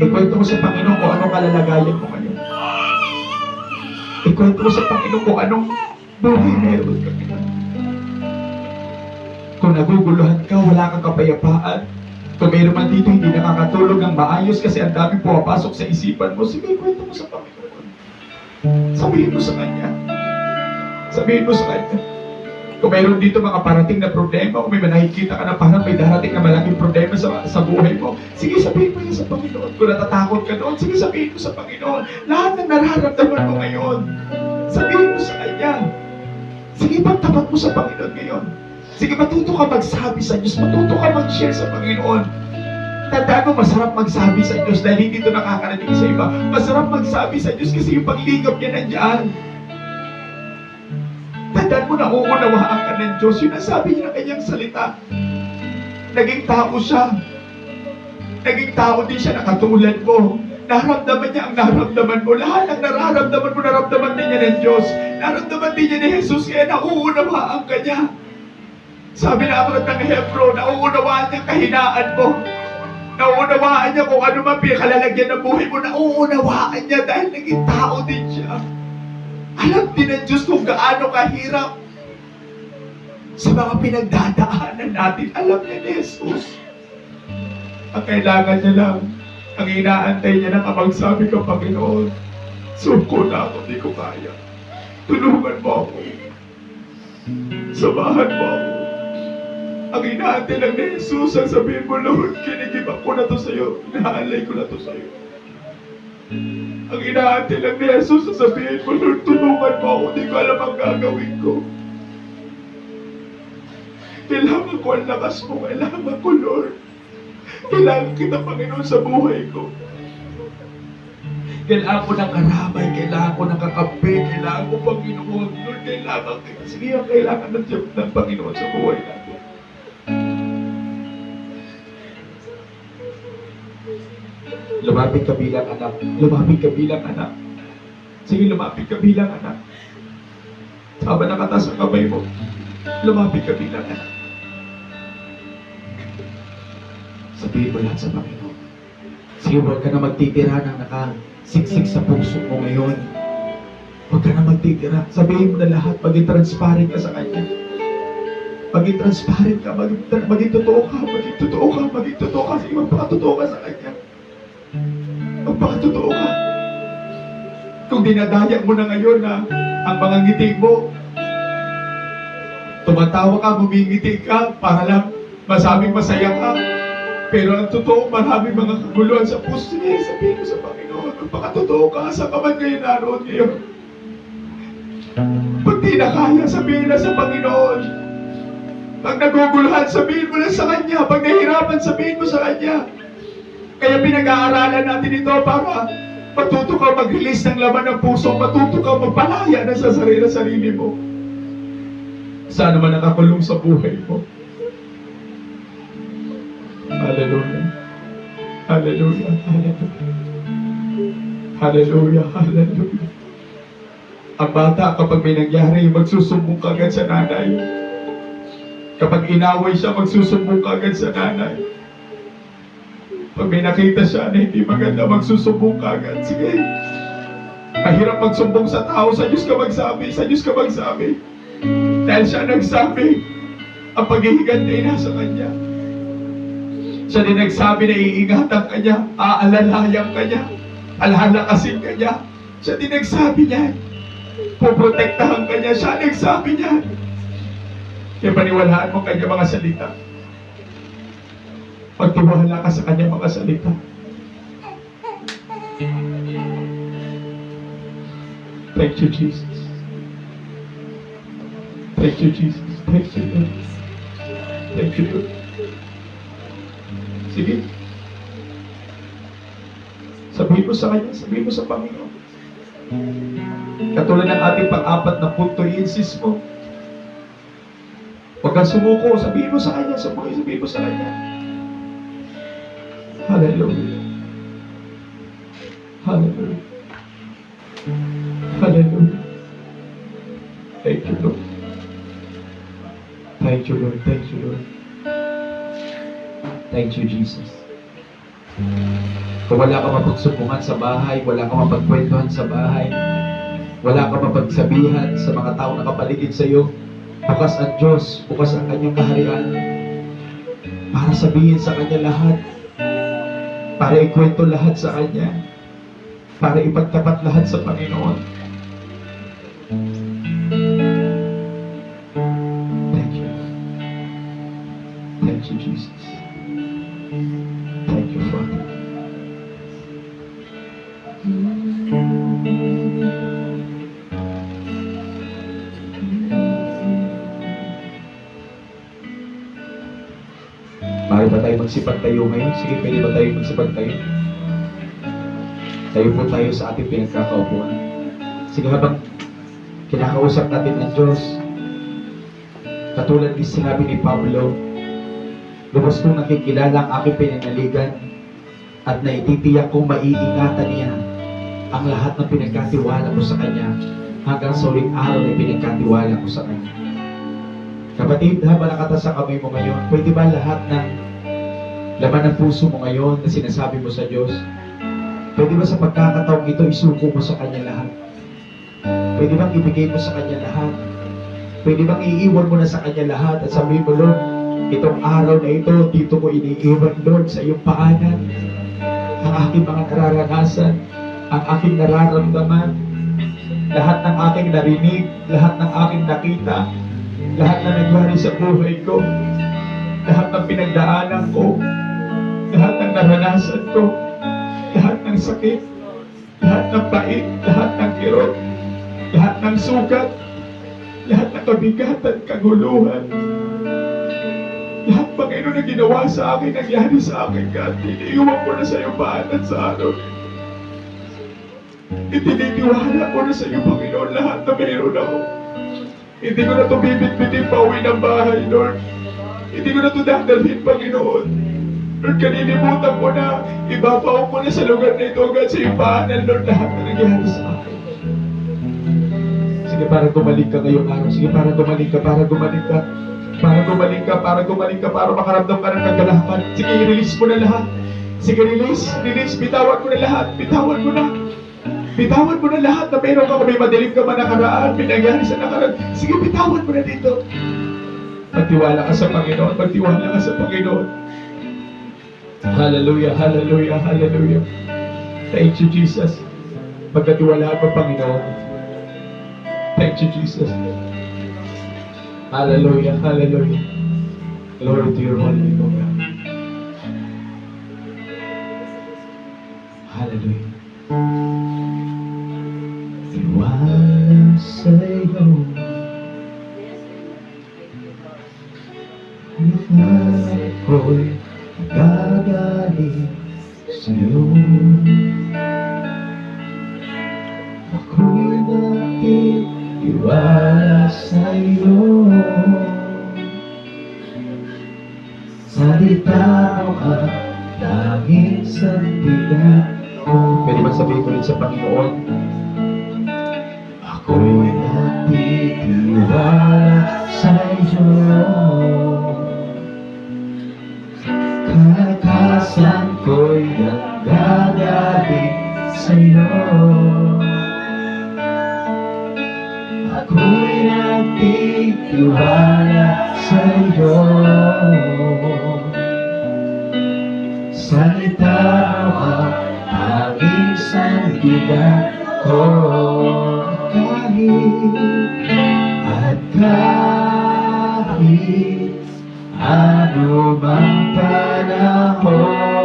Ikwento mo sa Panginoon kung anong kalalagayan mo ngayon. Ikwento mo sa Panginoon kung anong buhay meron ka ngayon. Kung naguguluhan ka, wala kang kapayapaan. Kung mayroon man dito hindi nakakatulog ng maayos kasi ang daming pumapasok sa isipan mo, sige, ikwento mo sa Panginoon. Sabihin mo sa Kanya. Sabihin mo sa Kanya. Kung mayroon dito mga parating na problema, kung may nakikita ka na parang may darating na malaking problema sa buhay mo, sige, sabihin mo yan sa Panginoon. Kung natatakot ka doon, sige, sabihin mo sa Panginoon. Lahat ng nararamdaman mo ngayon, sabihin mo sa Kanya. Sige, pagtapat mo sa Panginoon ngayon. Sige, matuto ka magsabi sa Diyos, matuto ka mag-share sa Panginoon. Tandaan mo, masarap magsabi sa Diyos dahil hindi ito nakakarating sa iba. Masarap magsabi sa Diyos kasi yung paglingap niya nandiyan. Tandaan mo na uunawaan ka ng Diyos. Yun ang sabi niya ng kanyang salita. Naging tao siya. Naging tao din siya na katulad mo. Naramdaman niya ang naramdaman mo. Lahat ng nararamdaman mo, naramdaman din niya ng Diyos. Naramdaman din niya ni Jesus, kaya nauunawaan ka niya. Sabi na aklat ng Hebro, nauunawaan niya kahinaan mo. Nauunawaan niya kung ano man pinakalalagyan ng buhay mo. Nauunawaan niya dahil naging tao din siya. Alam din ng Diyos kung gaano kahirap sa mga pinagdadaanan natin. Alam niya ni Jesus. Ang kailangan niya lang, ang inaantay niya na kapag sabi ka, Panginoon, suko na ako, di ko kaya. Tulungan mo ako. Samahan mo ako. Ang inaantay lang ni Jesus, ang sabihin mo, Lord, kinigibak ko na to sa'yo. Inaalay ko na to sa'yo. Ang inaantay lang ni Jesus, ang sabihin mo, Lord, tulungan mo ako. Di ko alam ang gagawin ko. Kailangan ko ang lakas mo. Kailangan ko, Lord. Kailangan kita, Panginoon, sa buhay ko. Kailangan ko ng karamay, kailangan ko ng kakampi, kailangan ko, Panginoon. Lord, kailangan kita. Sige, ang kailangan ng Panginoon sa buhay natin. Lumapit ka bilang anak. Lumapit ka bilang anak. Sige, lumapit ka bilang anak. Habang nakatas ang kamay mo, lumapit ka bilang anak. Sabihin mo lahat sa Panginoon. Sige, huwag ka na magtitira ng nakasiksik sa puso mo ngayon. Huwag ka na magtitira. Sabihin mo na lahat. Maging transparent ka sa Kanya. Maging transparent ka. Maging totoo ka. Maging totoo ka. Maging totoo ka. Sige, magpakatotoo ka sa Kanya. Magpakatotoo ka. Kung dinadaya mo na ngayon na ang mga ngiti mo, tumatawa ka, ngumingiti ka, para lang masabing masaya ka. Pero ang totoo, maraming mga kaguluhan sa puso. Sige, sabihin mo sa Panginoon, magpakatotoo ka, sa kaman kayo naroon ngayon. Pag di na kaya, sabihin na sa Panginoon. Pag naguguluhan, sabihin mo na sa Kanya. Pag nahihirapan, sabihin mo sa Kanya. Kaya pinag-aaralan natin ito para matuto ka mag-release ng laman ng puso, matuto ka magpalaya na sa sarili mo. Sana man nakakulong sa buhay mo. Hallelujah. Hallelujah. Hallelujah. Hallelujah. Hallelujah. Ang bata, kapag may nangyari, magsusumbong ka agad sa nanay. Kapag inaway siya, magsusumbong ka agad sa nanay. Pag may nakita siya na hindi maganda, magsusumbong ka agad. Sige. Mahirap magsumbong sa tao, sa Diyos ka magsabi, sa Diyos ka magsabi. Dahil siya nagsabi, ang paghihiganti ay nasa Kanya. Siya din nagsabi na iingatan ka niya, aalalayan ka niya, alhalakasin ka niya. Siya din nagsabi niya. Puprotektahan ka niya. Siya nagsabi niya. Kaya paniwalaan mo kanya mga salita. Pagtiwala ka sa kanya mga salita. Thank you, Jesus. Thank you, Jesus. Thank you, Lord. Thank you, Lord. Sige. Sabihin mo sa kanya, sabihin mo sa Panginoon. Katulad ng ating pang-apat na punto, i-insist mo. Huwag kang sumuko, sabihin mo sa kanya, sabihin mo sa kanya. Hallelujah. Hallelujah. Hallelujah. Thank you, Lord. Thank you, Lord. Thank you, Lord. Thank you, Jesus. Kung wala ka mapagsumbungan sa bahay, wala ka mapagkwentuhan sa bahay, wala ka mapagsabihan sa mga tao na kapaligid sa iyo, bukas ang Diyos, bukas ang kanyang kaharian para sabihin sa kanya lahat, para ikwento lahat sa kanya, para ipagtapat lahat sa Panginoon. Thank you. Thank you, Jesus. Thank you, Father. Maaari ba tayo magsipag tayo ngayon? Sige, pwede ba tayo magsipag tayo? Tayo po tayo sa ating pinagkakaupuan. Sige, habang kinakausap natin ng Diyos, katulad ni sinabi ni Pablo, lubos kong nakikilala ang aking pinanaligan at naititiyak kong maiingatan niya ang lahat ng pinagkatiwala ko sa Kanya hanggang sa uling araw na pinagkatiwala ko sa Kanya. Kapatid, habang nakatasa kamay mo ngayon, pwede ba lahat ng laman ng puso mo ngayon na sinasabi mo sa Diyos, pwede ba sa pagkakataong ito isuko mo sa Kanya lahat? Pwede bang ibigay mo sa Kanya lahat? Pwede bang iiwan mo na sa Kanya lahat at sabihin mo, Lord, itong araw na ito, dito ko iniiwan, Lord, sa iyong paanan ang aking mga nararanasan, ang aking nararamdaman, lahat ng aking narinig, lahat ng aking nakita, lahat na nangyari sa buhay ko, lahat ng pinagdaanan ko, lahat ng naranasan ko, lahat ng sakit, lahat ng pait, lahat ng kirot, lahat ng sugat, lahat ng kabigatan, kaguluhan, lahat Panginoon na ginawa sa akin, nangyari sa akin, God, iniiwan ko na sa iyo paanan sa araw. Itinitiwala ko na sa iyo, Panginoon, lahat na meron ako. Hindi ko na ito bibit-bitin pa uwi ng bahay, Lord. Hindi ko na ito dadalhin, Panginoon. Lord, kanilimutan ko na, ibabaw ko na sa lugar na ito, God, sa iyong paanan, Lord, lahat na nangyari sa akin. Sige, para gumaling ka ngayong araw. Sige, para gumaling ka, para gumaling ka. Para gumaling ka, para gumaling ka, para makaramdam ka ng kagalakan. Sige, i-release mo na lahat. Sige, release, bitawan mo na lahat, bitawan mo na. Bitawan mo na lahat na meron ka, may madilim ka man nakaraan, may nangyari sa nakaraan. Sige, bitawan mo na dito. Magtiwala ka sa Panginoon, magtiwala ka sa Panginoon. Hallelujah, hallelujah, hallelujah. Thank you, Jesus. Pagkatiwalaan mo, Panginoon. Thank you, Jesus. Hallelujah, hallelujah. Glory to your holy name, O God. Hallelujah. Tiwala sa'yo, lahat ko'y gagaling sa'yo. Ako'y nakitiwala sa'yo. Salita mo ang tanging sandigan ko. Pwede ba sabihin ko rin sa Panginoon? Ako'y natitiwala sa'yo. Kalakasan ko'y nanggagaling sa'yo. Ako'y natitiwala sa'yo. Salita mo ang tanging sandigan ko. kahit at kahit ano bang panahon,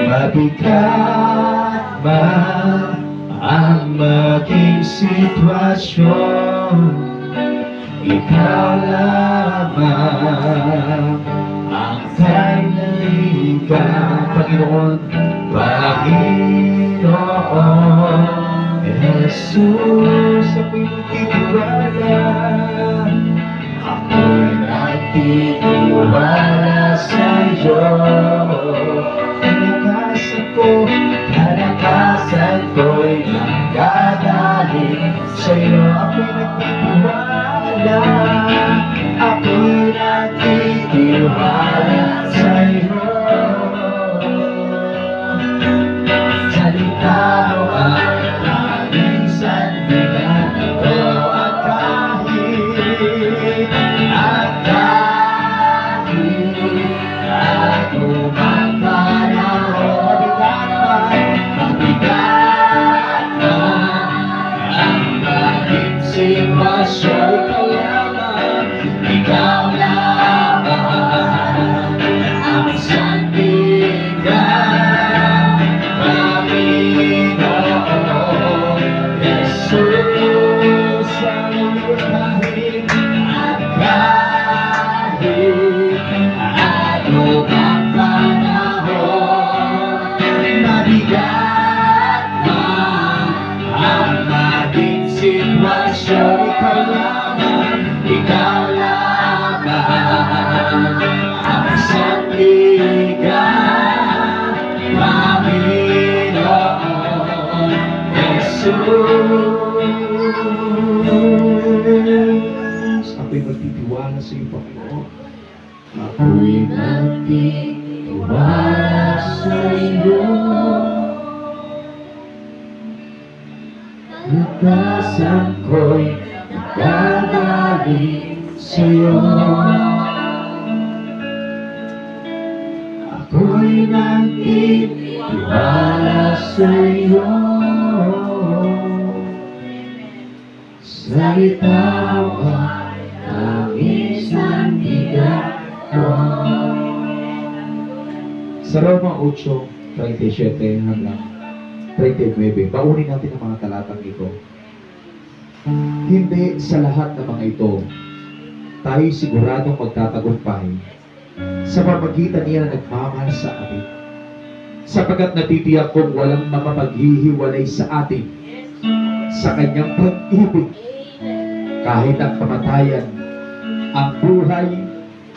mabigat man ang maging sitwasyon, ikaw lamang ang kailangan, Panginoon, Panginoon Jesus, ako'y nagtitiwala, ako'y nagtitiwala sa'yo. Kalakasan ko'y nanggagaling sa'yo. Ako'y nagtitiwala, ako'y nagtitiwala sa'yo. Salita mo ang aming sandigan ko, at kahit ano mang panahon, mabigat man ang maging sitwasyon, ikaw lamang ang sandigan, Panginoon Jesus. Kahit at kahit ano ang panahon, mabigat man ang maging sitwasyon, ikaw lamang ang sandigan, Panginoon Jesus. Ako'y magtitiwala sa iyo, Panginoon. Ako'y nagtitiwala sa iyo. Nagkasan ko'y nagagaling sa iyo. Ako'y nagtitiwala sa iyo. Salita mo ang isang bigat ko. Sa Roma 8:37 hanggang 39, baunin natin ang mga talatang ito. Hindi sa lahat ng mga ito tayo siguradong magtatagumpay sa pamagitan niya na nagmamahal sa atin, sapagkat natitiyak kong walang makapaghihiwalay sa atin sa kanyang pag-ibig, kahit ang kamatayan, ang buhay,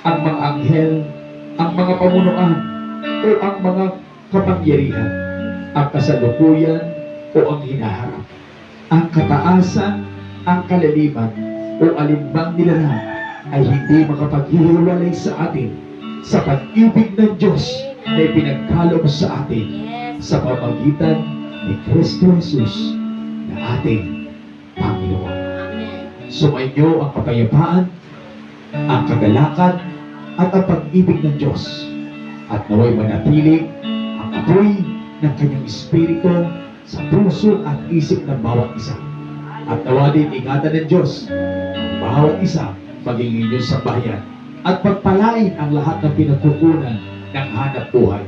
ang mga anghel, ang mga pamunuan, o ang mga kapangyarihan, ang kasalukuyan o ang hinaharap, ang kataasan, ang kalaliman, o alimbang nilalang ay hindi makapaghihiwalay sa atin sa pag-ibig ng Diyos na ipinagkaloob sa atin sa pamagitan ni Kristo Jesus na ating Panginoon. Sumainyo ang kapayapaan, ang kagalakan, at ang pag-ibig ng Diyos, at naway manatili ang apoy ng kanyang Espiritu sa puso at isip ng bawat isa. At nawa din ingatan ng Diyos ang bawat isa maging inyong sambahayan, at pagpalain ang lahat ng pinagkukunan ng hanap buhay,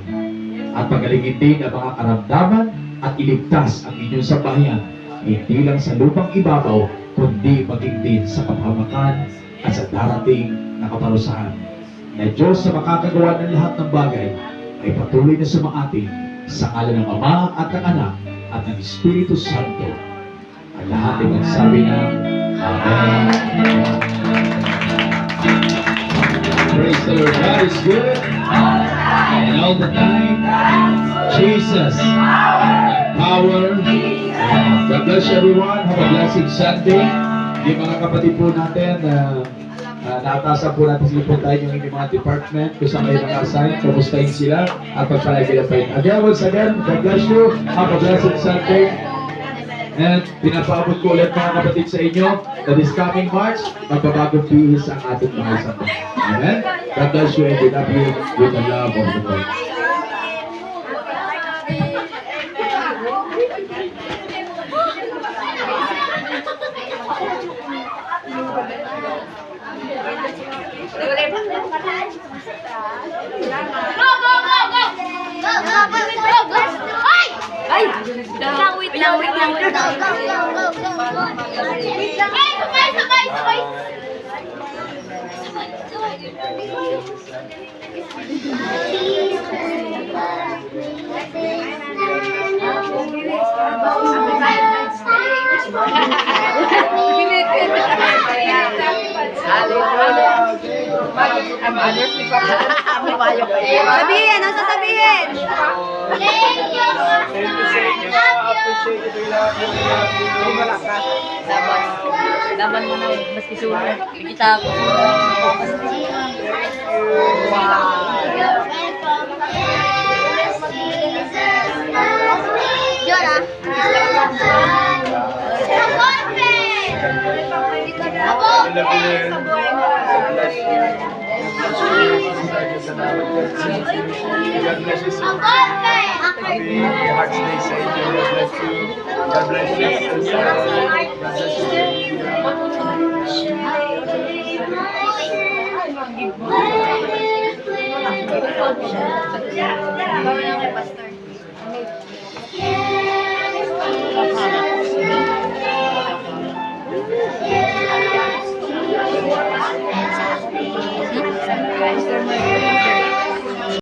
at pagalingin din ang mga karamdaman at iligtas ang inyong sambahayan, hindi lang sa lupang ibabaw, kundi maging din sa kapahamakan at sa darating na kaparusahan. Na Diyos sa makakagawa ng lahat ng bagay ay patuloy na sumaatin sa ngalan ng Ama at ng Anak at ng Espiritu Santo. Ang lahat ay magsabi ng Amen. Praise the Lord. God is good. And all the time, Jesus, power. God bless everyone. Have a blessed Sunday. Yung mga kapatid po natin, naatasan po natin sila po tayo yung inyong mga department kung saan kayo naka-assign, kamustahin sila at pagpalagay. Again, once again, God bless you. Have a blessed Sunday. And pinapaabot ko ulit mga kapatid sa inyo that this coming March, magbabagong bihis ang ating mga Sunday. Amen? God bless you and we love you with the love of the Lord. Amen. Ay! Wait lang. Sabihin, ano sasabihin? Laban mo na, maski sulit. Kita ako. God bless you, sir. Happy Hearts Day sa inyo. God bless you. God bless you, sir. God bless you. Bawal lang kay Pastor.